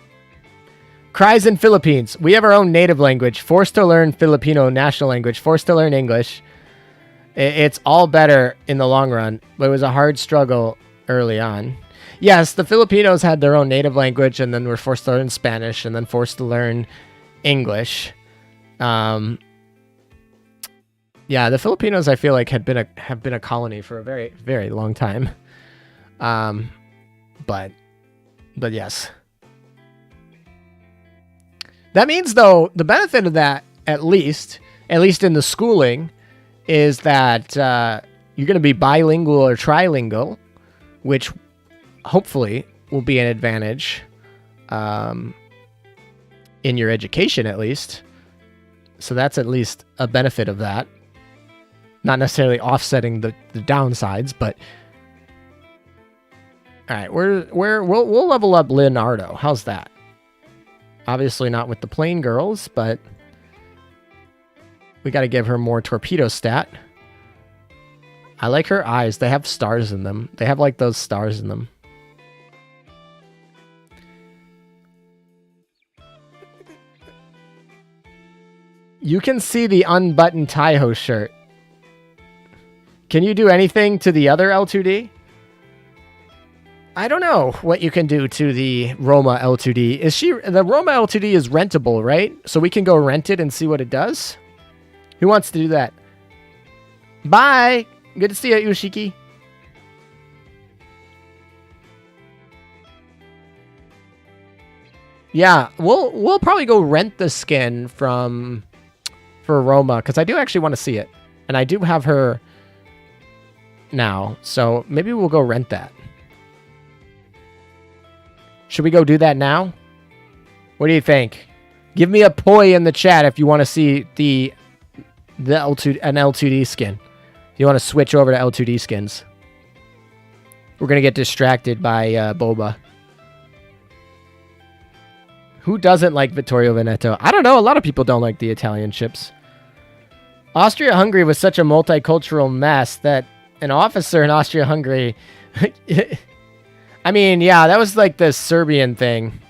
Speaker 2: Cries in Philippines. We have our own native language. Forced to learn Filipino national language. Forced to learn English. It's all better in the long run, but it was a hard struggle early on. Yes, the Filipinos had their own native language, and then were forced to learn Spanish, and then forced to learn English. Yeah, the Filipinos, I feel like, have been a colony for a very, very long time. But yes. That means, though, the benefit of that, at least in the schooling, is that you're going to be bilingual or trilingual, which hopefully will be an advantage in your education, at least. So that's at least a benefit of that. Not necessarily offsetting the downsides, but all right, we'll level up Leonardo. How's that? Obviously not with the plain girls, but we got to give her more torpedo stat. I like her eyes. They have stars in them. They have like those stars in them. You can see the unbuttoned Taiho shirt. Can you do anything to the other L2D? I don't know what you can do to the Roma L2D. The Roma L2D is rentable, right? So we can go rent it and see what it does? Who wants to do that? Bye! Good to see you, Ushiki. Yeah, we'll probably go rent the skin for Roma, because I do actually want to see it. And I do have her now, so maybe we'll go rent that. Should we go do that now? What do you think? Give me a poi in the chat if you want to see an L2D skin. If you want to switch over to L2D skins. We're going to get distracted by Boba. Who doesn't like Vittorio Veneto? I don't know. A lot of people don't like the Italian ships. Austria-Hungary was such a multicultural mess that an officer in Austria-Hungary... I mean, yeah, that was like the Serbian thing.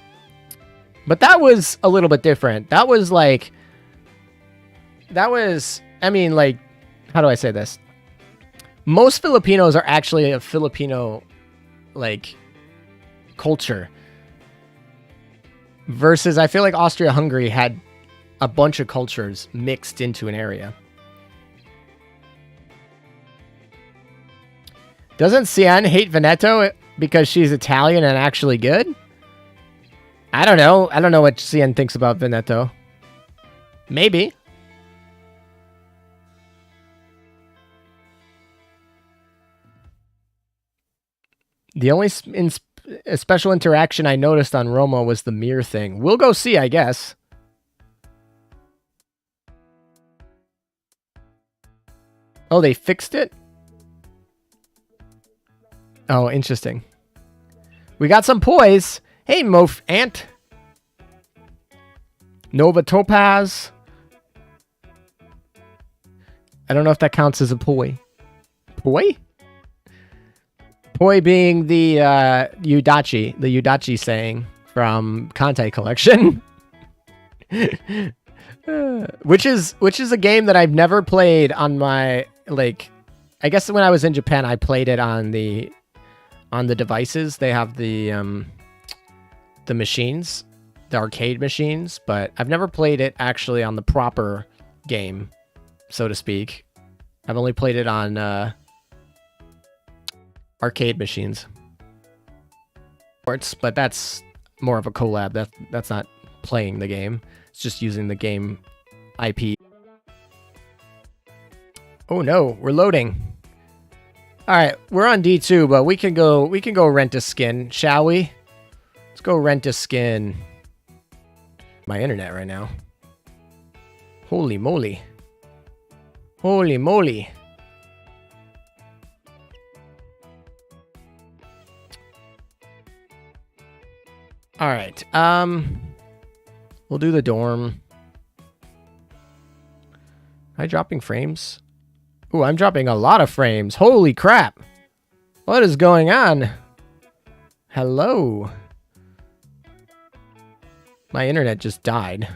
Speaker 2: But that was a little bit different. That was, I mean, like, how do I say this? Most Filipinos are actually a Filipino, like, culture. Versus, I feel like Austria-Hungary had a bunch of cultures mixed into an area. Doesn't Cien hate Veneto because she's Italian and actually good? I don't know. I don't know what Cien thinks about Veneto. Maybe. The only special interaction I noticed on Roma was the mirror thing. We'll go see, I guess. Oh, they fixed it? Oh, interesting. We got some poise. Hey, Mof Ant. Nova Topaz. I don't know if that counts as a poi. Poi? Poi being the Udachi saying from Kantai Collection. which is a game that I've never played on my, like, I guess when I was in Japan I played it on the devices. They have the machines, the arcade machines, but I've never played it actually on the proper game, so to speak. I've only played it on arcade machines. But that's more of a collab. That's not playing the game. It's just using the game IP. Oh no, we're loading. All right, we're on D2, but we can go rent a skin, shall we? Let's go rent a skin. My internet right now. Holy moly. Holy moly. All right. We'll do the dorm. Am I dropping frames? Ooh, I'm dropping a lot of frames. Holy crap. What is going on? Hello. My internet just died.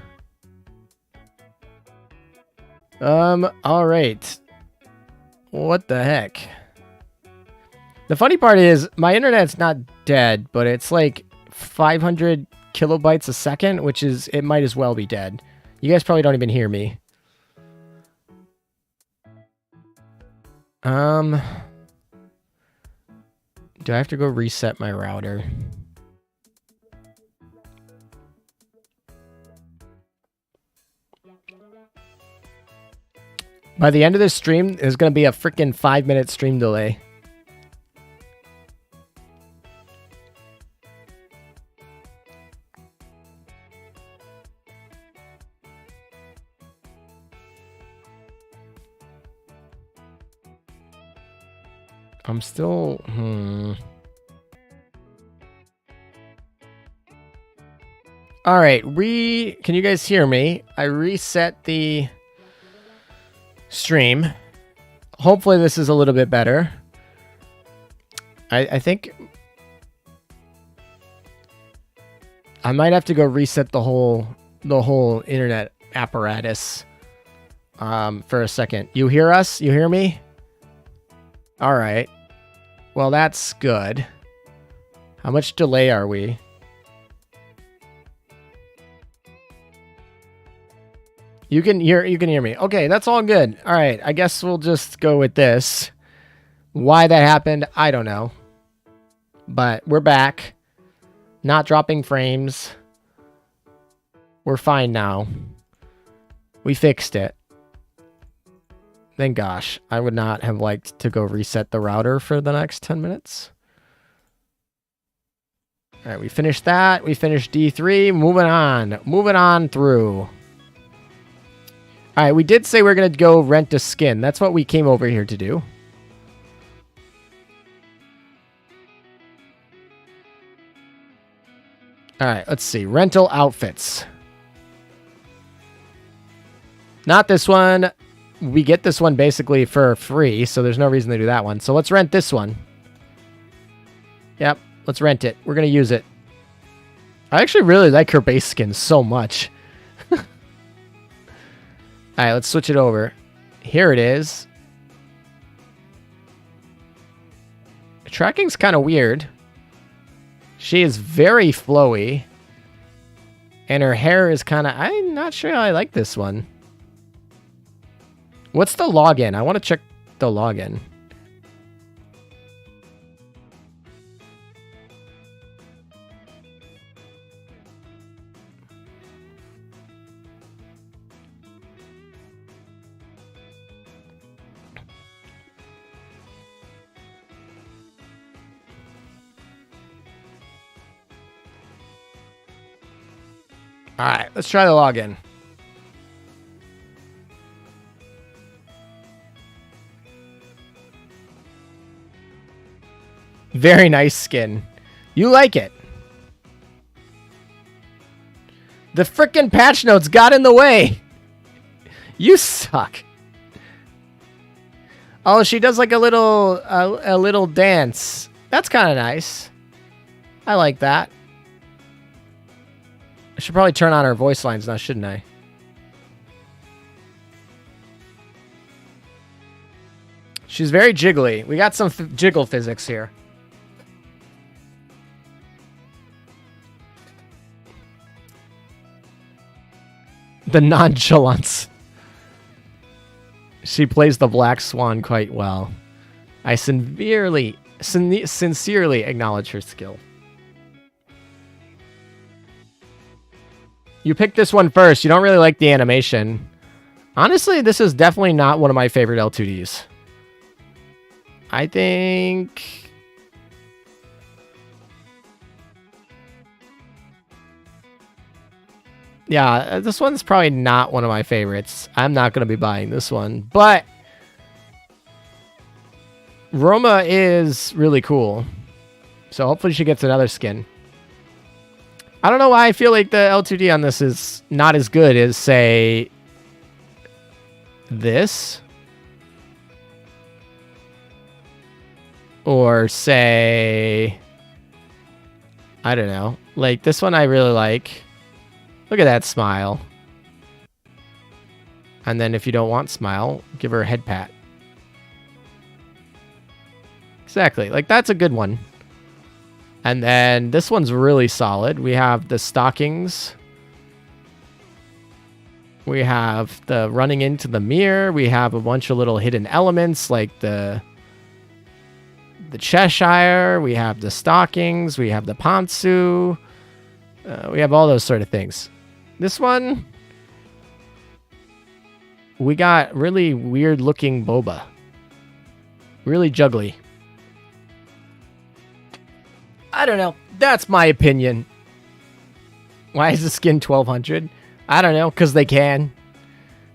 Speaker 2: All right. What the heck? The funny part is my internet's not dead, but it's like 500 kilobytes a second, which is, it might as well be dead. You guys probably don't even hear me. Do I have to go reset my router? By the end of this stream, there's going to be a freaking 5-minute stream delay. I'm still... All right, can you guys hear me? I reset the stream. Hopefully this is a little bit better. I think I might have to go reset the whole internet apparatus for a second. You hear us? You hear me? All right. Well, that's good. How much delay are we? You can hear me. Okay, that's all good. All right, I guess we'll just go with this. Why that happened, I don't know. But we're back. Not dropping frames. We're fine now. We fixed it. Thank gosh. I would not have liked to go reset the router for the next 10 minutes. All right, we finished that. We finished D3. Moving on. Moving on through. All right, we did say we're going to go rent a skin. That's what we came over here to do. All right, let's see. Rental outfits. Not this one. We get this one basically for free, so there's no reason to do that one. So let's rent this one. Yep, let's rent it. We're going to use it. I actually really like her base skin so much. All right, let's switch it over. Here it is. Tracking's kind of weird. She is very flowy. And her hair is kind of... I'm not sure I like this one. What's the login? I want to check the login. All right, let's try the login. Very nice skin. You like it. The frickin' patch notes got in the way. You suck. Oh, she does like a little dance. That's kind of nice. I like that. I should probably turn on her voice lines now, shouldn't I? She's very jiggly. We got some jiggle physics here. The nonchalance. She plays the Black Swan quite well. I sincerely acknowledge her skill. You picked this one first. You don't really like the animation. Honestly, this is definitely not one of my favorite L2Ds. I think... yeah, this one's probably not one of my favorites. I'm not going to be buying this one. But Roma is really cool. So hopefully she gets another skin. I don't know why I feel like the L2D on this is not as good as, say, this. Or, say, I don't know. Like, this one I really like. Look at that smile. And then if you don't want smile, give her a head pat. Exactly. Like, that's a good one. And then this one's really solid. We have the stockings. We have the running into the mirror. We have a bunch of little hidden elements like the Cheshire. We have the stockings. We have the pantsu. We have all those sort of things. This one, we got really weird looking boba. Really juggly. I don't know. That's my opinion. Why is the skin 1200? I don't know, because they can.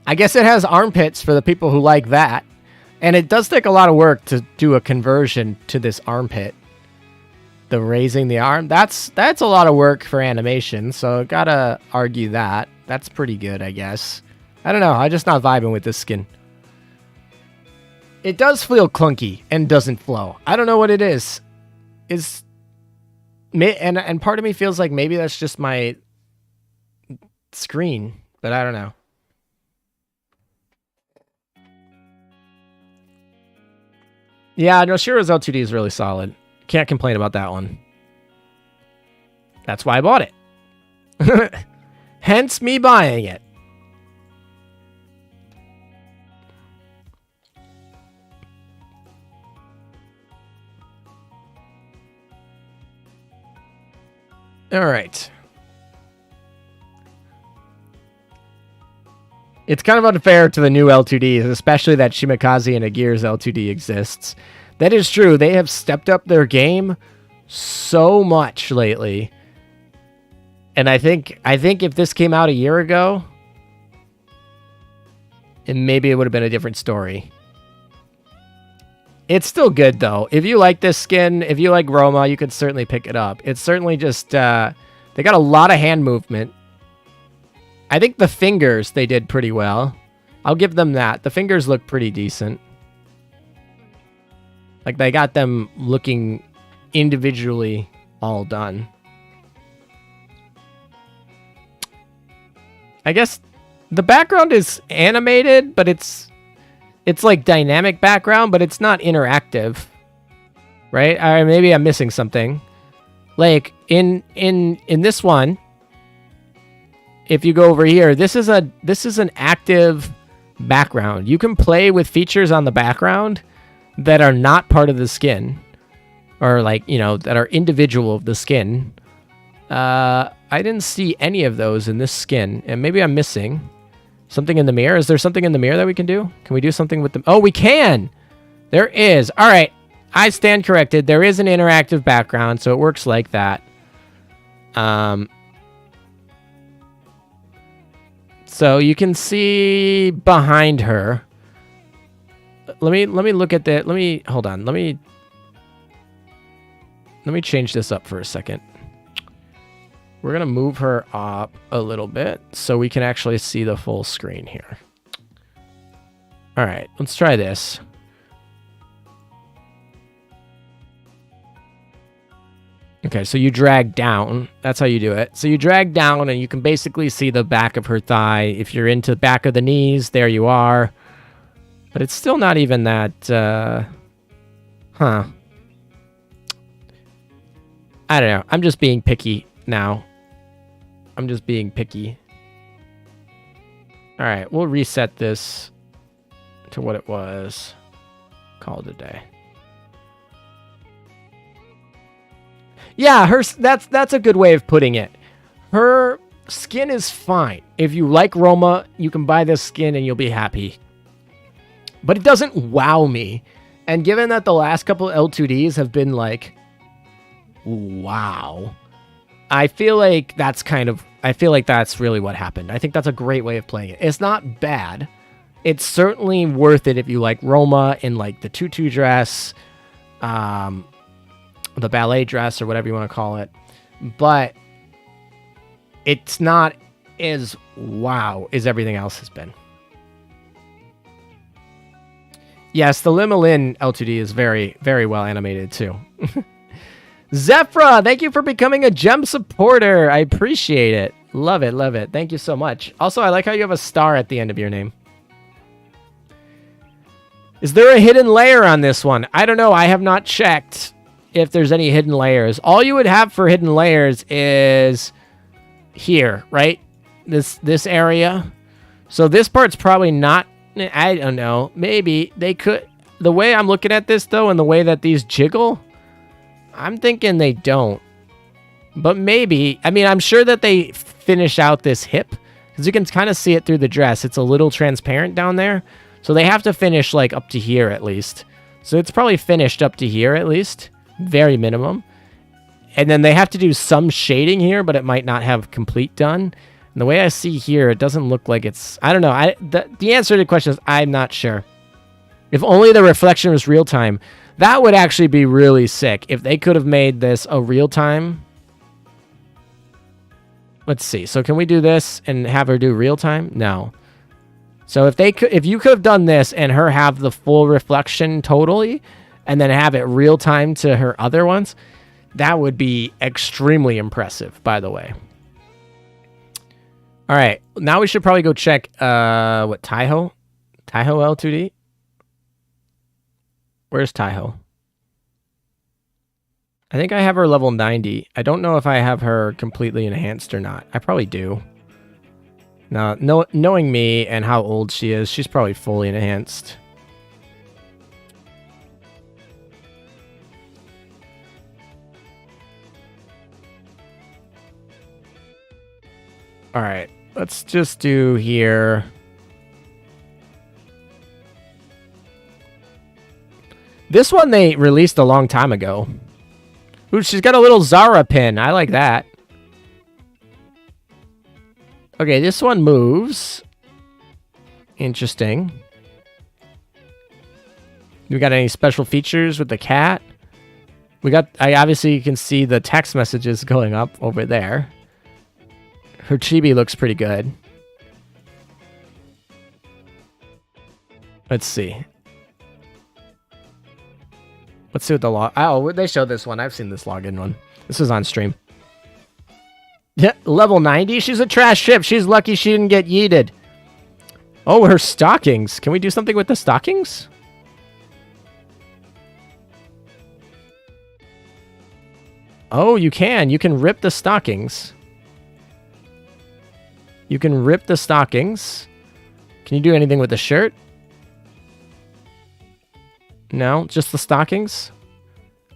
Speaker 2: I guess it has armpits for the people who like that. And it does take a lot of work to do a conversion to this armpit. The raising the arm, that's a lot of work for animation, so gotta argue that. That's pretty good, I guess. I don't know, I'm just not vibing with this skin. It does feel clunky and doesn't flow. I don't know what it is. And part of me feels like maybe that's just my screen, but I don't know. Yeah, no, Shira's L2D is really solid. Can't complain about that one. That's why I bought it. Hence me buying it. All right. It's kind of unfair to the new L2Ds, especially that Shimikaze and Agir's L2D exists. That is true. They have stepped up their game so much lately. And I think if this came out a year ago, and maybe it would have been a different story. It's still good, though. If you like this skin, if you like Roma, you could certainly pick it up. It's certainly just, they got a lot of hand movement. I think the fingers, they did pretty well. I'll give them that. The fingers look pretty decent. Like, they got them looking individually all done. I guess the background is animated, but it's like dynamic background, but it's not interactive. Right? Or maybe I'm missing something. Like, in this one, if you go over here, this is an active background. You can play with features on the background that are not part of the skin, or like, you know, that are individual of the skin. I didn't see any of those in this skin, and maybe I'm missing something in the mirror. Is there something in the mirror that we can do? Can we do something with them? Oh, we can. There is. All right. I stand corrected. There is an interactive background, so it works like that. So you can see behind her. Let me look at that. Hold on. Let me change this up for a second. We're going to move her up a little bit so we can actually see the full screen here. All right, let's try this. Okay, so you drag down. That's how you do it. So you drag down and you can basically see the back of her thigh. If you're into the back of the knees, there you are. But it's still not even that, I don't know. I'm just being picky now. I'm just being picky. All right, we'll reset this to what it was. Call it a day. Yeah, that's a good way of putting it. Her skin is fine. If you like Roma, you can buy this skin and you'll be happy. But it doesn't wow me. And given that the last couple L2Ds have been like, wow, I feel like that's really what happened. I think that's a great way of playing it. It's not bad. It's certainly worth it if you like Roma in like the tutu dress, the ballet dress, or whatever you want to call it. But it's not as wow as everything else has been. Yes, the Limelin L2D is very, very well animated too. Zephra, thank you for becoming a gem supporter. I appreciate it. Love it, love it. Thank you so much. Also, I like how you have a star at the end of your name. Is there a hidden layer on this one? I don't know. I have not checked if there's any hidden layers. All you would have for hidden layers is here, right? This area. So this part's probably not, I don't know. Maybe they could. The way I'm looking at this, though, and the way that these jiggle, I'm thinking they don't. But maybe. I mean, I'm sure that they finish out this hip, because you can kind of see it through the dress. It's a little transparent down there. So they have to finish like up to here at least. So it's probably finished up to here at least. Very minimum. And then they have to do some shading here, but it might not have complete done. And the way I see here, it doesn't look like it's... I don't know. The answer to the question is I'm not sure. If only the reflection was real time. That would actually be really sick. If they could have made this a real time. Let's see. So can we do this and have her do real time? No. So if you could have done this and her have the full reflection totally, and then have it real time to her other ones, that would be extremely impressive, by the way. All right, now we should probably go check what Taiho L2D. Where's Taiho? I think I have her level 90. I don't know if I have her completely enhanced or not. I probably do. Now, knowing me and how old she is, she's probably fully enhanced. All right, let's just do here. This one they released a long time ago. Ooh, she's got a little Zara pin. I like that. Okay, this one moves. Interesting. We got any special features with the cat? I obviously you can see the text messages going up over there. Her chibi looks pretty good. Let's see. Let's see what the log... Oh, they showed this one. I've seen this login one. This was on stream. Yeah, level 90? She's a trash ship. She's lucky she didn't get yeeted. Oh, her stockings. Can we do something with the stockings? Oh, you can. You can rip the stockings. You can rip the stockings. Can you do anything with the shirt? No, just the stockings?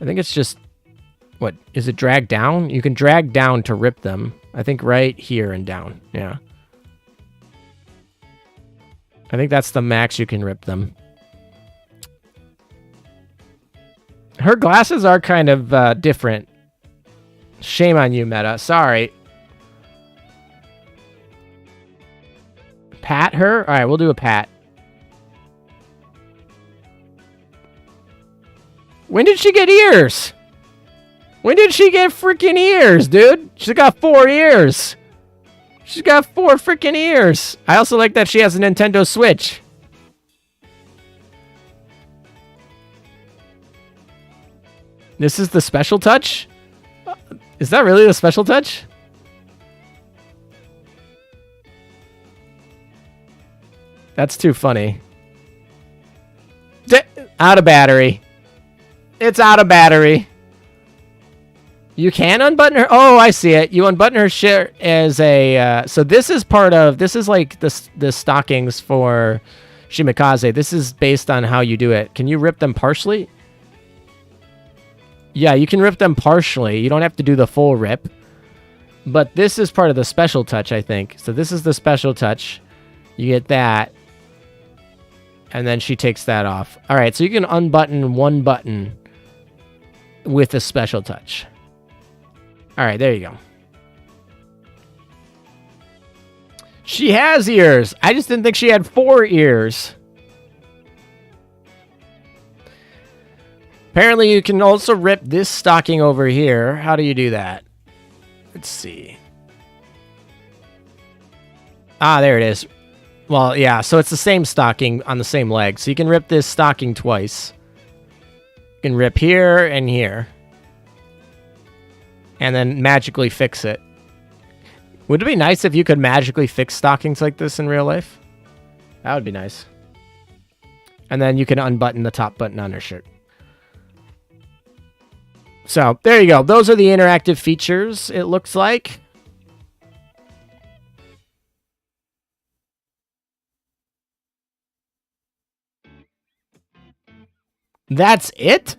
Speaker 2: I think it's just... What? Is it drag down? You can drag down to rip them. I think right here and down. Yeah. I think that's the max you can rip them. Her glasses are kind of different. Shame on you, Meta. Sorry. Pat her? Alright, we'll do a pat. When did she get ears? When did she get freaking ears, dude? She's got 4 ears. She's got 4 freaking ears. I also like that she has a Nintendo Switch. This is the special touch? Is that really the special touch? That's too funny. Out of battery. It's out of battery. You can unbutton her. Oh, I see it. You unbutton her shirt as a. So this is part of. This is like the stockings for Shimikaze. This is based on how you do it. Can you rip them partially? Yeah, you can rip them partially. You don't have to do the full rip. But this is part of the special touch, I think. So this is the special touch. You get that. And then she takes that off. All right, so you can unbutton one button with a special touch. All right, there you go. She has ears. I just didn't think she had 4 ears. Apparently, you can also rip this stocking over here. How do you do that? Let's see. Ah, there it is. Well, yeah, so it's the same stocking on the same leg. So you can rip this stocking twice. You can rip here and here. And then magically fix it. Would it be nice if you could magically fix stockings like this in real life? That would be nice. And then you can unbutton the top button on her shirt. So, there you go. Those are the interactive features, it looks like. That's it?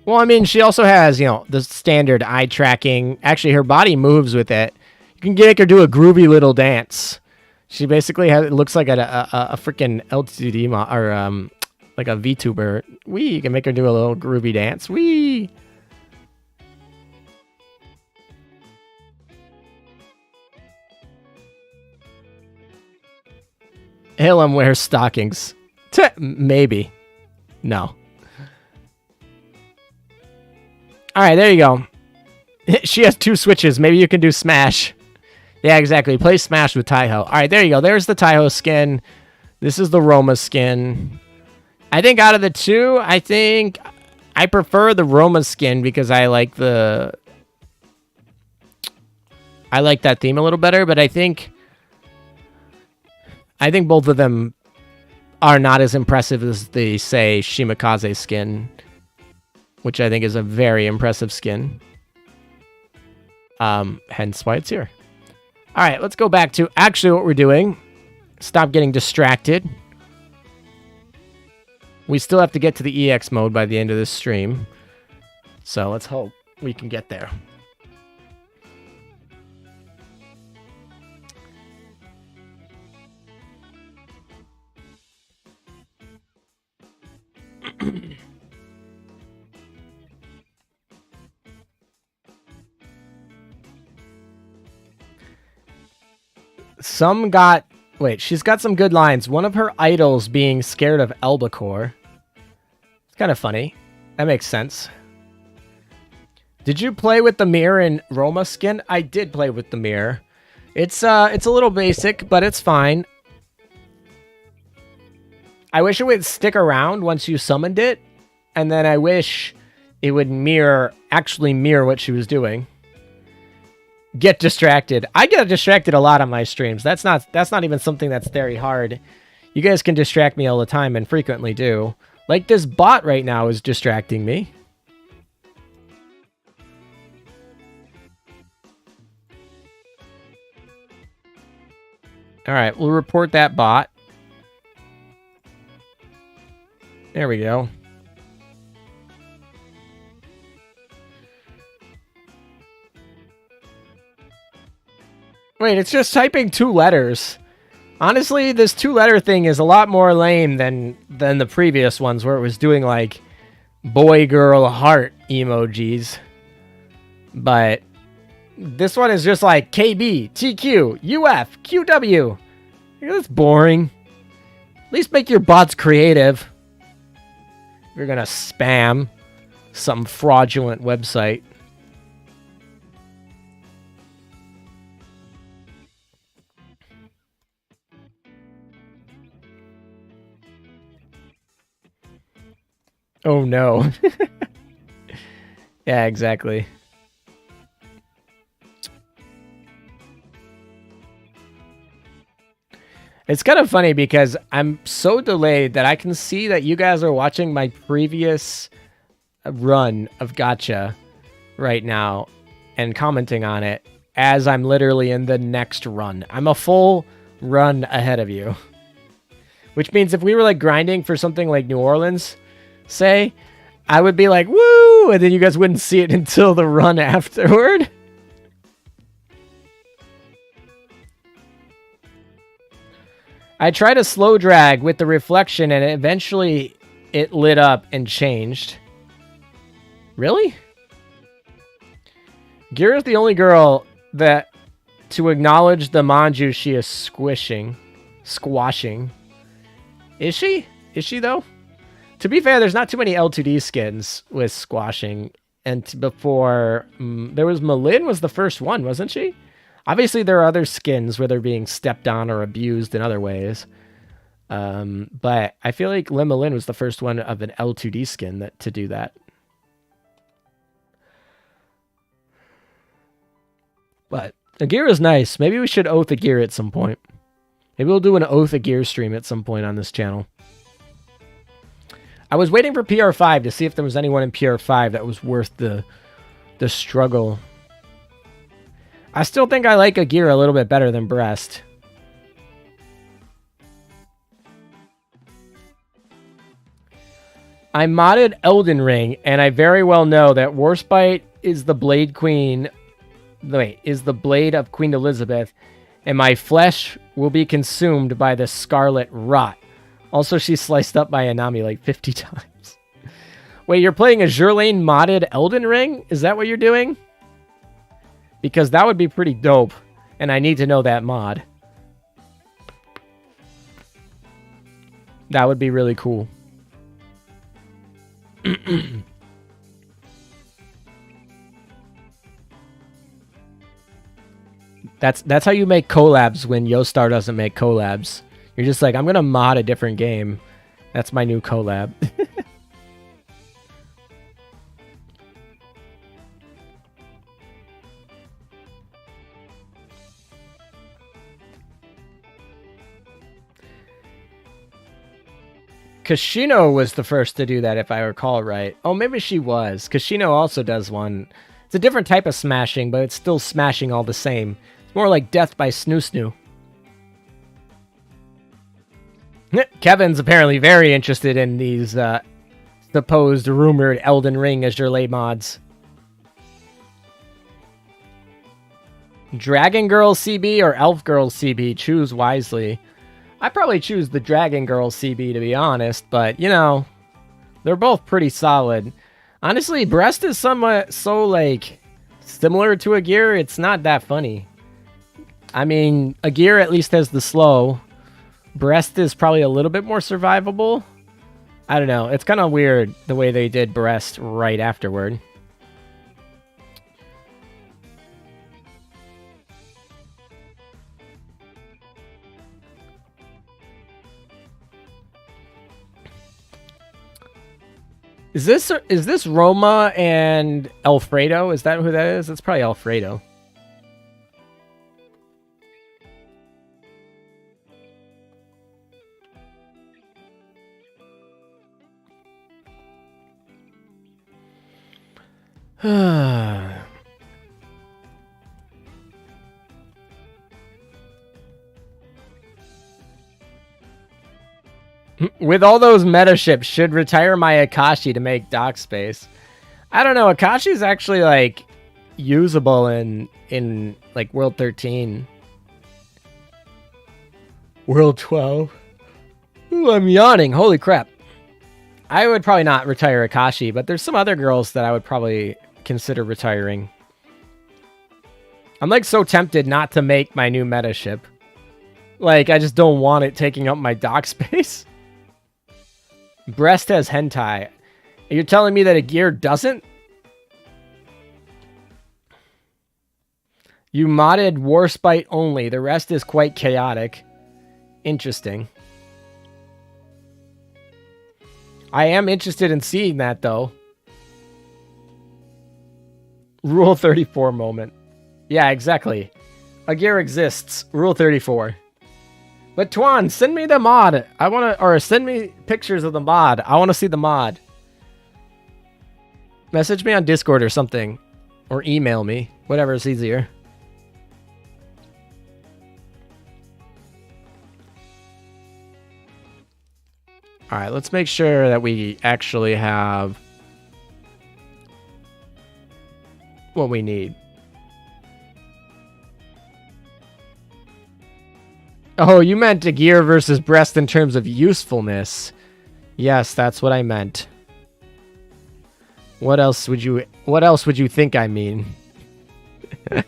Speaker 2: Well, I mean, she also has, you know, the standard eye tracking. Actually, her body moves with it. You can make her do a groovy little dance. She basically has, it looks like a freaking LCD or like a VTuber. Wee, you can make her do a little groovy dance. Wee. Helen wears stockings. Maybe. No. All right, there you go. She has 2 switches. Maybe you can do Smash. Yeah, exactly. Play Smash with Taiho. All right, there you go. There's the Taiho skin. This is the Roma skin. I think out of the 2, I think I prefer the Roma skin because I like that theme a little better, but I think both of them are not as impressive as the, say, Shimikaze skin, which I think is a very impressive skin. Hence why it's here. All right, let's go back to actually what we're doing. Stop getting distracted. We still have to get to the EX mode by the end of this stream. So let's hope we can get there. Wait, she's got some good lines. One of her idols being scared of albacore. It's kind of funny. That makes sense. Did you play with the mirror in Roma skin? I did play with the mirror. It's a little basic, but it's fine. I wish it would stick around once you summoned it, and then I wish it would actually mirror what she was doing. Get distracted. I get distracted a lot on my streams. That's not even something that's very hard. You guys can distract me all the time and frequently do. Like this bot right now is distracting me. All right, we'll report that bot. There we go. Wait, it's just typing 2 letters. Honestly, this 2-letter thing is a lot more lame than the previous ones where it was doing like boy, girl, heart emojis. But this one is just like KB, TQ, UF, QW. That's boring. At least make your bots creative. If you're gonna spam some fraudulent website. Oh no. Yeah, exactly. It's kind of funny because I'm so delayed that I can see that you guys are watching my previous run of gacha right now and commenting on it as I'm literally in the next run. I'm a full run ahead of you. Which means if we were like grinding for something like New Orleans, say, I would be like, woo! And then you guys wouldn't see it until the run afterward. I tried a slow drag with the reflection and eventually it lit up and changed. Really? Gira is the only girl that to acknowledge the manju she is squashing. Is she? Is she though? To be fair, there's not too many L2D skins with squashing. And before, there was Malin was the first one, wasn't she? Obviously, there are other skins where they're being stepped on or abused in other ways. But I feel like Limalin was the first one of an L2D skin to do that. But Agira is nice. Maybe we should oath Agira at some point. Maybe we'll do an oath Agira stream at some point on this channel. I was waiting for PR5 to see if there was anyone in PR5 that was worth the struggle. I still think I like Agira a little bit better than Breast. I modded Elden Ring, and I very well know that Warspite is the Blade Queen. Wait, is the blade of Queen Elizabeth, and my flesh will be consumed by the Scarlet Rot. Also, she's sliced up by Anami like 50 times. Wait, you're playing Azur Lane modded Elden Ring? Is that what you're doing? Because that would be pretty dope, and I need to know that mod. That would be really cool. That's how you make collabs when Yostar doesn't make collabs. You're just like, I'm gonna mod a different game. That's my new collab. Kashino was the first to do that, if I recall right. Oh, maybe she was. Kashino also does one. It's a different type of smashing, but it's still smashing all the same. It's more like death by snoo. Kevin's apparently very interested in these supposed rumored Elden Ring Azur Lane mods. Dragon Girl CB or Elf Girl CB? Choose wisely. I probably choose the Dragon Girl CB, to be honest, but, you know, They're both pretty solid. Honestly, Breast is somewhat so like similar to a gear. It's not that funny. I mean, a gear at least has the slow. Breast is probably a little bit more survivable. I don't know. It's kind of weird the way they did Breast right afterward. Is this Roma and Alfredo? Is that who that is? That's probably Alfredo. With all those meta ships, should retire my Akashi to make dock space. I don't know. Akashi is actually like usable in like World 13, World 12. Ooh, I'm yawning. Holy crap. I would probably not retire Akashi, but there's some other girls that I would probably consider retiring. I'm like so tempted not to make my new meta ship. Like, I just don't want it taking up my dock space. Breast has hentai. You're telling me that a gear doesn't? You modded Warspite only. The rest is quite chaotic. Interesting. I am interested in seeing that, though. Rule 34 moment. Yeah, exactly. A gear exists. Rule 34. But Tuan, send me the mod. Or send me pictures of the mod. I want to see the mod. Message me on Discord or something. Or email me. Whatever is easier. Alright, let's make sure that we actually have what we need. Oh, you meant a gear versus Breast in terms of usefulness. Yes, that's what I meant. What else would you think I mean? All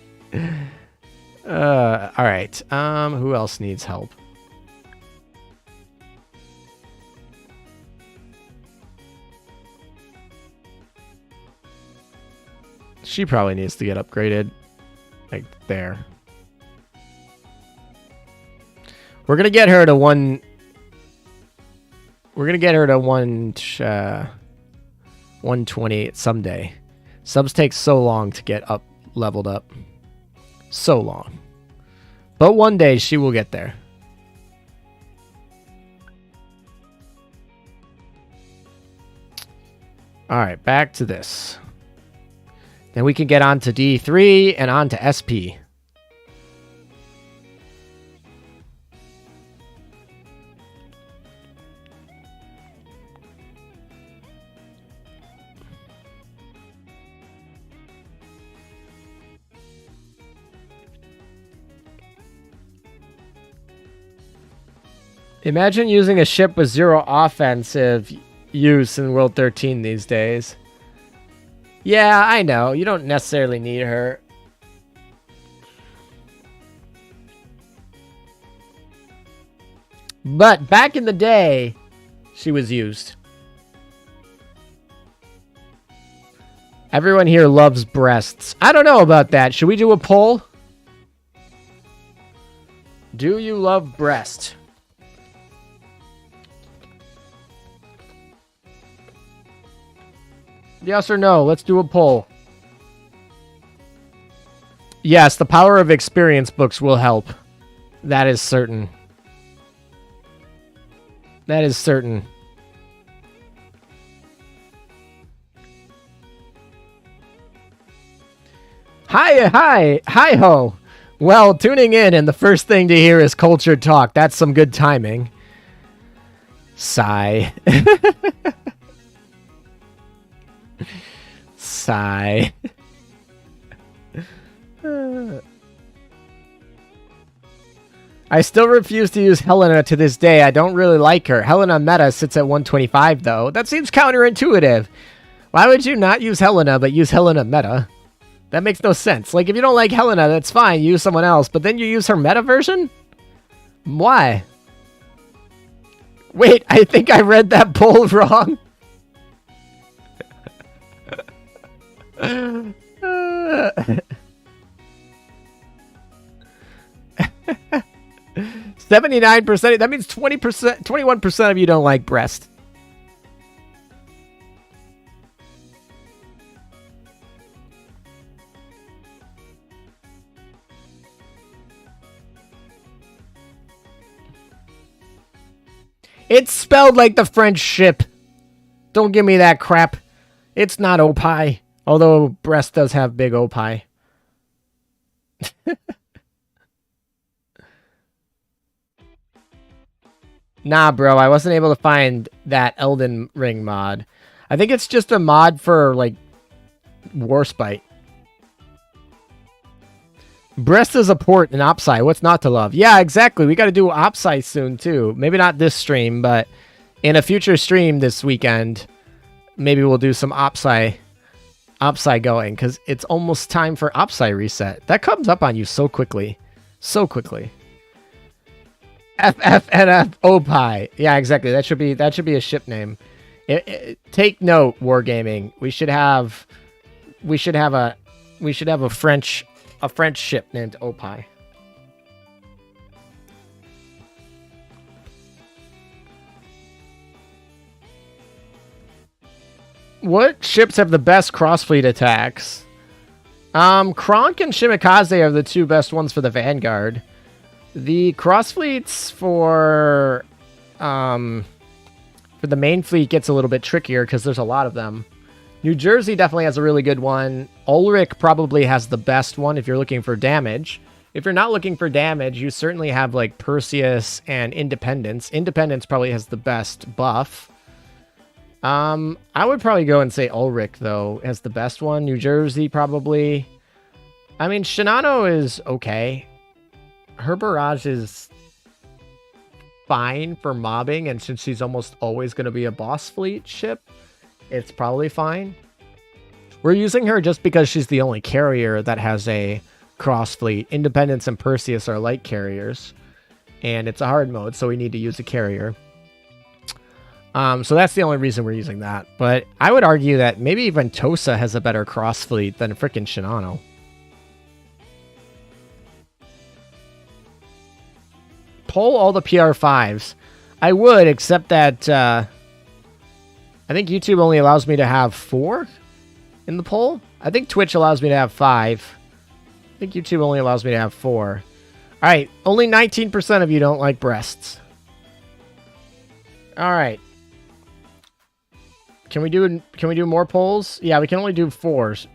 Speaker 2: right. Who else needs help? She probably needs to get upgraded. Like there. We're gonna get her to one. We're gonna get her to 120 someday. Subs take so long to get up, leveled up. So long. But one day she will get there. Alright, back to this. Then we can get on to D3 and on to SP. Imagine using a ship with 0 offensive use in World 13 these days. Yeah, I know. You don't necessarily need her. But back in the day, she was used. Everyone here loves breasts. I don't know about that. Should we do a poll? Do you love breast? Yes or no? Let's do a poll. Yes, the power of experience books will help. That is certain. That is certain. Hi ho. Well, tuning in and the first thing to hear is cultured talk. That's some good timing. Sigh. Sigh. I still refuse to use Helena to this day. I don't really like her. Helena meta sits at 125, though. That seems counterintuitive. Why would you not use Helena, but use Helena meta? That makes no sense. Like, if you don't like Helena, that's fine. Use someone else. But then you use her meta version? Why? Wait, I think I read that poll wrong. 79%. That means 20%, 21% of you don't like breast. It's spelled like the French ship. Don't give me that crap. It's not opie. Although breast does have big opie. Nah, bro, I wasn't able to find that Elden Ring mod. I think it's just a mod for, like, Warspite. Breast is a port in Opsai. What's not to love? Yeah, exactly. We got to do Opsai soon, too. Maybe not this stream, but in a future stream this weekend, maybe we'll do some Opsai going, because it's almost time for Opsai reset. That comes up on you so quickly. So quickly. FFNF Opie. Yeah, exactly. That should be a ship name. Take note, Wargaming. We should have a French ship named Opie. What ships have the best cross-fleet attacks? Kronk and Shimikaze are the two best ones for the Vanguard. The cross fleets for the main fleet gets a little bit trickier because there's a lot of them. New Jersey definitely has a really good one. Ulrich probably has the best one if you're looking for damage. If you're not looking for damage, you certainly have like Perseus and Independence. Independence probably has the best buff. I would probably go and say Ulrich, though, has the best one. New Jersey, probably. I mean, Shinano is okay. Her barrage is fine for mobbing, and since she's almost always going to be a boss fleet ship, it's probably fine. We're using her just because she's the only carrier that has a cross fleet. Independence and Perseus are light carriers, and it's a hard mode, so we need to use a carrier. So that's the only reason we're using that. But I would argue that maybe even Tosa has a better cross fleet than frickin' Shinano. Poll all the PR5s. I would, except that I think YouTube only allows me to have 4 in the poll. I think Twitch allows me to have 5. I think YouTube only allows me to have 4. All right, only 19% of you don't like breasts. All right. Can we do more polls? Yeah, we can only do 4. So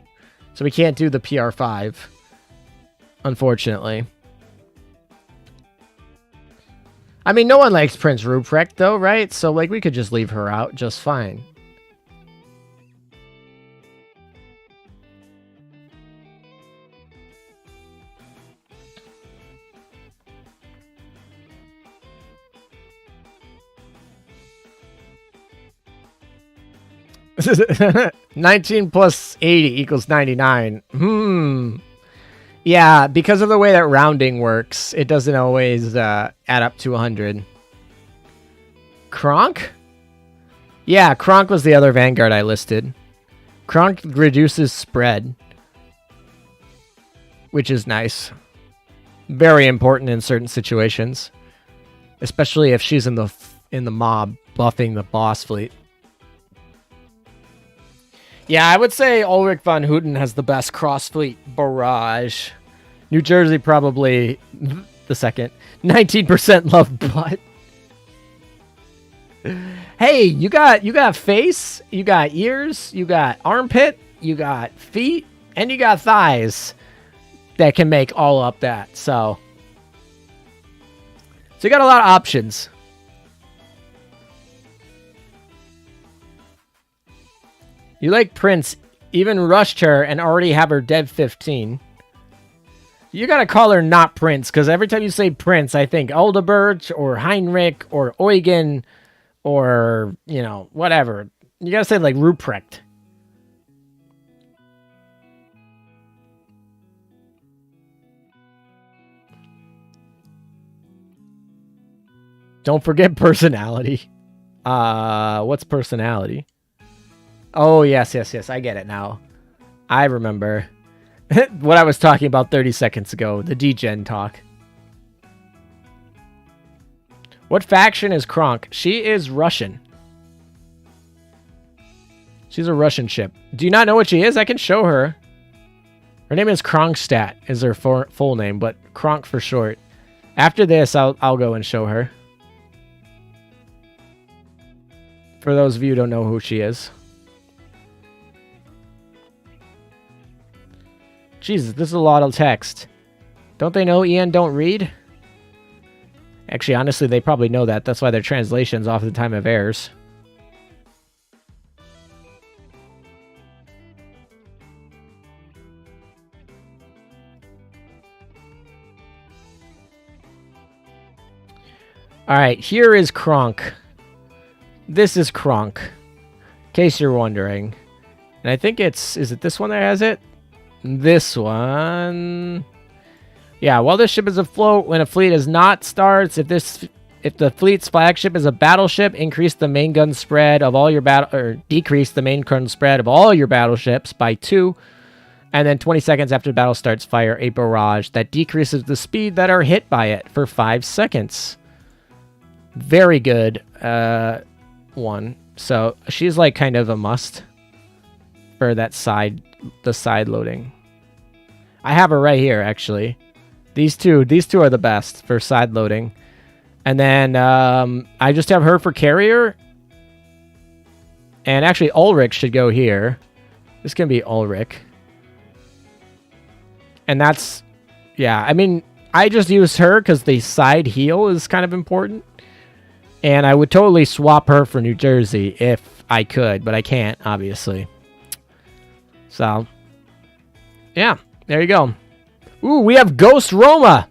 Speaker 2: we can't do the PR5. Unfortunately. I mean, no one likes Prince Ruprecht, though, right? So, like, we could just leave her out just fine. $19 plus 80 equals 99. Yeah, because of the way that rounding works, it doesn't always add up to 100. Kronk? Yeah, Kronk was the other Vanguard I listed. Kronk reduces spread, which is nice. Very important in certain situations, especially if she's in the mob buffing the boss fleet. Yeah, I would say Ulrich von Houten has the best cross-fleet barrage. New Jersey probably the second. 19% love butt. Hey, you got face, you got ears, you got armpit, you got feet, and you got thighs that can make all up that. So you got a lot of options. You like Prince, even rushed her and already have her dead 15. You gotta call her not Prince, because every time you say Prince, I think Aldebert or Heinrich or Eugen or, you know, whatever. You gotta say, like, Ruprecht. Don't forget personality. What's personality? Oh, yes. I get it now. I remember what I was talking about 30 seconds ago. The degen talk. What faction is Kronk? She is Russian. She's a Russian ship. Do you not know what she is? I can show her. Her name is Kronkstadt, is her full name, but Kronk for short. After this, I'll go and show her. For those of you who don't know who she is. Jesus, this is a lot of text. Don't they know Ian don't read? Actually, honestly, they probably know that. That's why their translation's off the time of errors. Alright, here is Kronk. This is Kronk. In case you're wondering. And I think it's... Is it this one that has it? This one... Yeah, while this ship is afloat, when a fleet is not starts, if the fleet's flagship is a battleship, increase the main gun spread of all your decrease the main gun spread of all your battleships by 2. And then 20 seconds after the battle starts, fire a barrage that decreases the speed that are hit by it for 5 seconds. Very good one. So she's like kind of a must for that the side loading. I have her right here, actually. These two are the best for side loading. And then I just have her for carrier. And actually Ulrich should go here. This can be Ulrich. And that's, yeah, I mean, I just use her because the side heal is kind of important. And I would totally swap her for New Jersey if I could, but I can't, obviously. So, yeah, there you go. Ooh, we have Ghost Roma.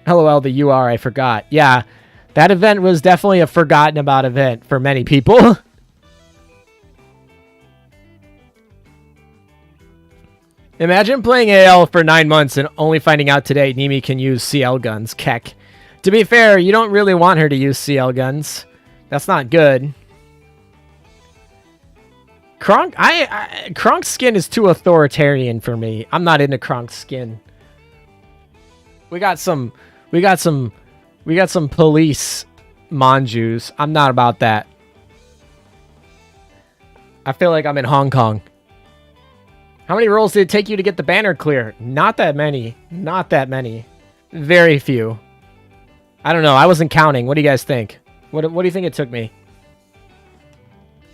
Speaker 2: LOL, the UR, I forgot. Yeah, that event was definitely a forgotten about event for many people. Imagine playing AL for 9 months and only finding out today Nimi can use CL guns. Keck. To be fair, you don't really want her to use CL guns. That's not good. Kronk, Kronk's skin is too authoritarian for me. I'm not into Kronk's skin. We got some police Manjus. I'm not about that. I feel like I'm in Hong Kong. How many rolls did it take you to get the banner clear? Not that many. Not that many. Very few. I don't know. I wasn't counting. What do you guys think? What do you think it took me?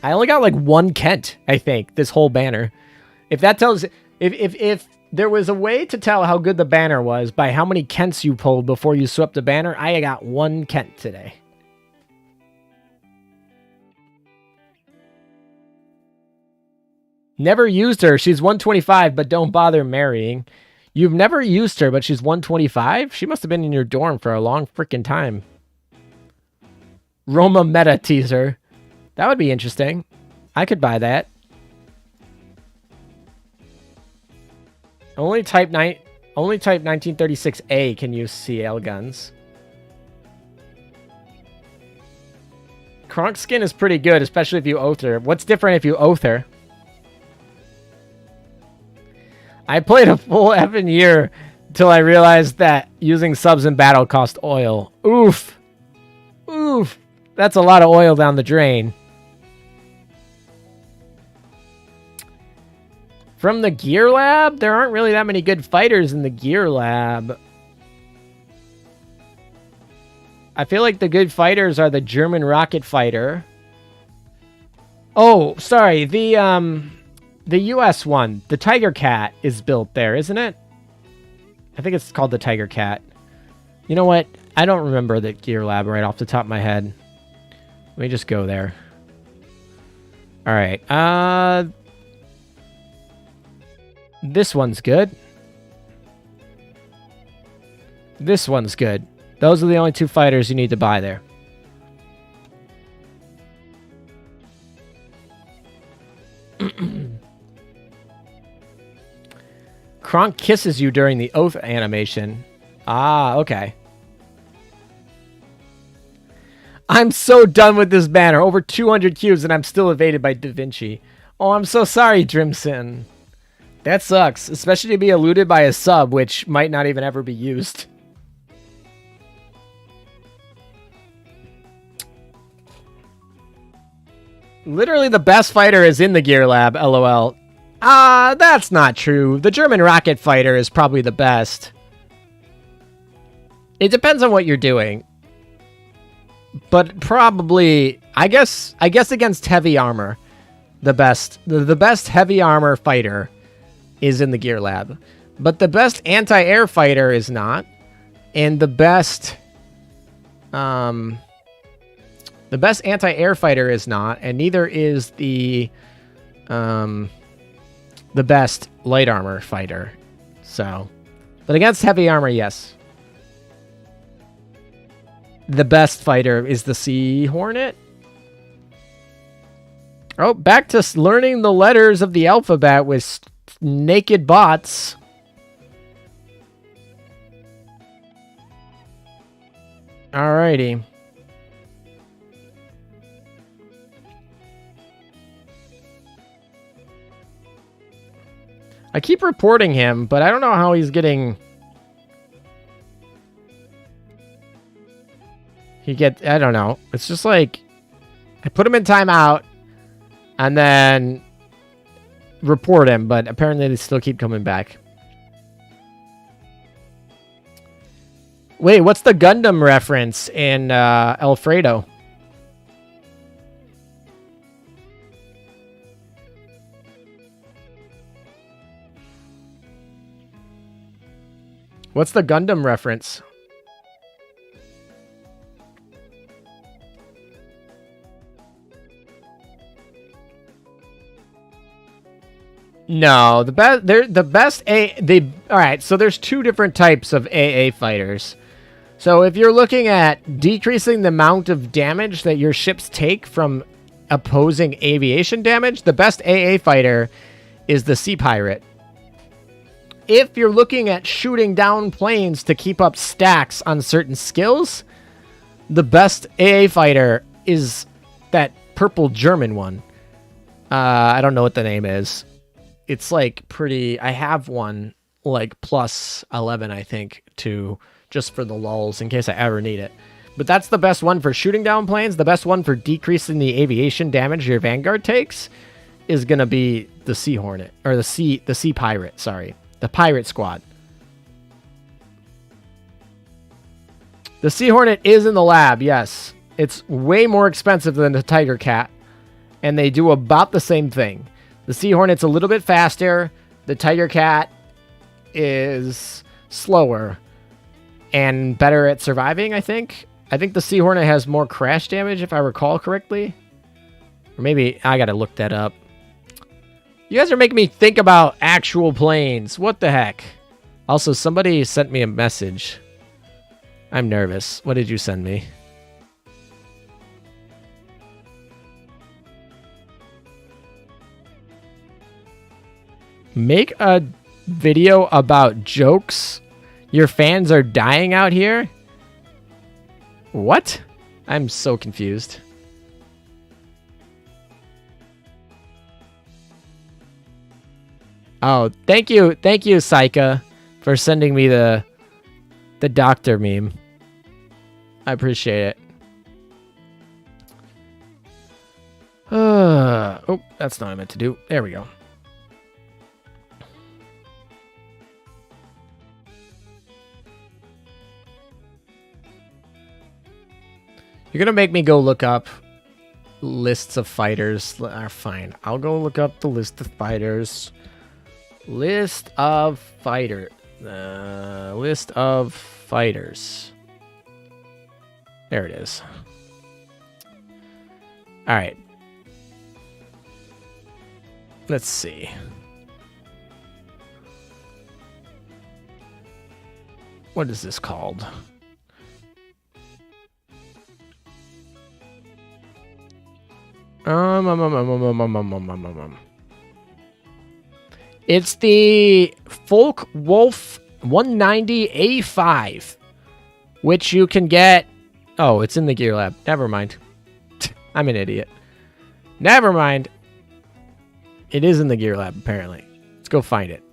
Speaker 2: I only got like 1 Kent, I think, this whole banner. If that tells... If there was a way to tell how good the banner was by how many Kents you pulled before you swept the banner, I got 1 Kent today. Never used her. She's 125, but don't bother marrying. You've never used her, but she's 125? She must have been in your dorm for a long freaking time. Roma meta teaser. That would be interesting. I could buy that. Only type 1936A can use CL guns. Kronk's skin is pretty good, especially if you oath her. What's different if you oath her? I played a full effing year until I realized that using subs in battle cost oil. Oof. Oof. That's a lot of oil down the drain. From the Gear Lab? There aren't really that many good fighters in the Gear Lab. I feel like the good fighters are the German rocket fighter. Oh, sorry. The US one, the Tiger Cat, is built there, isn't it? I think it's called the Tiger Cat. You know what? I don't remember the Gear Lab right off the top of my head. Let me just go there. All right. This one's good. This one's good. Those are the only 2 fighters you need to buy there. Kronk kisses you during the oath animation. Ah, okay. I'm so done with this banner. Over 200 cubes and I'm still evaded by Da Vinci. Oh, I'm so sorry, Drimson. That sucks, especially to be eluded by a sub, which might not even ever be used. Literally the best fighter is in the Gear Lab, lol. That's not true. The German rocket fighter is probably the best. It depends on what you're doing. But probably, I guess against heavy armor, the best heavy armor fighter is in the Gear Lab. But the best anti-air fighter is not. And the best anti-air fighter is not, and neither is the best light armor fighter. So, but against heavy armor, yes. The best fighter is the Sea Hornet. Oh, back to learning the letters of the alphabet with naked bots. Alrighty. I keep reporting him, but I don't know how he's getting... I don't know. It's just like, I put him in timeout, and then report him, but apparently they still keep coming back. Wait, what's the Gundam reference in Alfredo? What's the Gundam reference? No, all right, so there's 2 different types of AA fighters. So if you're looking at decreasing the amount of damage that your ships take from opposing aviation damage, the best AA fighter is the Sea Pirate. If you're looking at shooting down planes to keep up stacks on certain skills, the best AA fighter is that purple German one. I don't know what the name is. It's like pretty... I have one like plus 11, I think, just for the lulz in case I ever need it. But that's the best one for shooting down planes. The best one for decreasing the aviation damage your Vanguard takes is going to be the Sea Hornet. Or the Sea Pirate, sorry. The Pirate Squad. The Sea Hornet is in the lab, yes. It's way more expensive than the Tiger Cat. And they do about the same thing. The Sea Hornet's a little bit faster. The Tiger Cat is slower and better at surviving, I think. I think the Sea Hornet has more crash damage, if I recall correctly. Or maybe I gotta look that up. You guys are making me think about actual planes. What the heck? Also, somebody sent me a message. I'm nervous. What did you send me? Make a video about jokes? Your fans are dying out here? What? I'm so confused. Oh, thank you, Saika, for sending me the doctor meme. I appreciate it. Oh, that's not what I meant to do. There we go. You're going to make me go look up lists of fighters. Fine. I'll go look up the list of fighters. List of fighters. There it is. All right. Let's see. What is this called? It's the Folk Wolf 190A5, which you can get. Oh, it's in the Gear Lab. Never mind. I'm an idiot. Never mind. It is in the Gear Lab, apparently. Let's go find it.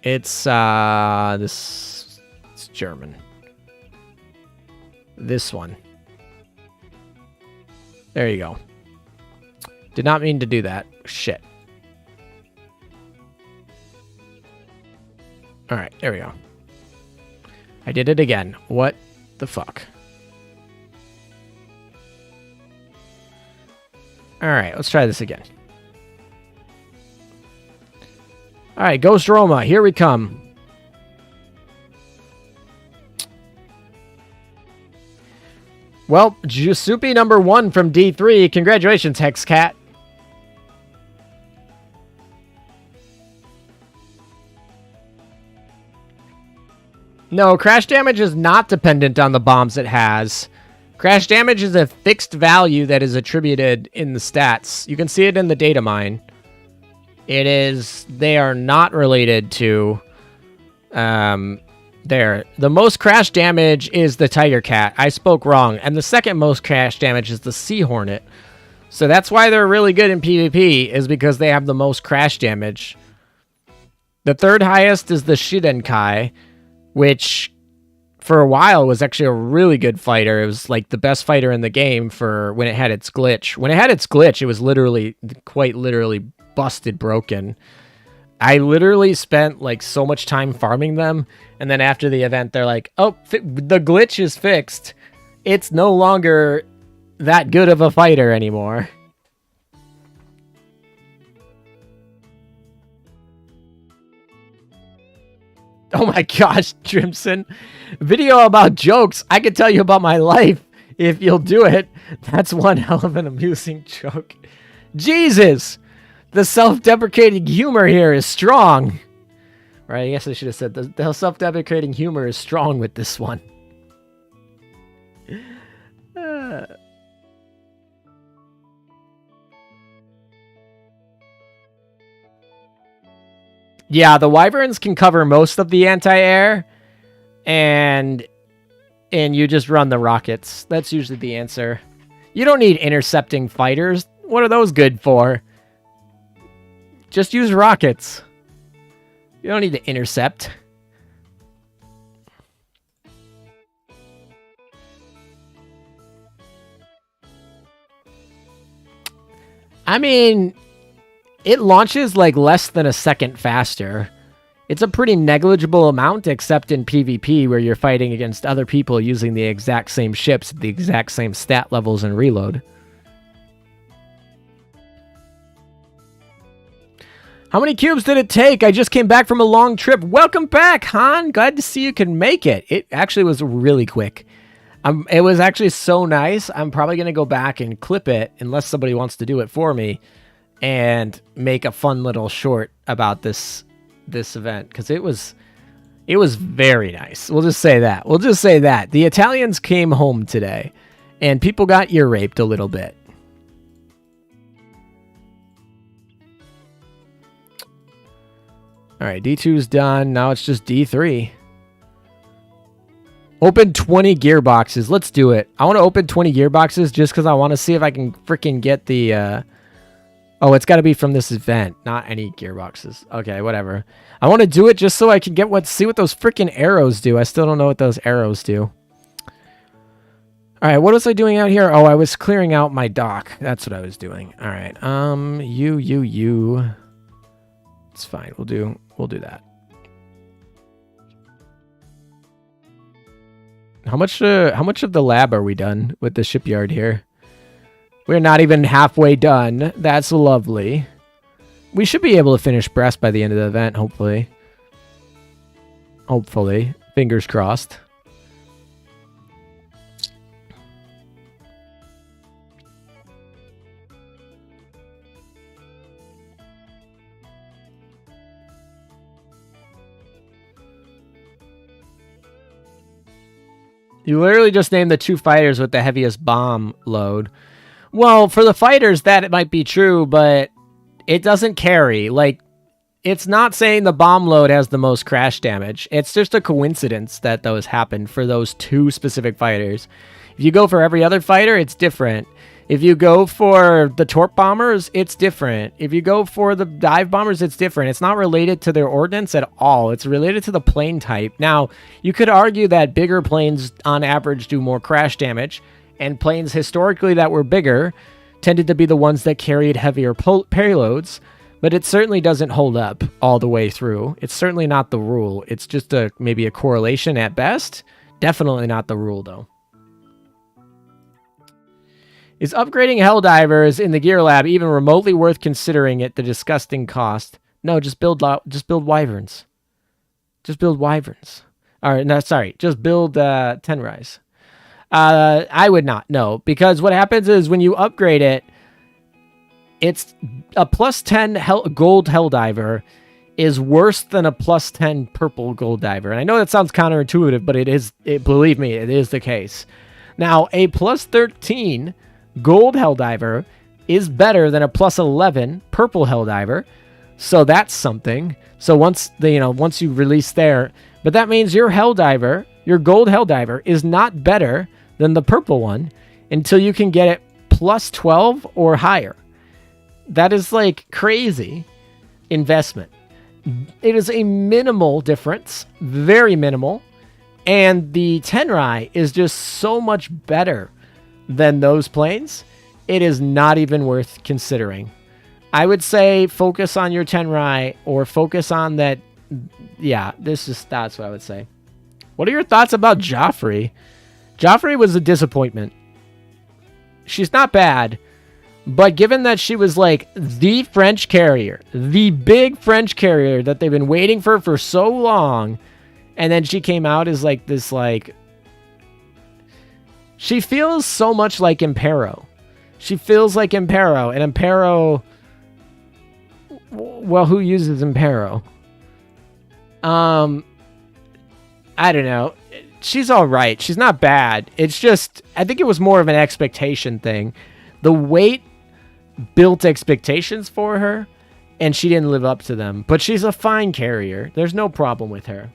Speaker 2: It's this. It's German. This one. There you go. Did not mean to do that. Shit. All right, there we go. I did it again. What the fuck? All right, let's try this again. All right, Ghost Roma, here we come. Well, Jusupi number 1 from D3. Congratulations, Hexcat. No, crash damage is not dependent on the bombs it has. Crash damage is a fixed value that is attributed in the stats. You can see it in the data mine. They are not related to, there. The most crash damage is the Tiger Cat. I spoke wrong. And the second most crash damage is the Sea Hornet. So that's why they're really good in PvP, is because they have the most crash damage. The third highest is the Shidenkai, which for a while was actually a really good fighter. It was like the best fighter in the game for when it had its glitch. When it had its glitch, it was literally, quite literally busted broken. I literally spent like so much time farming them, and then after the event, they're like, oh, the glitch is fixed. It's no longer that good of a fighter anymore. Oh my gosh, Trimson. Video about jokes. I could tell you about my life if you'll do it. That's one hell of an amusing joke. Jesus! The self-deprecating humor here is strong. Right, I guess I should have said the self-deprecating humor is strong with this one. Yeah, the Wyverns can cover most of the anti-air, and you just run the rockets. That's usually the answer. You don't need intercepting fighters. What are those good for? Just use rockets. You don't need to intercept. I mean, it launches like less than a second faster. It's a pretty negligible amount, except in PvP, where you're fighting against other people using the exact same ships at the exact same stat levels and reload. How many cubes did it take? I just came back from a long trip. Welcome back, Han. Glad to see you can make it. It actually was really quick. It was actually so nice. I'm probably going to go back and clip it, unless somebody wants to do it for me, and make a fun little short about this event, because it was very nice. We'll just say that. The Italians came home today, and people got ear raped a little bit. All right, D2's done. Now it's just D3. Open 20 gearboxes. Let's do it. I want to open 20 gearboxes just because I want to see if I can freaking get the... Oh, it's got to be from this event, not any gearboxes. Okay, whatever. I want to do it just so I can see what those freaking arrows do. I still don't know what those arrows do. All right, what was I doing out here? Oh, I was clearing out my dock. That's what I was doing. All right. You. It's fine. We'll do that. How much of the lab are we done with the shipyard here? We're not even halfway done. That's lovely. We should be able to finish Brest by the end of the event, hopefully. Hopefully. Fingers crossed. You literally just named the 2 fighters with the heaviest bomb load. Well, for the fighters, that it might be true, but it doesn't carry. Like, it's not saying the bomb load has the most crash damage. It's just a coincidence that those happened for those 2 specific fighters. If you go for every other fighter, it's different. If you go for the torp bombers, it's different. If you go for the dive bombers, it's different. It's not related to their ordnance at all. It's related to the plane type. Now, you could argue that bigger planes on average do more crash damage, and planes historically that were bigger tended to be the ones that carried heavier payloads, but it certainly doesn't hold up all the way through. It's certainly not the rule. It's just maybe a correlation at best. Definitely not the rule, though. Is upgrading Helldivers in the Gear Lab even remotely worth considering at the disgusting cost? No, just build Wyverns. Just build Wyverns. Or, no, sorry. Just build Tenrise. I would not, no. Because what happens is when you upgrade it, it's a plus 10 gold Helldiver is worse than a plus 10 purple gold diver. And I know that sounds counterintuitive, but believe me, it is the case. Now, a plus 13 gold Helldiver is better than a plus 11 purple Helldiver, so that's something. So once you release there, but that means your Helldiver, your gold Helldiver, is not better than the purple one until you can get it plus 12 or higher. That is like crazy investment. It is a minimal difference, very minimal, and the Tenrai is just so much better than those planes. It is not even worth considering. I would say focus on your Tenrai or focus on that. Yeah, that's what I would say. What are your thoughts about Joffrey? Joffrey was a disappointment. She's not bad, but given that she was like the French carrier, the big French carrier that they've been waiting for so long, and then she came out as like this like she feels so much like Impero. She feels like Impero, and Impero, well, who uses Impero? I don't know. She's all right. She's not bad. It's just, I think it was more of an expectation thing. The weight built expectations for her, and she didn't live up to them. But she's a fine carrier. There's no problem with her.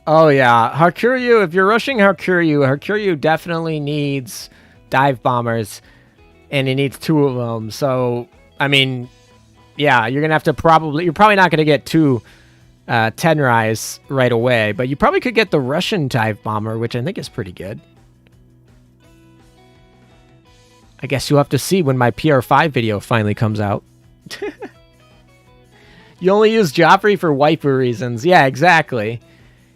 Speaker 2: Oh, yeah. Harkuryu, if you're rushing Harkuryu definitely needs dive bombers, and it needs 2 of them. So, I mean, yeah, you're probably not going to get 2 Tenrais right away, but you probably could get the Russian dive bomber, which I think is pretty good. I guess you'll have to see when my PR5 video finally comes out. You only use Joffrey for waifu reasons. Yeah, exactly.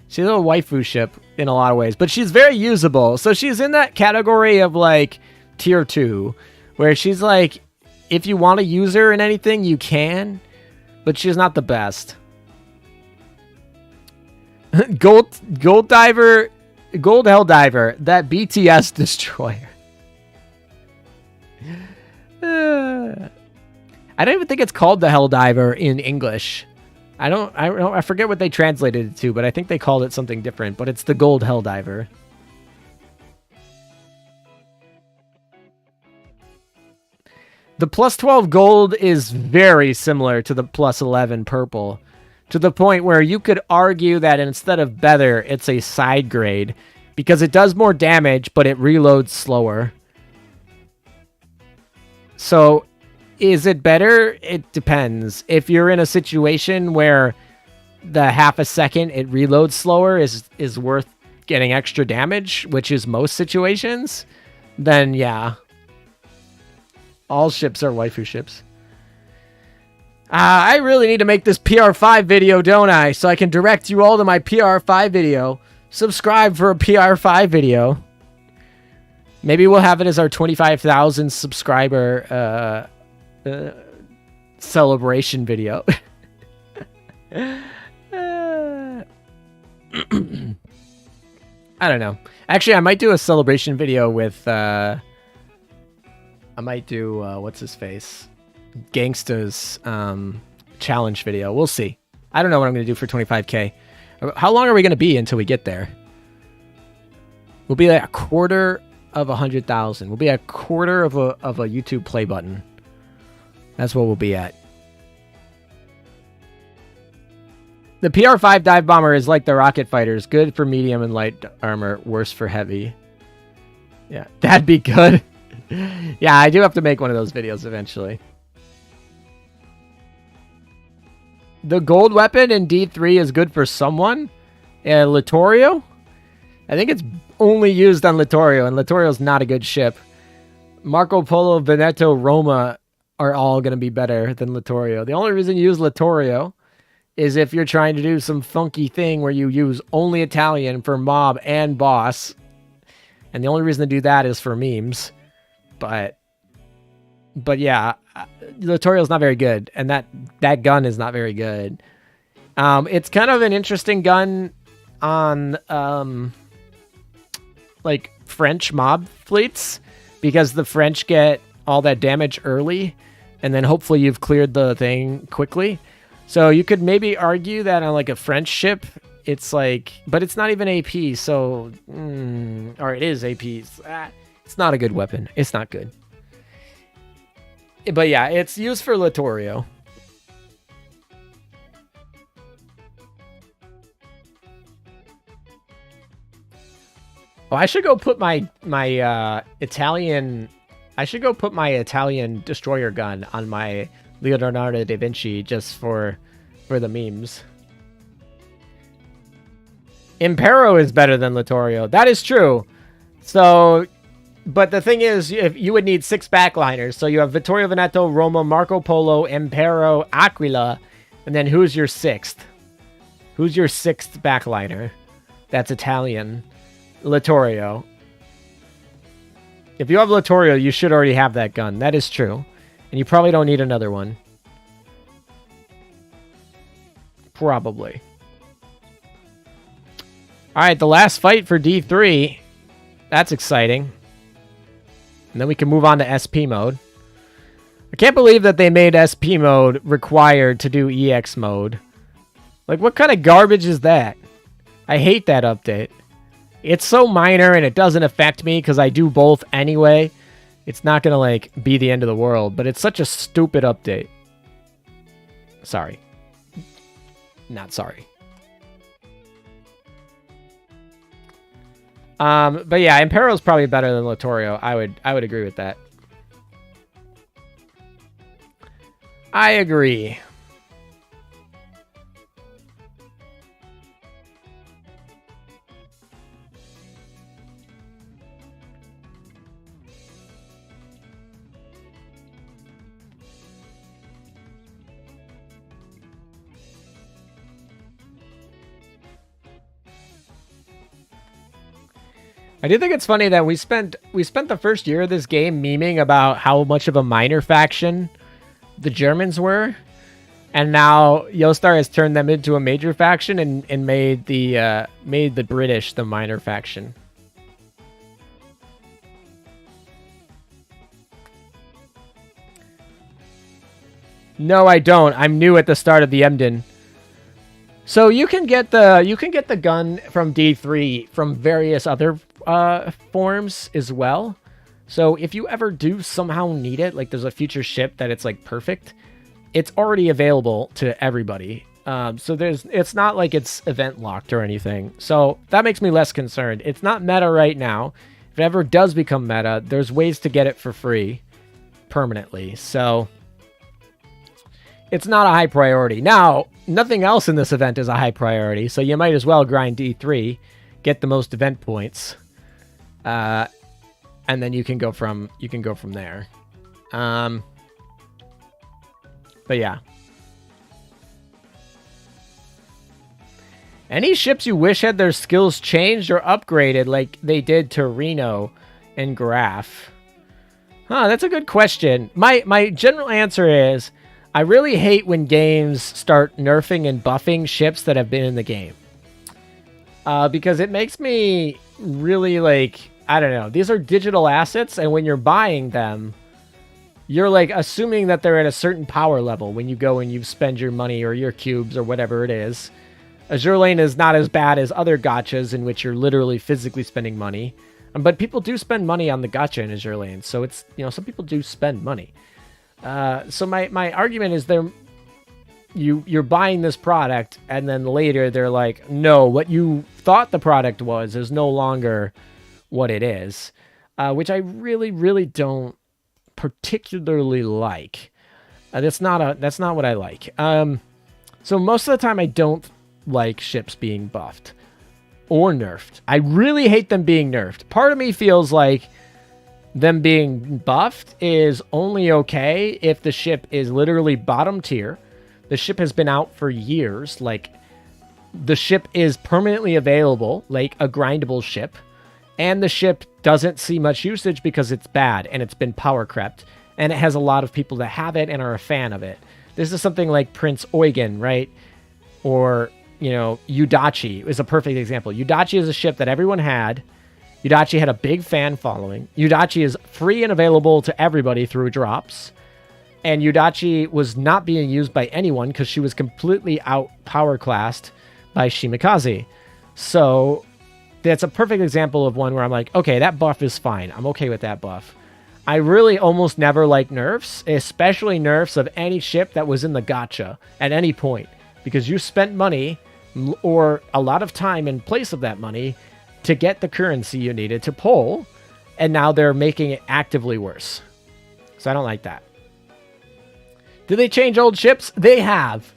Speaker 2: She's a waifu ship in a lot of ways, but she's very usable. So she's in that category of like tier 2, where she's like, if you want to use her in anything, you can, but she's not the best. Gold Helldiver, that BTS destroyer. I don't even think it's called the Helldiver in English. I forget what they translated it to, but I think they called it something different, but it's the gold Helldiver. The plus 12 gold is very similar to the plus 11 purple, to the point where you could argue that instead of better, it's a side grade, because it does more damage, but it reloads slower. So, is it better? It depends. If you're in a situation where the half a second it reloads slower is worth getting extra damage, which is most situations, then yeah. All ships are waifu ships. I really need to make this PR5 video, don't I? So I can direct you all to my PR5 video. Subscribe for a PR5 video. Maybe we'll have it as our 25,000 subscriber celebration video. I don't know. Actually, I might do a celebration video with, I might do, what's his face? Gangsta's, challenge video. We'll see. I don't know what I'm going to do for 25K. How long are we going to be until we get there? We'll be like a quarter of 100,000. We'll be a quarter of a YouTube play button. That's what we'll be at. The PR-5 dive bomber is like the rocket fighters. Good for medium and light armor. Worse for heavy. Yeah, that'd be good. Yeah, I do have to make one of those videos eventually. The gold weapon in D3 is good for someone. Littorio? I think it's only used on Littorio, and Littorio's not a good ship. Marco Polo, Veneto, Roma are all going to be better than Littorio. The only reason you use Littorio is if you're trying to do some funky thing where you use only Italian for mob and boss. And the only reason to do that is for memes. But yeah, Littorio's not very good, and that gun is not very good. It's kind of an interesting gun on like French mob fleets, because the French get all that damage early, and then hopefully you've cleared the thing quickly. So you could maybe argue that on like a French ship, it's like, but it's not even AP, so or it is AP. It's not a good weapon. It's not good. But yeah, it's used for Littorio. Oh, I should go put my Italian. I should go put my Italian destroyer gun on my Leonardo da Vinci just for the memes. Impero is better than Littorio. That is true. So. But the thing is, if you would need 6 backliners. So you have Vittorio Veneto, Roma, Marco Polo, Impero, Aquila, and then who's your 6th? Who's your 6th backliner? That's Italian. Littorio. If you have Littorio, you should already have that gun. That is true. And you probably don't need another one. Probably. Alright, the last fight for D3. That's exciting. And then we can move on to SP mode. I can't believe that they made SP mode required to do EX mode. Like, what kind of garbage is that? I hate that update. It's so minor and it doesn't affect me because I do both anyway. It's not going to, like, be the end of the world. But it's such a stupid update. Sorry. Not sorry. But yeah, Impero's probably better than Littorio. I would agree with that. I agree. I do think it's funny that we spent the first year of this game memeing about how much of a minor faction the Germans were, and now Yostar has turned them into a major faction and made the British the minor faction. No, I don't. I'm new at the start of the Emden. So you can get the gun from D3 from various other forms as well. So if you ever do somehow need it, like there's a future ship that it's like perfect, it's already available to everybody. So it's not like it's event locked or anything. So that makes me less concerned. It's not meta right now. If it ever does become meta, there's ways to get it for free permanently. So it's not a high priority. Now, nothing else in this event is a high priority, so you might as well grind D3, get the most event points, and then you can go from there. But yeah. Any ships you wish had their skills changed or upgraded like they did to Reno and Graf? Huh, that's a good question. My general answer is I really hate when games start nerfing and buffing ships that have been in the game. Because it makes me really like, I don't know. These are digital assets, and when you're buying them, you're like assuming that they're at a certain power level when you go and you spend your money or your cubes or whatever it is. Azur Lane is not as bad as other gachas in which you're literally physically spending money. But people do spend money on the gacha in Azur Lane, so it's, you know, some people do spend money. So my argument is you're buying this product, and then later they're like, no, what you thought the product was is no longer what it is, which I really, really don't particularly like. That's not what I like. So most of the time I don't like ships being buffed or nerfed. I really hate them being nerfed. Part of me feels like them being buffed is only okay if the ship is literally bottom tier. The ship has been out for years. Like, the ship is permanently available, like a grindable ship. And the ship doesn't see much usage because it's bad and it's been power crept. And it has a lot of people that have it and are a fan of it. This is something like Prince Eugen, right? Or, you know, Yudachi is a perfect example. Yudachi is a ship that everyone had. Yudachi had a big fan following. Yudachi is free and available to everybody through drops. And Yudachi was not being used by anyone because she was completely out power classed by Shimikaze. So that's a perfect example of one where I'm like, okay, that buff is fine. I'm okay with that buff. I really almost never like nerfs, especially nerfs of any ship that was in the gacha at any point, because you spent money or a lot of time in place of that money to get the currency you needed to pull, and now they're making it actively worse. So I don't like that. Did they change old ships? They have.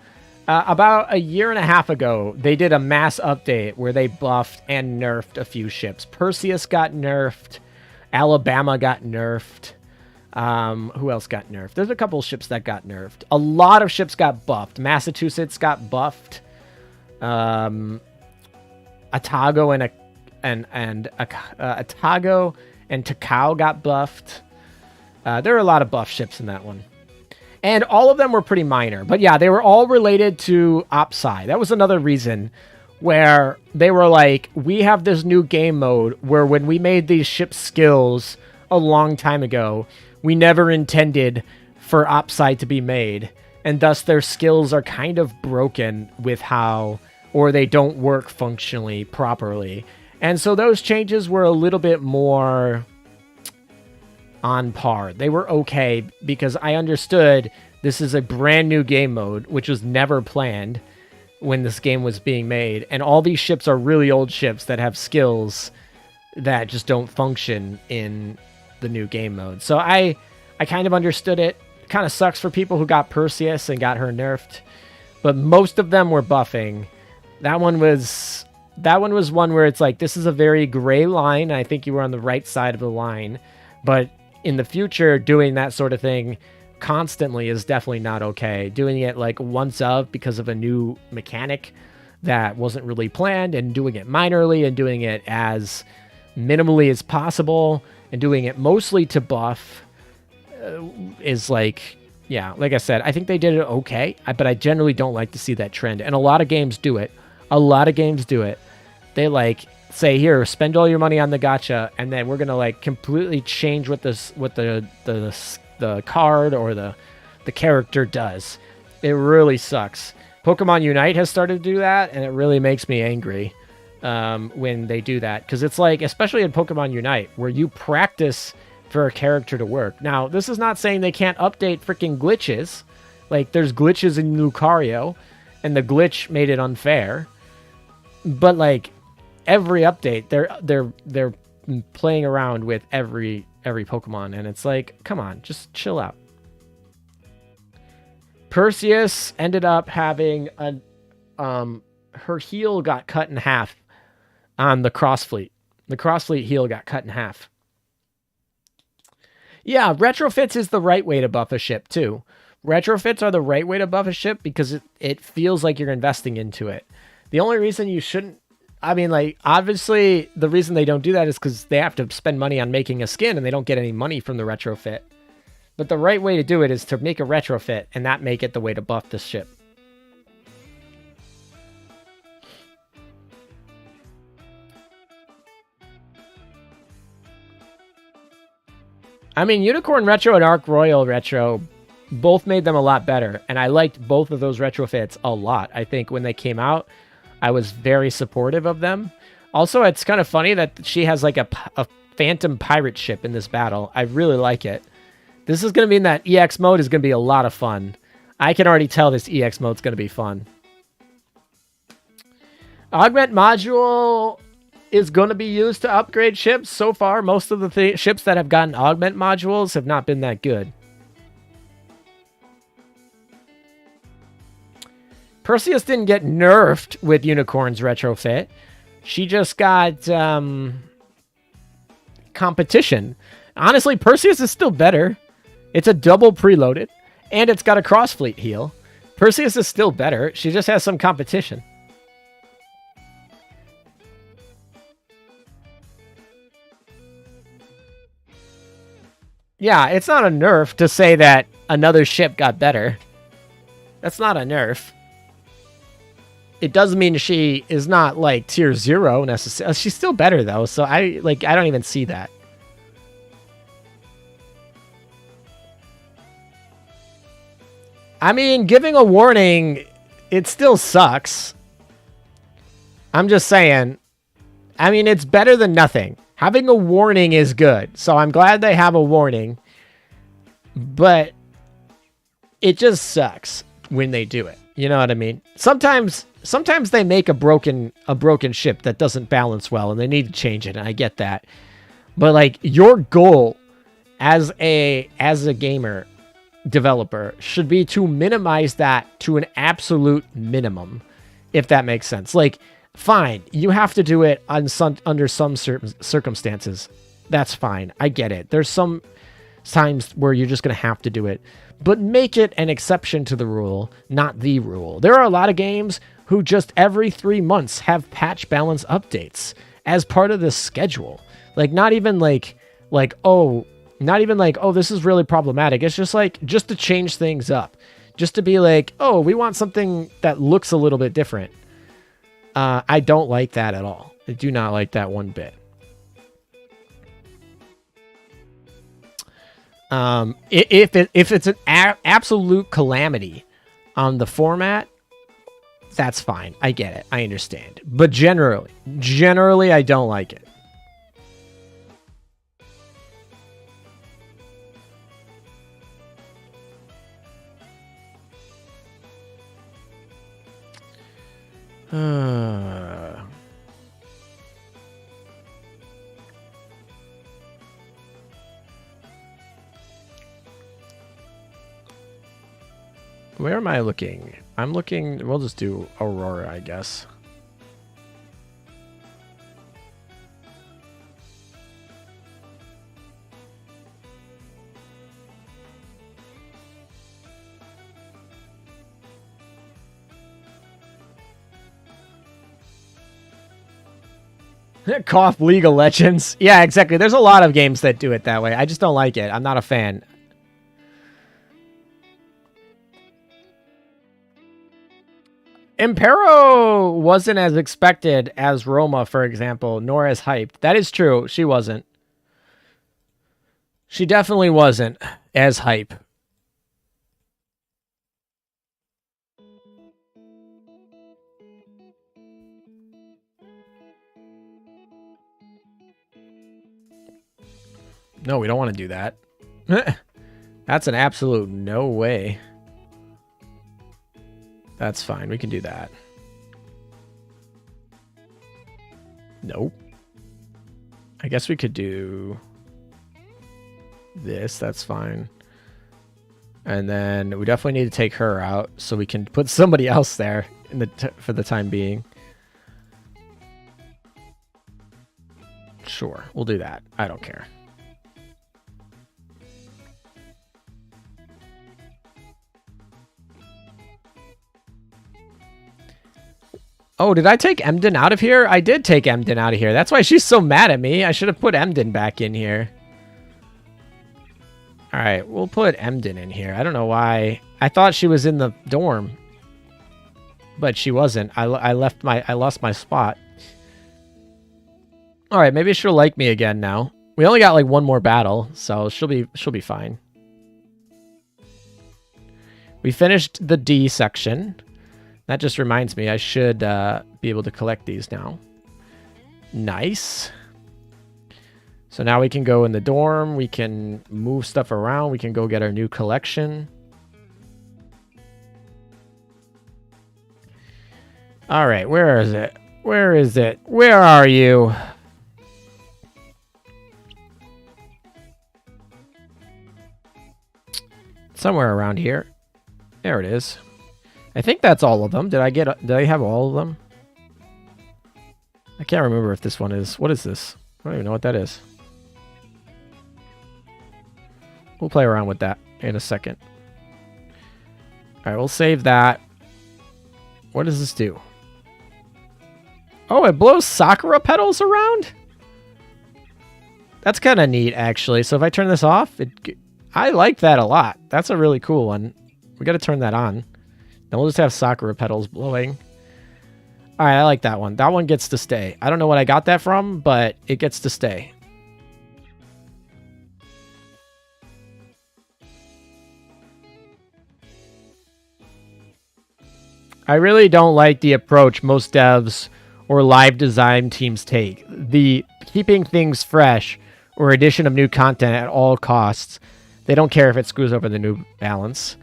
Speaker 2: About a year and a half ago, they did a mass update where they buffed and nerfed a few ships. Perseus got nerfed. Alabama got nerfed. Who else got nerfed? There's a couple ships that got nerfed. A lot of ships got buffed. Massachusetts got buffed. Atago Atago and Takao got buffed. There are a lot of buff ships in that one. And all of them were pretty minor. But yeah, they were all related to Opsci. That was another reason where they were like, we have this new game mode where when we made these ship skills a long time ago, we never intended for Opsci to be made. And thus their skills are kind of broken with how, or they don't work functionally properly. And so those changes were a little bit more on par. They were okay because I understood this is a brand new game mode, which was never planned when this game was being made. And all these ships are really old ships that have skills that just don't function in the new game mode. So I kind of understood it. It kind of sucks for people who got Perseus and got her nerfed, but most of them were buffing. That one was one where it's like, this is a very gray line. I think you were on the right side of the line, but in the future, doing that sort of thing constantly is definitely not okay. Doing it like once because of a new mechanic that wasn't really planned, and doing it minorly and doing it as minimally as possible and doing it mostly to buff is like, yeah, like I said, I think they did it okay, but I generally don't like to see that trend. And a lot of games do it. They like say, here, spend all your money on the gacha, and then we're gonna like completely change what the card or the character does. It really sucks. Pokemon Unite has started to do that, and it really makes me angry when they do that, because it's like, especially in Pokemon Unite, where you practice for a character to work. Now, this is not saying they can't update freaking glitches. Like, there's glitches in Lucario, and the glitch made it unfair. But like, every update, they're playing around with every Pokemon, and it's like, come on, just chill out. Perseus ended up having her heal got cut in half on the Crossfleet. The Crossfleet heal got cut in half. Yeah, retrofits is the right way to buff a ship too. Retrofits are the right way to buff a ship because it feels like you're investing into it. The only reason you shouldn't, I mean, like, obviously, the reason they don't do that is because they have to spend money on making a skin and they don't get any money from the retrofit. But the right way to do it is to make a retrofit and not make it the way to buff this ship. I mean, Unicorn Retro and Arc Royal Retro both made them a lot better, and I liked both of those retrofits a lot. I think when they came out, I was very supportive of them. Also, it's kind of funny that she has like a phantom pirate ship in this battle. I really like it. This is going to mean that EX mode is going to be a lot of fun. I can already tell this EX mode is going to be fun. Augment module is going to be used to upgrade ships. So far, most of the ships that have gotten augment modules have not been that good. Perseus didn't get nerfed with Unicorn's retrofit. She just got competition. Honestly, Perseus is still better. It's a double preloaded, and it's got a cross-fleet heal. Perseus is still better. She just has some competition. Yeah, it's not a nerf to say that another ship got better. That's not a nerf. It does mean she is not like tier 0 necessarily. She's still better though, so I don't even see that. I mean, giving a warning, it still sucks. I'm just saying. I mean, it's better than nothing. Having a warning is good, so I'm glad they have a warning. But it just sucks when they do it. You know what I mean? Sometimes they make a broken ship that doesn't balance well, and they need to change it, and I get that. But like, your goal as a gamer developer should be to minimize that to an absolute minimum, if that makes sense. Like, fine, you have to do it under some certain circumstances. That's fine. I get it. There's some times where you're just going to have to do it. But make it an exception to the rule, not the rule. There are a lot of games who just every 3 months have patch balance updates as part of the schedule. Like, not even like, oh, this is really problematic. It's just like, just to change things up. Just to be like, oh, we want something that looks a little bit different. I don't like that at all. I do not like that one bit. If it's an absolute calamity on the format, that's fine. I get it. I understand. But generally, I don't like it. Where am I looking? I'm looking... We'll just do Aurora, I guess. Cough League of Legends. Yeah, exactly. There's a lot of games that do it that way. I just don't like it. I'm not a fan. Impero wasn't as expected as Roma, for example, nor as hyped. That is true. She wasn't. She definitely wasn't as hype. No, we don't want to do that. That's an absolute no way. That's fine. We can do that. Nope. I guess we could do this. That's fine. And then we definitely need to take her out so we can put somebody else there in for the time being. Sure, we'll do that. I don't care. Oh, did I take Emden out of here? I did take Emden out of here. That's why she's so mad at me. I should have put Emden back in here. All right, we'll put Emden in here. I don't know why. I thought she was in the dorm, but she wasn't. I lost my spot. All right, maybe she'll like me again now. We only got like one more battle, so she'll be fine. We finished the D section. That just reminds me I should be able to collect these now. Nice. So now we can go in the dorm. We can move stuff around. We can go get our new collection. All right, where is it? Where is it? Where are you? Somewhere around here. There it is. I think that's all of them. Did I have all of them? I can't remember if this one is. What is this? I don't even know what that is. We'll play around with that in a second. All right, we'll save that. What does this do? Oh, it blows Sakura petals around? That's kind of neat, actually. So if I turn this off, I like that a lot. That's a really cool one. We got to turn that on. Then we'll just have Sakura petals blowing. All right, I like that one. That one gets to stay. I don't know what I got that from, but it gets to stay. I really don't like the approach most devs or live design teams take. The keeping things fresh or addition of new content at all costs. They don't care if it screws over the new balance.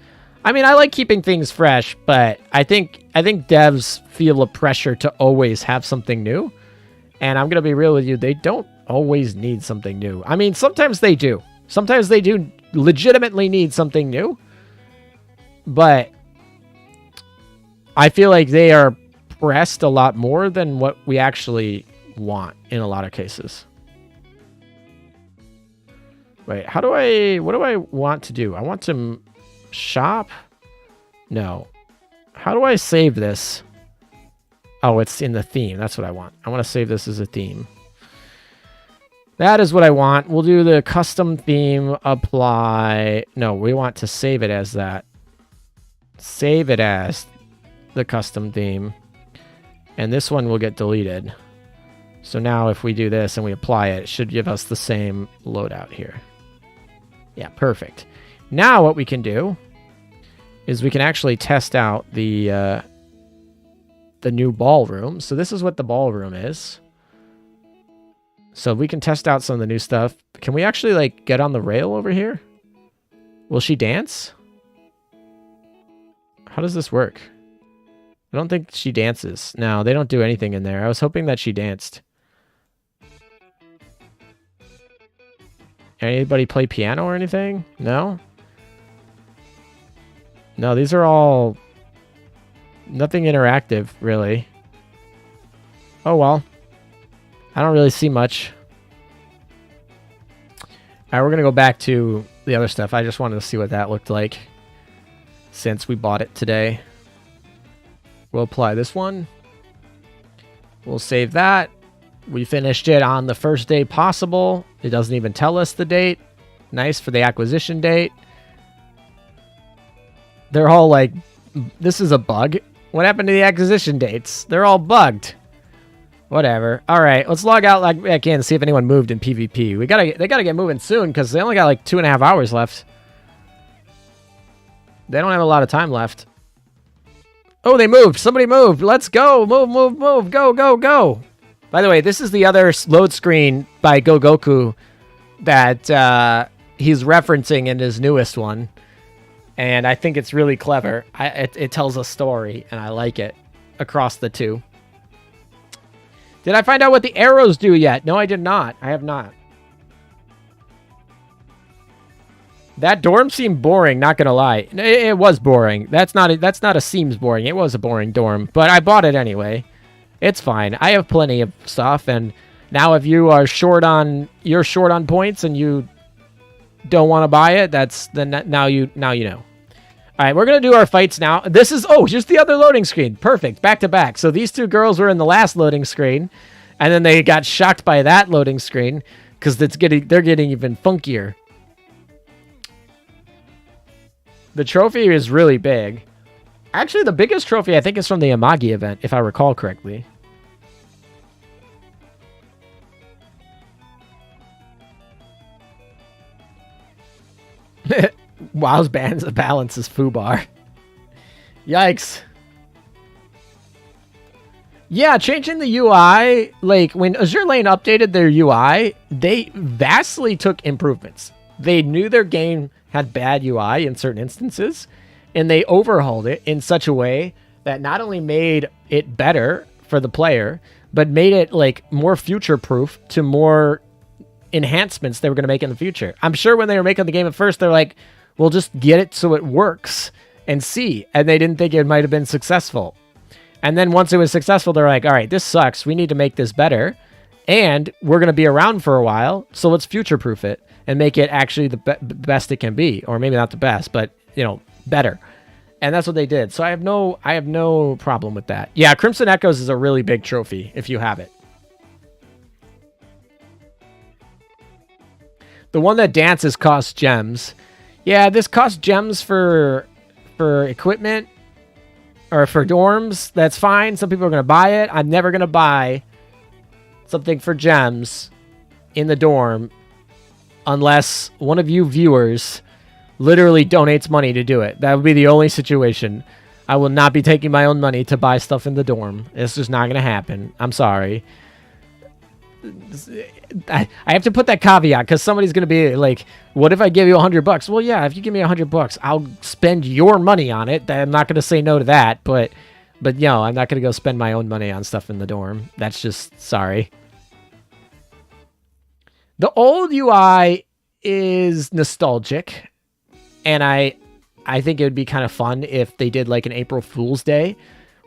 Speaker 2: I mean, I like keeping things fresh, but I think devs feel a pressure to always have something new. And I'm going to be real with you, they don't always need something new. I mean, sometimes they do. Sometimes they do legitimately need something new. But I feel like they are pressed a lot more than what we actually want in a lot of cases. Wait, what do I want to do? I want to shop? No. How do I save this? Oh, it's in the theme. That's what I want. I want to save this as a theme. That is what I want. We'll do the custom theme apply. No, we want to save it as that. Save it as the custom theme. And this one will get deleted. So now if we do this and we apply it, it should give us the same loadout here. Yeah, perfect. Now what we can do is we can actually test out the new ballroom. So this is what the ballroom is. So we can test out some of the new stuff. Can we actually like get on the rail over here? Will she dance? How does this work? I don't think she dances. No, they don't do anything in there. I was hoping that she danced. Anybody play piano or anything? No? No, these are all nothing interactive, really. Oh, well. I don't really see much. All right, we're going to go back to the other stuff. I just wanted to see what that looked like since we bought it today. We'll apply this one. We'll save that. We finished it on the first day possible. It doesn't even tell us the date. Nice for the acquisition date. They're all like, this is a bug. What happened to the acquisition dates? They're all bugged. Whatever. All right, let's log out like back in and see if anyone moved in PvP. They gotta get moving soon because they only got like 2.5 hours left. They don't have a lot of time left. Oh, they moved. Somebody moved. Let's go. Move, move, move. Go, go, go. By the way, this is the other load screen by Go Goku that he's referencing in his newest one. And I think it's really clever. It tells a story, and I like it across the two. Did I find out what the arrows do yet? No, I did not. I have not. That dorm seemed boring, not gonna lie. It was boring. That's not a seems boring. It was a boring dorm, but I bought it anyway. It's fine. I have plenty of stuff, and now if you are short on points and you don't want to buy it, now you know. All right, we're gonna do our fights now. This is just the other loading screen. Perfect, back to back. So these two girls were in the last loading screen, and then they got shocked by that loading screen because they're getting even funkier. The trophy is really big. Actually, the biggest trophy, I think, is from the Amagi event, if I recall correctly. WoW's balance is foobar. Yikes. Yeah, changing the UI, like when Azur Lane updated their UI, they vastly took improvements. They knew their game had bad UI in certain instances, and they overhauled it in such a way that not only made it better for the player, but made it like more future-proof to more enhancements they were going to make in the future. I'm sure when they were making the game at first, they're like, we'll just get it so it works and see. And they didn't think it might have been successful. And then once it was successful, they're like, all right, this sucks. We need to make this better. And we're going to be around for a while. So let's future-proof it and make it actually the best it can be. Or maybe not the best, but, you know, better. And that's what they did. So I have no problem with that. Yeah, Crimson Echoes is a really big trophy if you have it. The one that dances costs gems. Yeah, this costs gems for equipment. Or for dorms, that's fine. Some people are going to buy it. I'm never going to buy something for gems in the dorm unless one of you viewers literally donates money to do it. That would be the only situation. I will not be taking my own money to buy stuff in the dorm. It's just not going to happen. I'm sorry. I have to put that caveat because somebody's going to be like, what if I give you $100? Well, yeah, if you give me $100, I'll spend your money on it. I'm not going to say no to that, but you know, I'm not going to go spend my own money on stuff in the dorm. That's just, sorry. The old UI is nostalgic, and I think it would be kind of fun if they did like an April Fool's Day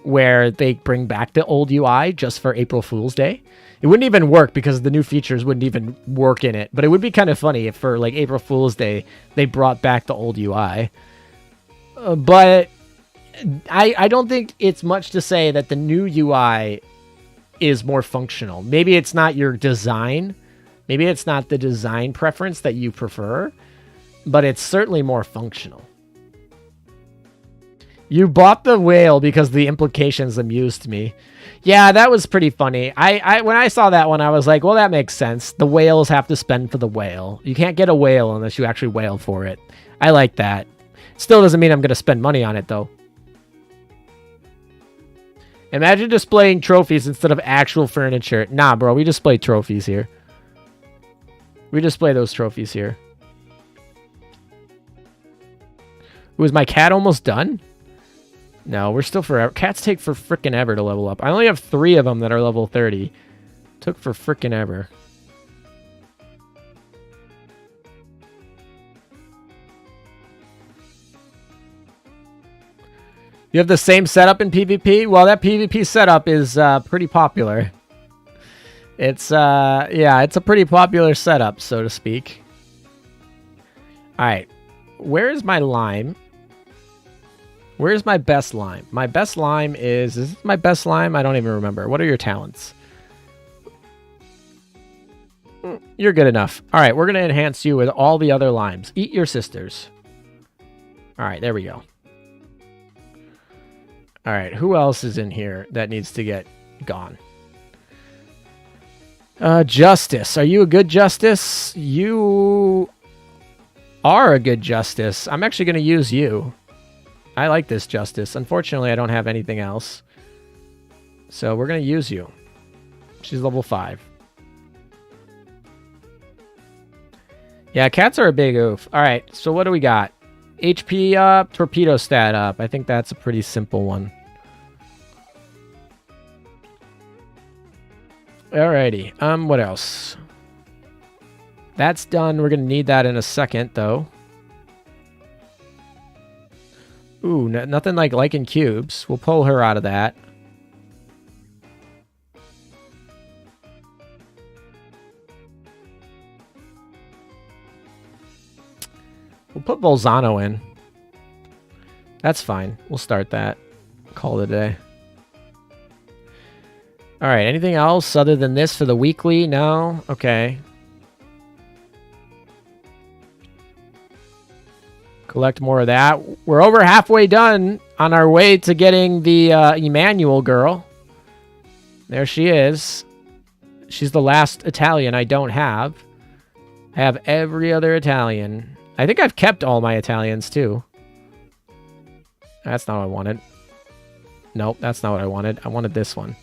Speaker 2: where they bring back the old UI just for April Fool's Day. It wouldn't even work because the new features wouldn't even work in it. But it would be kind of funny if for like April Fool's Day, they brought back the old UI. But I don't think it's much to say that the new UI is more functional. Maybe it's not your design. Maybe it's not the design preference that you prefer. But it's certainly more functional. You bought the whale because the implications amused me. Yeah, that was pretty funny. When I saw that one, I was like, well, that makes sense. The whales have to spend for the whale. You can't get a whale unless you actually whale for it. I like that. Still doesn't mean I'm going to spend money on it, though. Imagine displaying trophies instead of actual furniture. Nah, bro, we display trophies here. We display those trophies here. Was my cat almost done? No, we're still forever. Cats take for frickin' ever to level up. I only have 3 of them that are level 30. Took for frickin' ever. You have the same setup in PvP? Well, that PvP setup is pretty popular. It's, yeah, it's a pretty popular setup, so to speak. Alright. Where is my lime? Where's my best lime? My best lime is this my best lime? I don't even remember. What are your talents? You're good enough. All right, we're going to enhance you with all the other limes. Eat your sisters. All right, there we go. All right, who else is in here that needs to get gone? Justice. Are you a good justice? You are a good justice. I'm actually going to use you. I like this justice. Unfortunately, I don't have anything else. So we're going to use you. She's level 5. Yeah, cats are a big oof. All right, so what do we got? HP up, torpedo stat up. I think that's a pretty simple one. Alrighty. What else? That's done. We're going to need that in a second, though. Ooh, nothing like Lycan cubes. We'll pull her out of that. We'll put Bolzano in. That's fine. We'll start that. Call it a day. All right, anything else other than this for the weekly? No? Okay. Collect more of that. We're over halfway done on our way to getting the Emmanuel girl. There she is. She's the last Italian I don't have. I have every other Italian. I think I've kept all my Italians too. That's not what I wanted. Nope, that's not what I wanted. I wanted this one.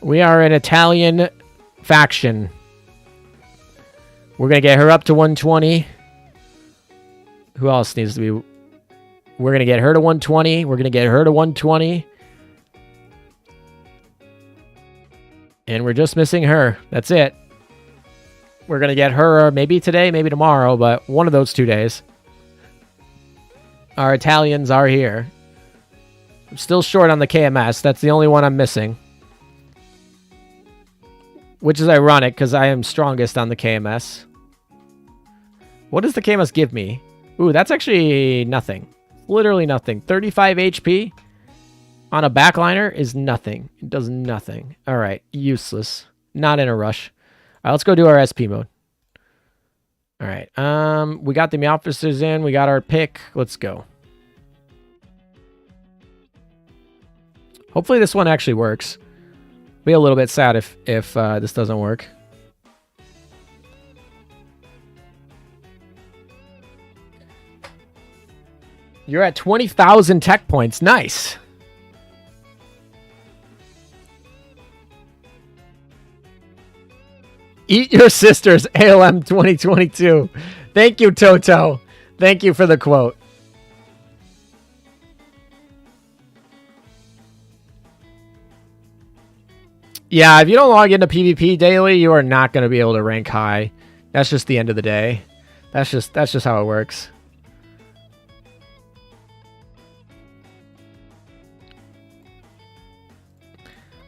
Speaker 2: We are an Italian faction. We're going to get her up to 120. Who else needs to be... We're going to get her to 120. We're going to get her to 120. And we're just missing her. That's it. We're going to get her maybe today, maybe tomorrow, but one of those 2 days. Our Italians are here. I'm still short on the KMS. That's the only one I'm missing. Which is ironic, because I am strongest on the KMS. What does the KMS give me? Ooh, that's actually nothing. Literally nothing. 35 HP on a backliner is nothing. It does nothing. All right, useless. Not in a rush. All right, let's go do our SP mode. All right, we got the officers in. We got our pick. Let's go. Hopefully this one actually works. Be a little bit sad if this doesn't work. You're at 20,000 tech points. Nice. Eat your sisters, ALM 2022. Thank you, Toto. Thank you for the quote. Yeah, if you don't log into PvP daily, you are not going to be able to rank high. That's just the end of the day. That's just how it works.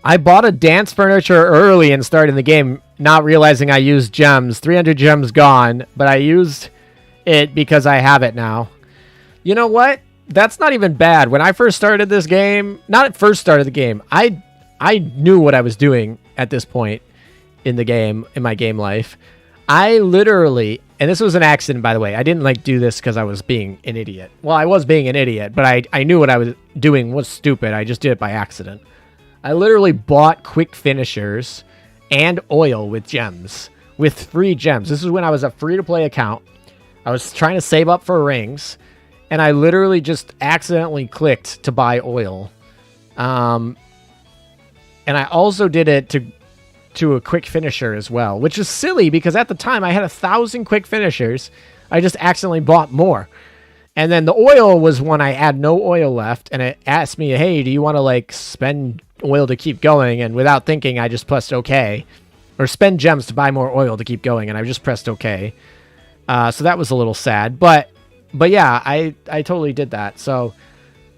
Speaker 2: I bought a dance furniture early and started the game, not realizing I used gems. 300 gems gone, but I used it because I have it now. You know what? That's not even bad. When I first started this game, not first started the game, I knew what I was doing at this point in the game, in my game life. I literally, and this was an accident, by the way. I didn't like do this because I was being an idiot. Well, I was being an idiot, but I knew what I was doing was stupid. I just did it by accident. I literally bought quick finishers and oil with gems, with free gems. This is when I was a free-to-play account. I was trying to save up for rings, and I literally just accidentally clicked to buy oil. And I also did it to a quick finisher as well, which is silly because at the time I had 1,000 quick finishers. I just accidentally bought more. And then the oil was when I had no oil left, and it asked me, hey, do you want to like spend oil to keep going? And without thinking, I just pressed OK. Or spend gems to buy more oil to keep going, and I just pressed OK. So that was a little sad. But yeah, I totally did that. So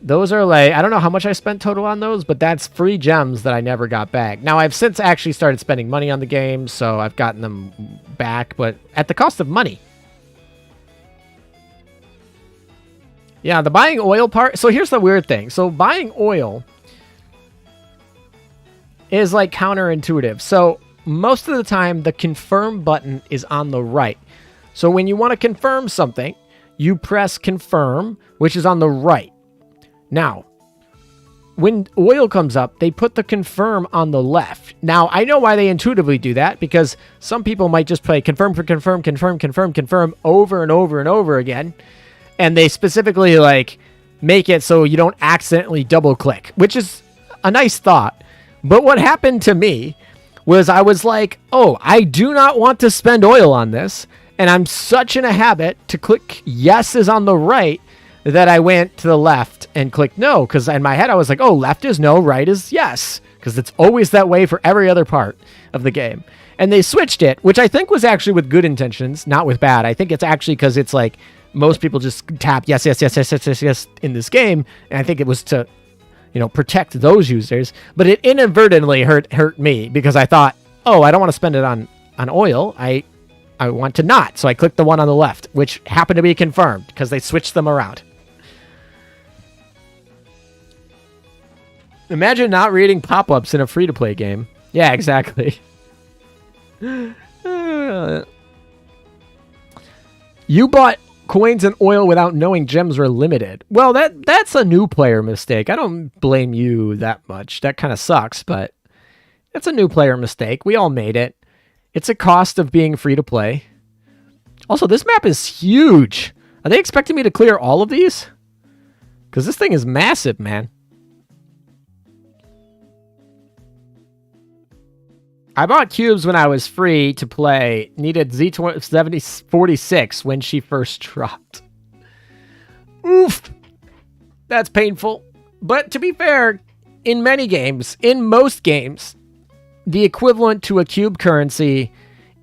Speaker 2: those are like, I don't know how much I spent total on those, but that's free gems that I never got back. Now, I've since actually started spending money on the game, so I've gotten them back, but at the cost of money. Yeah, the buying oil part. So here's the weird thing. So buying oil is like counterintuitive. So most of the time, the confirm button is on the right. So when you want to confirm something, you press confirm, which is on the right. Now, when oil comes up, they put the confirm on the left. Now, I know why they intuitively do that, because some people might just play confirm for confirm, confirm, confirm, confirm over and over and over again. And they specifically like make it so you don't accidentally double click, which is a nice thought. But what happened to me was I was like, oh, I do not want to spend oil on this. And I'm such in a habit to click yes is on the right that I went to the left and clicked no. Because in my head, I was like, oh, left is no, right is yes. Because it's always that way for every other part of the game. And they switched it, which I think was actually with good intentions, not with bad. I think it's actually because it's like most people just tap yes, yes, yes, yes, yes, yes, yes in this game. And I think it was to, you know, protect those users. But it inadvertently hurt me because I thought, oh, I don't want to spend it on oil. I want to not. So I clicked the one on the left, which happened to be confirmed because they switched them around. Imagine not reading pop-ups in a free-to-play game. Yeah, exactly. You bought coins and oil without knowing gems were limited. Well, that's a new player mistake. I don't blame you that much. That kind of sucks, but it's a new player mistake. We all made it. It's a cost of being free to play. Also, this map is huge. Are they expecting me to clear all of these? Because this thing is massive, man. I bought cubes when I was free to play. Needed Z7046 when she first dropped. Oof. That's painful. But to be fair, in most games, the equivalent to a cube currency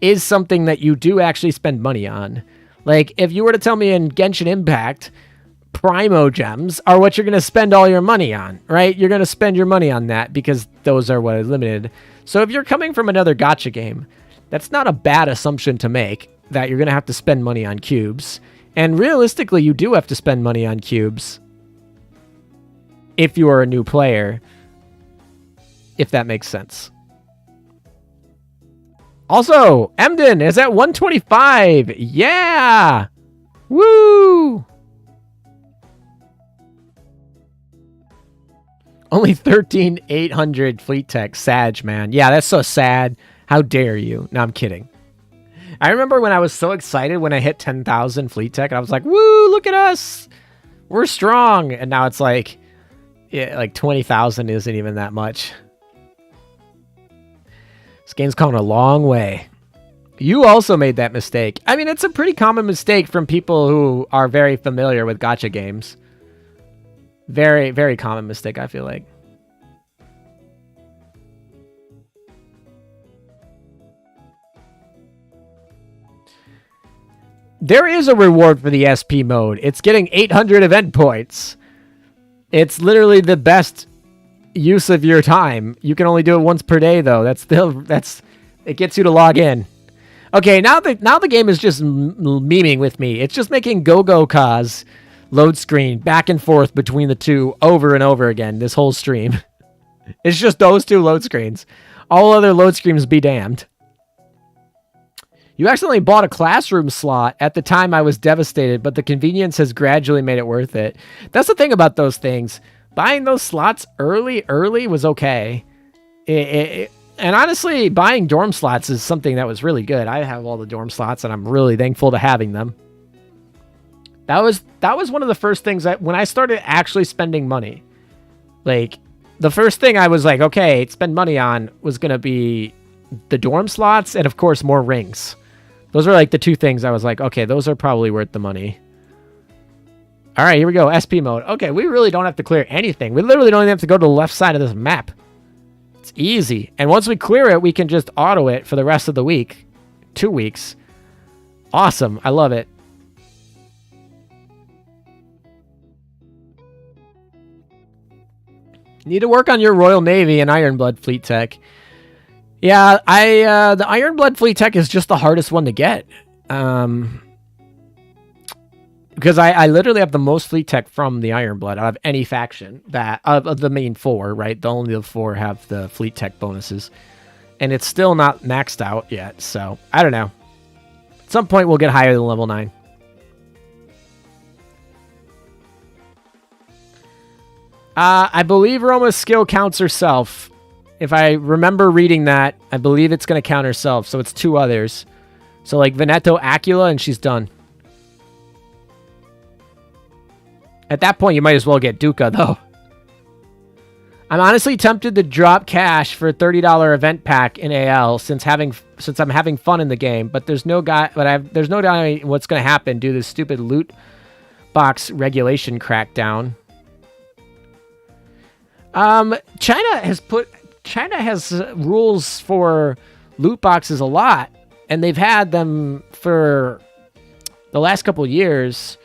Speaker 2: is something that you do actually spend money on. Like, if you were to tell me in Genshin Impact, Primo gems are what you're going to spend all your money on, right? You're going to spend your money on that because those are what is limited. So if you're coming from another gacha game, that's not a bad assumption to make, that you're going to have to spend money on cubes. And realistically, you do have to spend money on cubes if you are a new player, if that makes sense. Also, Emden is at 125. Yeah! Woo! Only 13,800 fleet tech. Sag, man. Yeah, that's so sad. How dare you? No, I'm kidding. I remember when I was so excited when I hit 10,000 fleet tech, and I was like, woo, look at us. We're strong. And now it's like, yeah, like 20,000 isn't even that much. This game's come a long way. You also made that mistake. I mean, it's a pretty common mistake from people who are very familiar with gacha games. Very, very common mistake, I feel like. There is a reward for the SP mode. It's getting 800 event points. It's literally the best use of your time. You can only do it once per day, though. It gets you to log in. Okay, now the game is just memeing with me. It's just making Go-Go-Ka's load screen back and forth between the two over and over again this whole stream. It's just those two load screens. All other load screens be damned. You accidentally bought a classroom slot. At the time, I was devastated, but the convenience has gradually made it worth it. That's the thing about those things. Buying those slots early was okay. And honestly, buying dorm slots is something that was really good. I have all the dorm slots, and I'm really thankful to having them. That was one of the first things that when I started actually spending money, like the first thing I was like, okay, spend money on was going to be the dorm slots and of course more rings. Those were like the two things I was like, okay, those are probably worth the money. All right, here we go. SP mode. Okay, we really don't have to clear anything. We literally don't even have to go to the left side of this map. It's easy. And once we clear it, we can just auto it for the rest of the week. 2 weeks. Awesome. I love it. Need to work on your Royal Navy and Ironblood fleet tech. Yeah, the Ironblood fleet tech is just the hardest one to get. Because I literally have the most fleet tech from the Ironblood out of any faction that of the main 4, right? Only the 4 have the fleet tech bonuses. And it's still not maxed out yet, so I don't know. At some point we'll get higher than level 9. I believe Roma's skill counts herself. If I remember reading that, I believe it's going to count herself. So it's 2 others. So like Veneto, Aquila, and she's done. At that point, you might as well get Duca, though. I'm honestly tempted to drop cash for a $30 event pack in AL since I'm having fun in the game. But there's no there's no doubt what's going to happen due to this stupid loot box regulation crackdown. China has rules for loot boxes a lot, and they've had them for the last couple of years.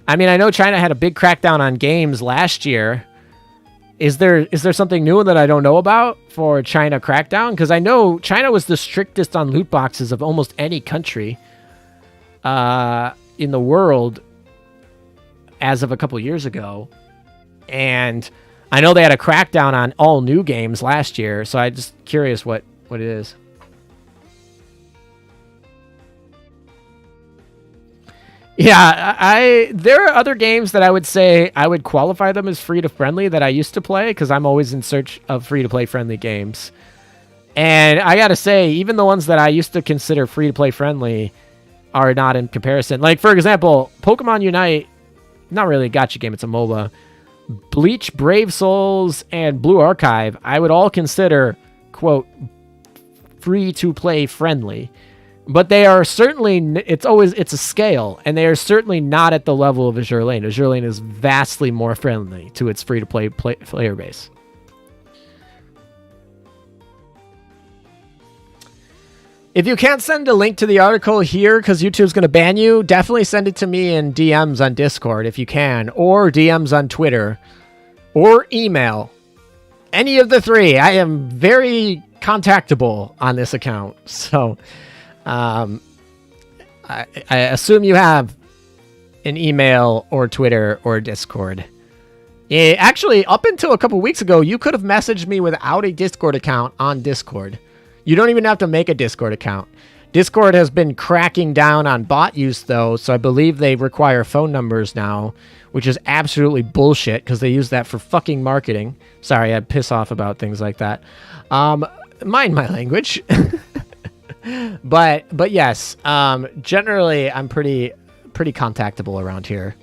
Speaker 2: I mean, I know China had a big crackdown on games last year. Is there something new that I don't know about for China crackdown? Because I know China was the strictest on loot boxes of almost any country in the world as of a couple years ago. And I know they had a crackdown on all new games last year, so I'm just curious what it is. Yeah, there are other games that I would say I would qualify them as free-to-friendly that I used to play, because I'm always in search of free-to-play friendly games. And I gotta say, even the ones that I used to consider free-to-play friendly are not in comparison. Like, for example, Pokemon Unite, not really a gacha game, it's a MOBA. Bleach, Brave Souls, and Blue Archive, I would all consider, quote, free-to-play friendly. But they are certainly, it's a scale, and they are certainly not at the level of Azur Lane. Azur Lane is vastly more friendly to its free-to-play player base. If you can't send a link to the article here because YouTube's going to ban you, definitely send it to me in DMs on Discord if you can, or DMs on Twitter, or email. Any of the three. I am very contactable on this account. So I assume you have an email or Twitter or Discord. Actually, up until a couple weeks ago, you could have messaged me without a Discord account on Discord. You don't even have to make a Discord account. Discord has been cracking down on bot use, though, so I believe they require phone numbers now, which is absolutely bullshit because they use that for fucking marketing. Sorry, I piss off about things like that. Mind my language. But yes, generally I'm pretty contactable around here.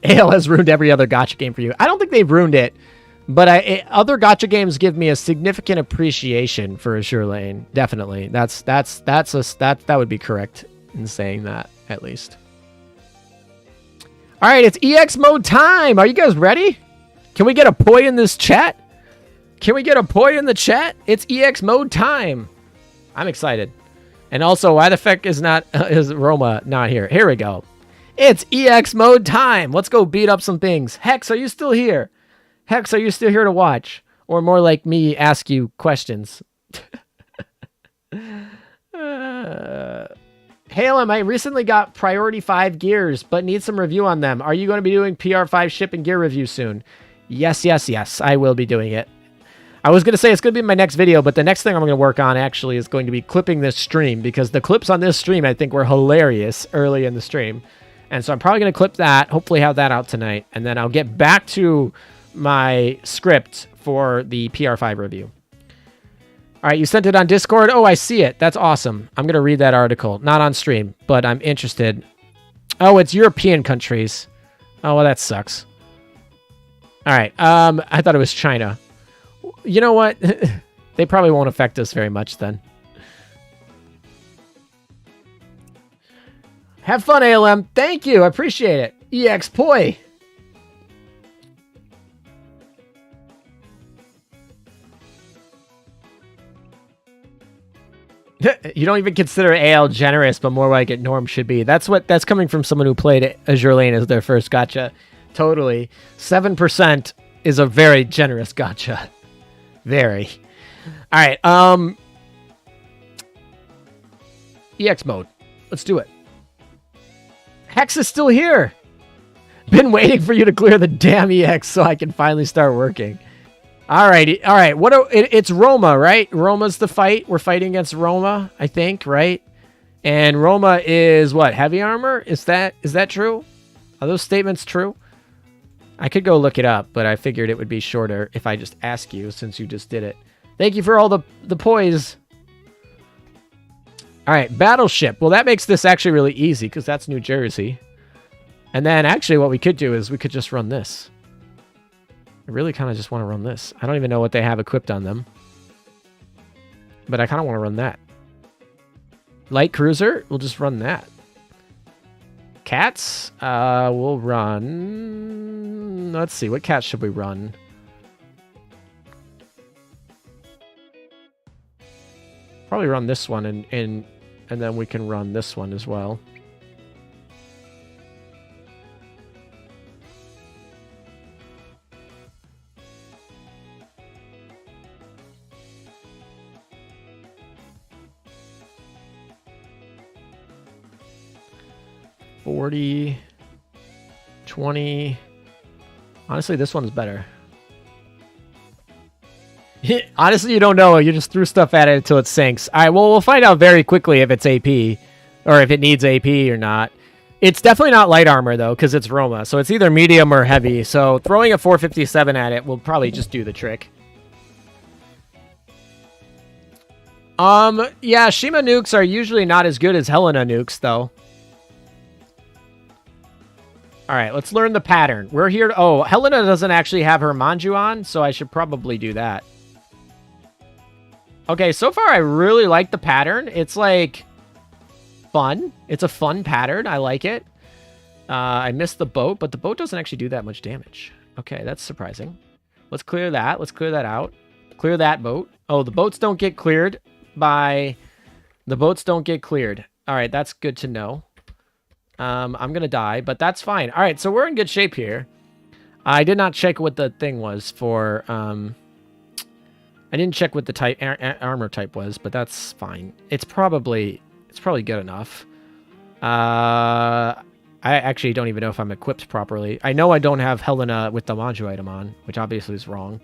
Speaker 2: Ale has ruined every other gacha game for you. I don't think they've ruined it. But other gacha games give me a significant appreciation for Azur Lane. Definitely, that would be correct in saying that, at least. All right, it's EX mode time. Are you guys ready? Can we get a poi in this chat? Can we get a poi in the chat? It's EX mode time. I'm excited. And also, why the fuck is Roma not here? Here we go. It's EX mode time. Let's go beat up some things. Hex, are you still here? Hex, are you still here to watch? Or more like me, ask you questions. Halem, I recently got Priority 5 gears, but need some review on them. Are you going to be doing PR5 ship and gear review soon? Yes, yes, yes. I will be doing it. I was going to say it's going to be my next video, but the next thing I'm going to work on actually is going to be clipping this stream, because the clips on this stream I think were hilarious early in the stream. And so I'm probably going to clip that, hopefully have that out tonight, and then I'll get back to my script for the PR5 review. All right, you sent it on Discord. Oh, I see it. That's awesome. I'm going to read that article. Not on stream, but I'm interested. Oh, it's European countries. Oh, well, that sucks. All right. I thought it was China. You know what? They probably won't affect us very much then. Have fun, ALM. Thank you. I appreciate it. EX Poi. You don't even consider AL generous, but more like it Norm should be. That's coming from someone who played Azur Lane as their first gacha. Totally. 7% is a very generous gacha. Very. All right. EX mode. Let's do it. Hex is still here. Been waiting for you to clear the damn EX so I can finally start working. Alrighty, all right. It's Roma, right? Roma's the fight. We're fighting against Roma, I think, right? And Roma is what? Heavy armor? Is that true? Are those statements true? I could go look it up, but I figured it would be shorter if I just ask you, since you just did it. Thank you for all the poise. All right, Battleship. Well, that makes this actually really easy because that's New Jersey. And then actually what we could do is we could just run this. I really kind of just want to run this. I don't even know what they have equipped on them. But I kind of want to run that. Light Cruiser, we'll just run that. Cats, we'll run... Let's see, what cats should we run? Probably run this one, and then we can run this one as well. $40, $20. Honestly, this one's better. Honestly, you don't know. You just threw stuff at it until it sinks. All right, well, we'll find out very quickly if it's AP or if it needs AP or not. It's definitely not light armor, though, because it's Roma. So it's either medium or heavy. So throwing a 457 at it will probably just do the trick. Yeah, Shima nukes are usually not as good as Helena nukes, though. All right, let's learn the pattern. We're here to... Oh, Helena doesn't actually have her Manju on, so I should probably do that. Okay, so far I really like the pattern. It's, like, fun. It's a fun pattern. I like it. I missed the boat, but the boat doesn't actually do that much damage. Okay, that's surprising. Let's clear that. Let's clear that out. Clear that boat. Oh, the boats don't get cleared by... The boats don't get cleared. All right, that's good to know. I'm going to die, but that's fine. All right, so we're in good shape here. I did not check what the thing was for... I didn't check what the type armor type was, but that's fine. It's probably good enough. I actually don't even know if I'm equipped properly. I know I don't have Helena with the Manju item on, which obviously is wrong.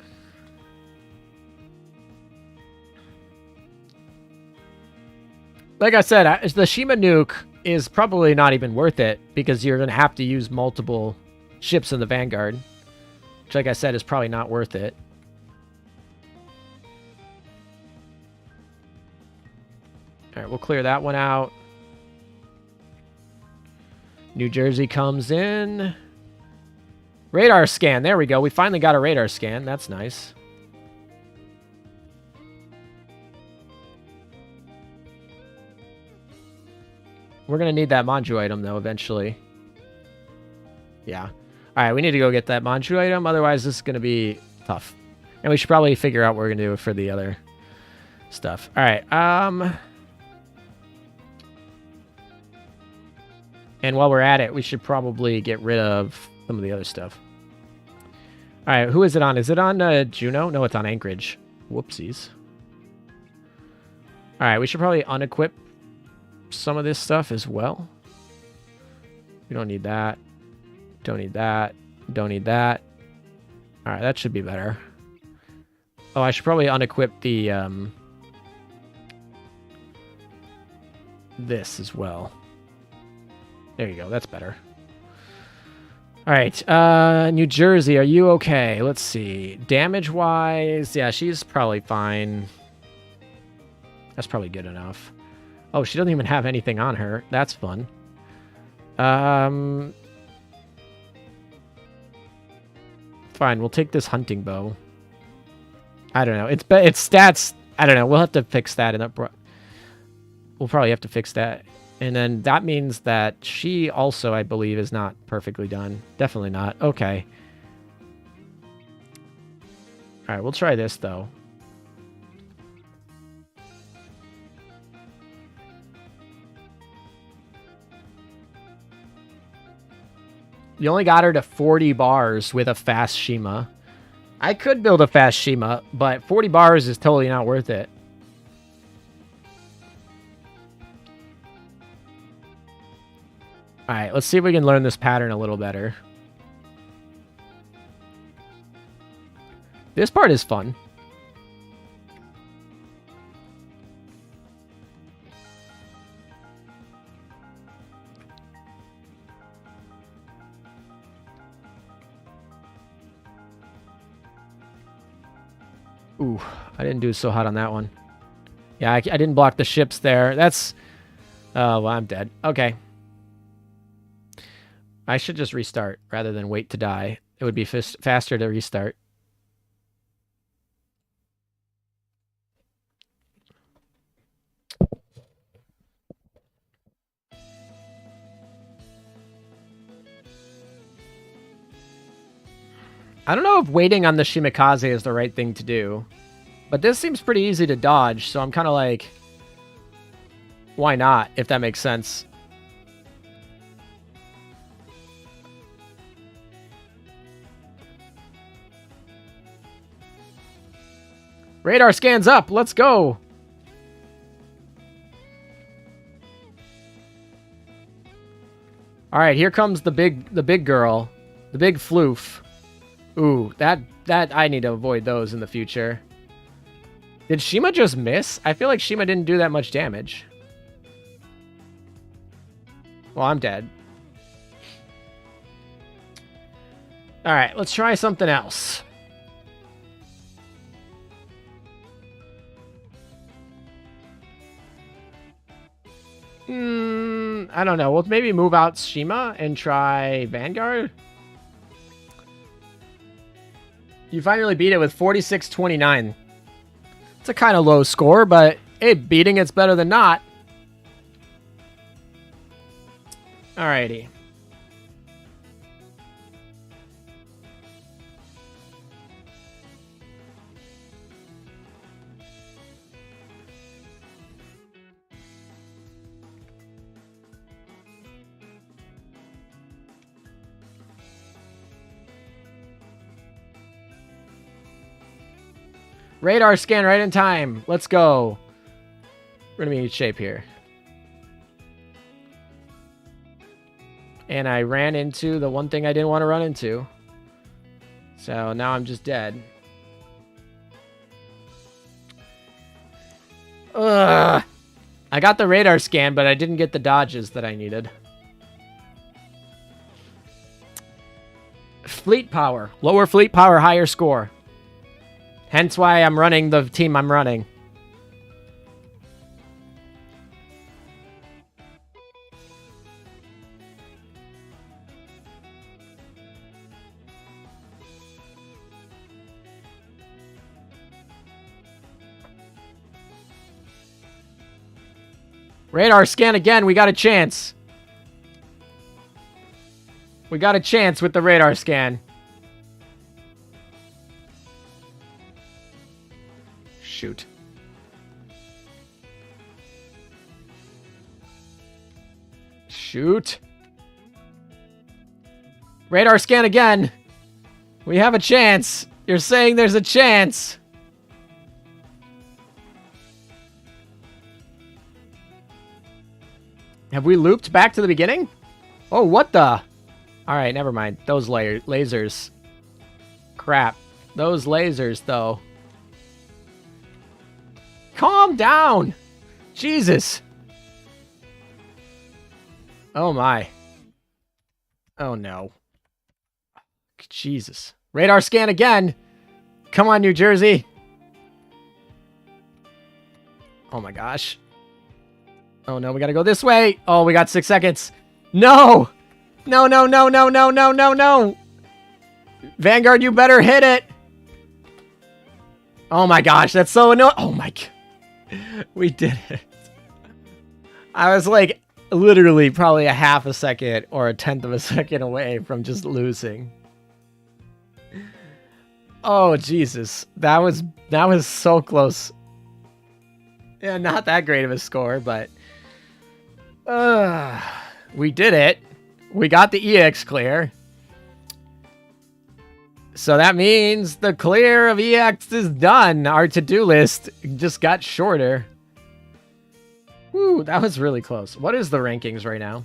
Speaker 2: Like I said, the Shima nuke is probably not even worth it because you're going to have to use multiple ships in the Vanguard, which, like I said, is probably not worth it. All right, we'll clear that one out. New Jersey comes in. Radar scan. There we go. We finally got a radar scan. That's nice. We're going to need that Manju item, though, eventually. Yeah. All right, we need to go get that Manju item. Otherwise, this is going to be tough. And we should probably figure out what we're going to do for the other stuff. All right. And while we're at it, we should probably get rid of some of the other stuff. All right, who is it on? Is it on Juno? No, it's on Anchorage. Whoopsies. All right, we should probably unequip some of this stuff as well. We don't need that. Don't need that. Don't need that. All right, that should be better. Oh, I should probably unequip the this as well. There you go. That's better. All right. New Jersey, are you okay? Let's see. Damage-wise, yeah, she's probably fine. That's probably good enough. Oh, she doesn't even have anything on her. That's fun. Fine, we'll take this hunting bow. I don't know. It's stats. I don't know. We'll have to fix that. We'll probably have to fix that. And then that means that she also, I believe, is not perfectly done. Definitely not. Okay. All right, we'll try this, though. You only got her to 40 bars with a fast Shima. I could build a fast Shima, but 40 bars is totally not worth it. All right, let's see if we can learn this pattern a little better. This part is fun. Ooh, I didn't do so hot on that one. Yeah, I didn't block the ships there. That's... Oh, well, I'm dead. Okay. I should just restart rather than wait to die. It would be faster to restart. I don't know if waiting on the Shimikaze is the right thing to do. But this seems pretty easy to dodge, so I'm kind of like... Why not, if that makes sense? Radar scans up. Let's go. All right, here comes the big girl, the big floof. Ooh, that I need to avoid those in the future. Did Shima just miss? I feel like Shima didn't do that much damage. Well, I'm dead. All right, let's try something else. I don't know. We'll maybe move out Shima and try Vanguard. You finally beat it with 46-29. It's a kind of low score, but hey, beating it's better than not. Alrighty. Radar scan right in time. Let's go. We're going to be in shape here. And I ran into the one thing I didn't want to run into. So now I'm just dead. Ugh. I got the radar scan, but I didn't get the dodges that I needed. Fleet power. Lower fleet power, higher score. Hence why I'm running the team I'm running. Radar scan again. We got a chance. We got a chance with the radar scan. Shoot. Shoot. Radar scan again. We have a chance. You're saying there's a chance. Have we looped back to the beginning? Oh, what the? Alright, never mind. Those lasers. Crap. Those lasers, though. Calm down! Jesus! Oh my. Oh no. Jesus. Radar scan again! Come on, New Jersey! Oh my gosh. Oh no, we gotta go this way! Oh, we got 6 seconds! No! No, no, no, no, no, no, no, no! Vanguard, you better hit it! Oh my gosh, that's so annoying! Oh my god. We did it. I was like literally probably a half a second or a tenth of a second away from just losing. Oh Jesus. That was so close. Yeah, not that great of a score, but we did it. We got the EX clear. So that means the clear of EX is done. Our to-do list just got shorter. Woo, that was really close. What is the rankings right now?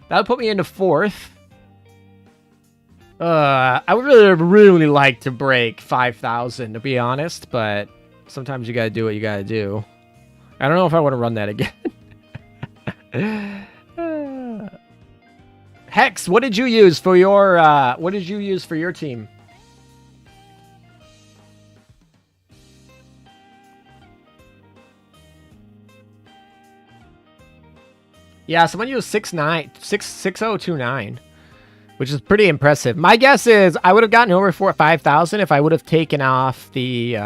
Speaker 2: That would put me into 4th. I would really like to break 5,000, to be honest, but sometimes you gotta do what you gotta do. I don't know if I want to run that again. Hex, what did you use for your team? Yeah, someone used 6029, which is pretty impressive. My guess is I would have gotten over 5,000 if I would have taken off the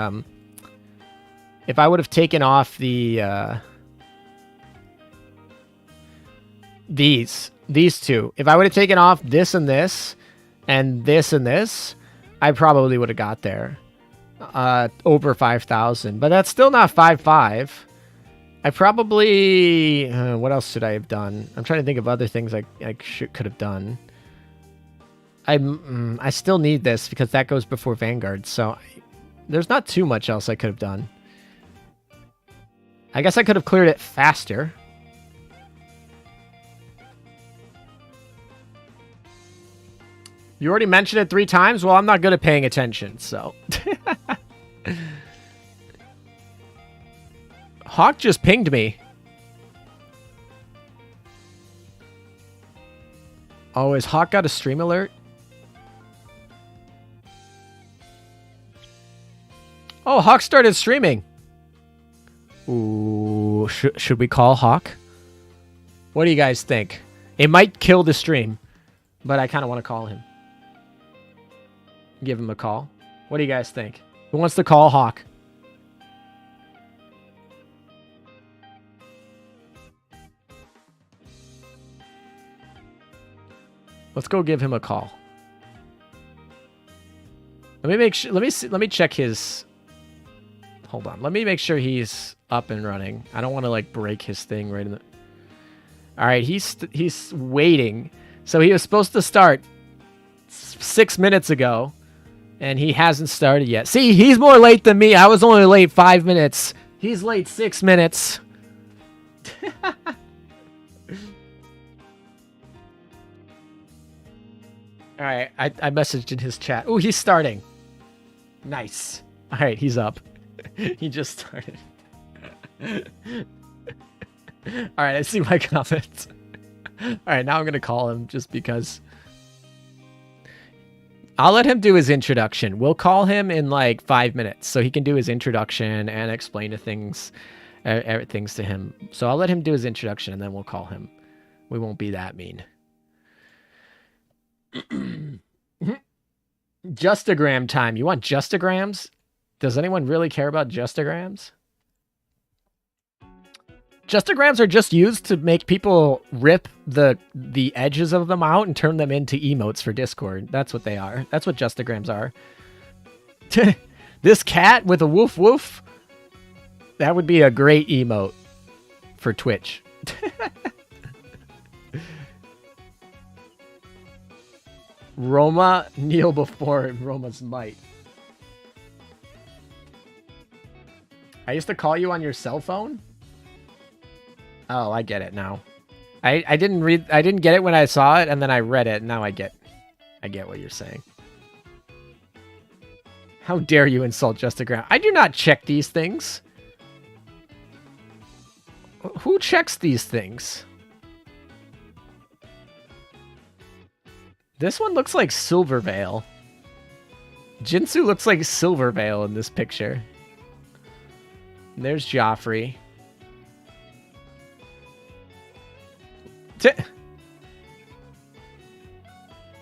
Speaker 2: these two. If I would have taken off this and this, and this, I probably would have got there. Over 5,000. But that's still not 5.5. I probably... what else should I have done? I'm trying to think of other things I could have done. I still need this because that goes before Vanguard. So there's not too much else I could have done. I guess I could have cleared it faster. You already mentioned it 3 times? Well, I'm not good at paying attention, so. Hawk just pinged me. Oh, is Hawk got a stream alert? Oh, Hawk started streaming. Ooh, should we call Hawk? What do you guys think? It might kill the stream, but I kind of want to call him. Give him a call. What do you guys think? Who wants to call Hawk? Let's go give him a call. Let me make sure. Let me check his. Hold on. Let me make sure he's up and running. I don't want to like break his thing right in the. All right, he's waiting. So he was supposed to start 6 minutes ago, and he hasn't started yet. See, he's more late than me. I was only late 5 minutes. He's late 6 minutes. All right, I messaged in his chat. Oh, he's starting. Nice. All right, he's up. He just started. All right, I see my comments. All right, now I'm going to call him just because. I'll let him do his introduction. We'll call him in like 5 minutes so he can do his introduction and explain to things to him. So I'll let him do his introduction and then we'll call him. We won't be that mean. Justagram time. You want Justagrams? Does anyone really care about Justagrams? Justagrams are just used to make people rip the edges of them out and turn them into emotes for Discord. That's what they are. That's what Justagrams are. This cat with a woof woof. That would be a great emote for Twitch. Roma, kneel before Roma's might. I used to call you on your cell phone? Oh, I get it now. I didn't get it when I saw it, and then I read it, and now I get what you're saying. How dare you insult Justagram? I do not check these things. Who checks these things? This one looks like Silvervale. Jinsu looks like Silvervale in this picture. And there's Joffrey.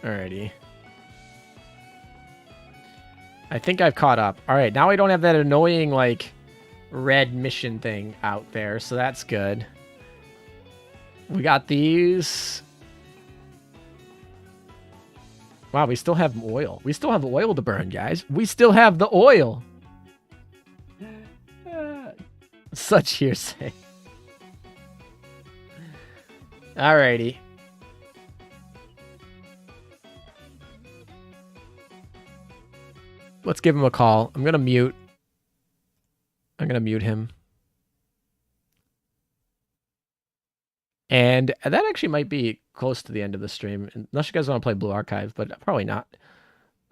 Speaker 2: Alrighty. I think I've caught up. Alright, now I don't have that annoying, like, red mission thing out there, so that's good. We got these. Wow, we still have oil. We still have oil to burn, guys. We still have the oil. Such hearsay. Alrighty. Let's give him a call. I'm gonna mute him. And that actually might be close to the end of the stream, unless you guys want to play Blue Archive, but probably not.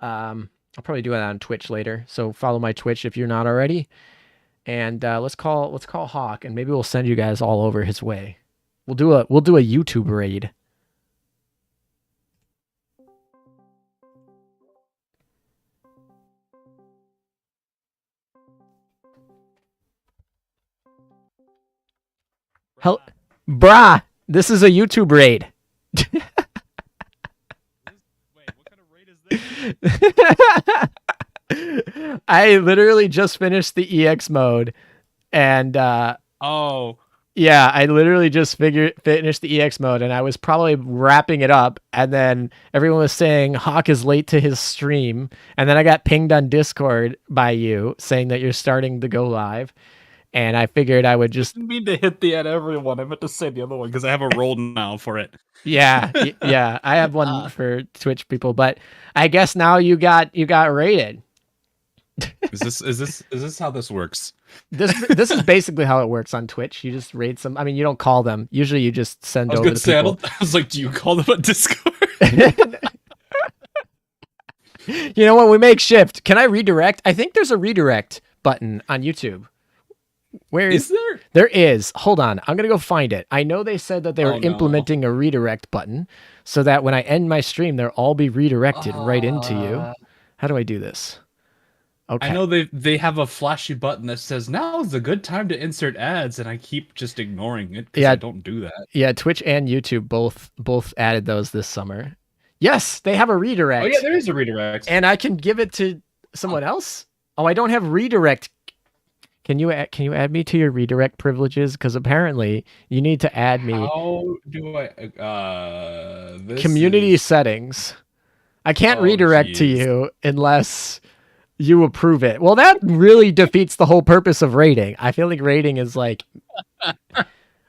Speaker 2: I'll probably do that on Twitch later, so follow my Twitch if you're not already. And let's call Hawk, and maybe we'll send you guys all over his way. We'll do a YouTube raid. Hell, brah, this is a YouTube raid.
Speaker 3: Wait, what kind of raid is this?
Speaker 2: I literally just finished the EX mode, and
Speaker 3: Oh,
Speaker 2: yeah, I literally just finished the EX mode, and I was probably wrapping it up, and then everyone was saying Hawk is late to his stream, and then I got pinged on Discord by you saying that you're starting to go live, and I figured I would just...
Speaker 3: I didn't mean to hit the at everyone. I meant to say the other one because I have a role now for it.
Speaker 2: Yeah, yeah, I have one for Twitch people, but I guess now you got raided.
Speaker 3: Is this how this works?
Speaker 2: This is basically how it works on Twitch. You just raid some. I mean, you don't call them. Usually, you just send over the people.
Speaker 3: I was like, do you call them on Discord?
Speaker 2: You know what? We make shift. Can I redirect? I think there's a redirect button on YouTube. Where
Speaker 3: Is there?
Speaker 2: There is. Hold on. I'm going to go find it. I know they said that they were implementing a redirect button so that when I end my stream, they'll all be redirected right into you. How do I do this?
Speaker 3: I know they have a flashy button that says now is a good time to insert ads, and I keep just ignoring it because
Speaker 2: Yeah.
Speaker 3: I don't do that.
Speaker 2: Yeah, Twitch and YouTube both added those this summer. Yes, they have a redirect.
Speaker 3: Oh yeah, there is a redirect.
Speaker 2: And I can give it to someone else? Oh, I don't have redirect. Can you add me to your redirect privileges? Because apparently you need to add me.
Speaker 3: How do I?
Speaker 2: Community settings. I can't redirect to you unless you approve it. Well, that really defeats the whole purpose of rating. I feel like rating is like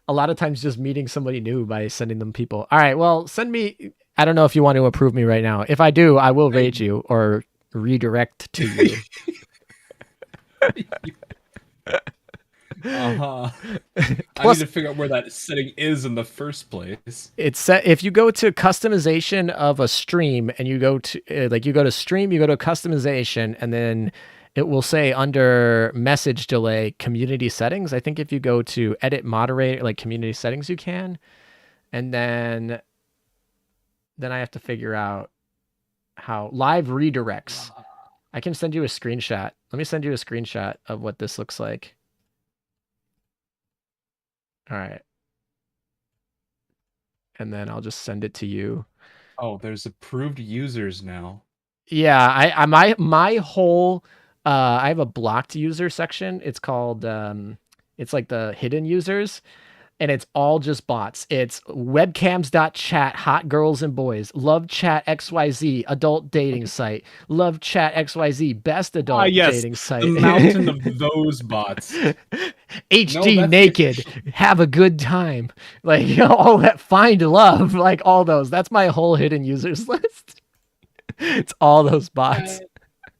Speaker 2: a lot of times just meeting somebody new by sending them people. All right, well, send me. I don't know if you want to approve me right now. If I do, I will rate you or redirect to you.
Speaker 3: I need to figure out where that setting is in the first place.
Speaker 2: It's set if you go to customization of a stream and you go to you go to stream, you go to customization, and then it will say under message delay community settings. I think if you go to edit moderator like community settings, you can, and then I have to figure out how live redirects. I can send you a screenshot. Let me send you a screenshot of what this looks like. All right. And then I'll just send it to you.
Speaker 3: Oh, there's approved users now.
Speaker 2: Yeah, I my whole I have a blocked user section. It's called it's like the hidden users, and it's all just bots. It's webcams.chat, hot girls and boys, love chat XYZ, adult dating site, love chat XYZ, best adult dating site.
Speaker 3: The mountain of those bots.
Speaker 2: HD naked, have a good time. Like, you know, all that, find love, like all those. That's my whole hidden users list. It's all those bots.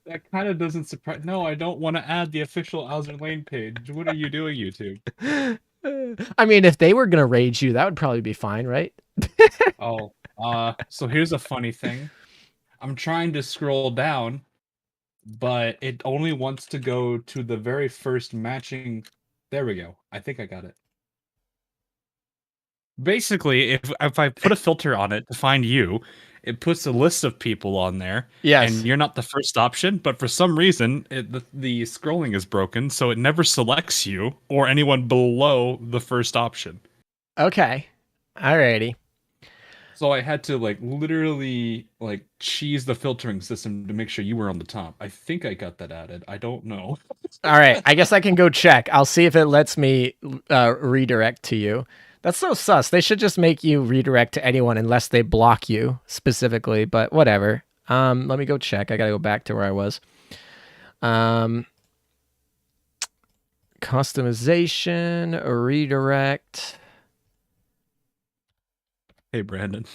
Speaker 3: That kind of doesn't surprise. No, I don't want to add the official Azur Lane page. What are you doing, YouTube?
Speaker 2: I mean, if they were gonna rage you, that would probably be fine, right?
Speaker 3: So here's a funny thing. I'm trying to scroll down, but it only wants to go to the very first matching. There we go. I think I got it. Basically, if I put a filter on it to find you, it puts a list of people on there.
Speaker 2: Yes.
Speaker 3: And you're not the first option, but for some reason, the scrolling is broken, so it never selects you or anyone below the first option.
Speaker 2: Okay. Alrighty.
Speaker 3: So I had to literally cheese the filtering system to make sure you were on the top. I think I got that added. I don't know.
Speaker 2: All right. I guess I can go check. I'll see if it lets me redirect to you. That's so sus. They should just make you redirect to anyone unless they block you specifically, but whatever. Let me go check. I got to go back to where I was. Customization, redirect.
Speaker 3: Hey, Brandon.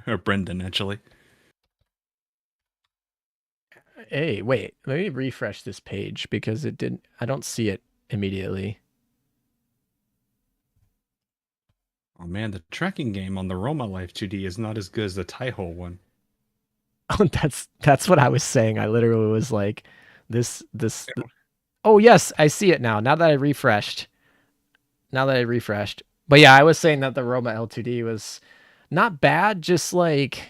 Speaker 3: Or Brendan, actually.
Speaker 2: Hey, wait. Let me refresh this page because I don't see it immediately.
Speaker 3: Oh man, the tracking game on the Roma Life 2D is not as good as the Taiho one.
Speaker 2: Oh, that's what I was saying. I literally was like, this. Oh yes, I see it now. Now that I refreshed. But yeah, I was saying that the Roma L2D was not bad. Just like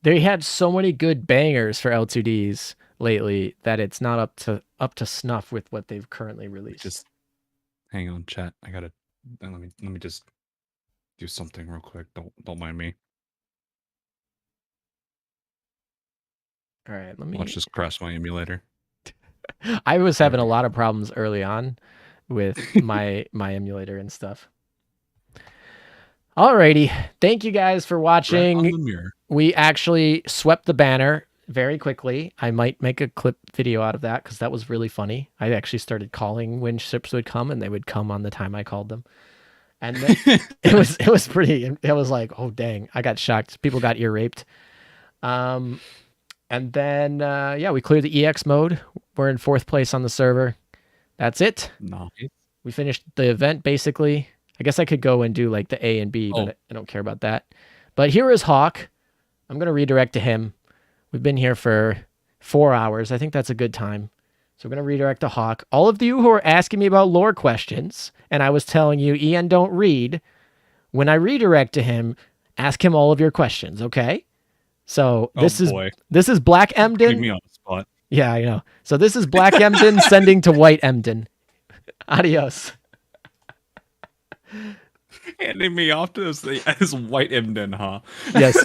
Speaker 2: they had so many good bangers for L2Ds lately that it's not up to snuff with what they've currently released.
Speaker 3: Just hang on, chat. I gotta. Let me just do something real quick. Don't mind me.
Speaker 2: All right, let me
Speaker 3: watch this crash my emulator.
Speaker 2: I was having a lot of problems early on with my emulator and stuff. Alrighty, thank you guys for watching.
Speaker 3: Right on the mirror.
Speaker 2: We actually swept the banner very quickly. I might make a clip video out of that because that was really funny. I actually started calling when ships would come, and they would come on the time I called them. And then it was pretty. It was like, oh dang, I got shocked. People got ear raped. And then yeah, we cleared the EX mode. We're in 4th place on the server. That's it.
Speaker 3: Nice.
Speaker 2: We finished the event basically. I guess I could go and do like the A and B, but I don't care about that. But here is Hawk. I'm gonna redirect to him. We've been here for 4 hours. I think that's a good time. So we're going to redirect to Hawk. All of you who are asking me about lore questions, and I was telling you, Ian, don't read. When I redirect to him, ask him all of your questions, okay? So this is Black Emden.
Speaker 3: Put me on the spot.
Speaker 2: Yeah, I know. So this is Black Emden sending to White Emden. Adios.
Speaker 3: Handing me off to this white Emden, huh?
Speaker 2: Yes.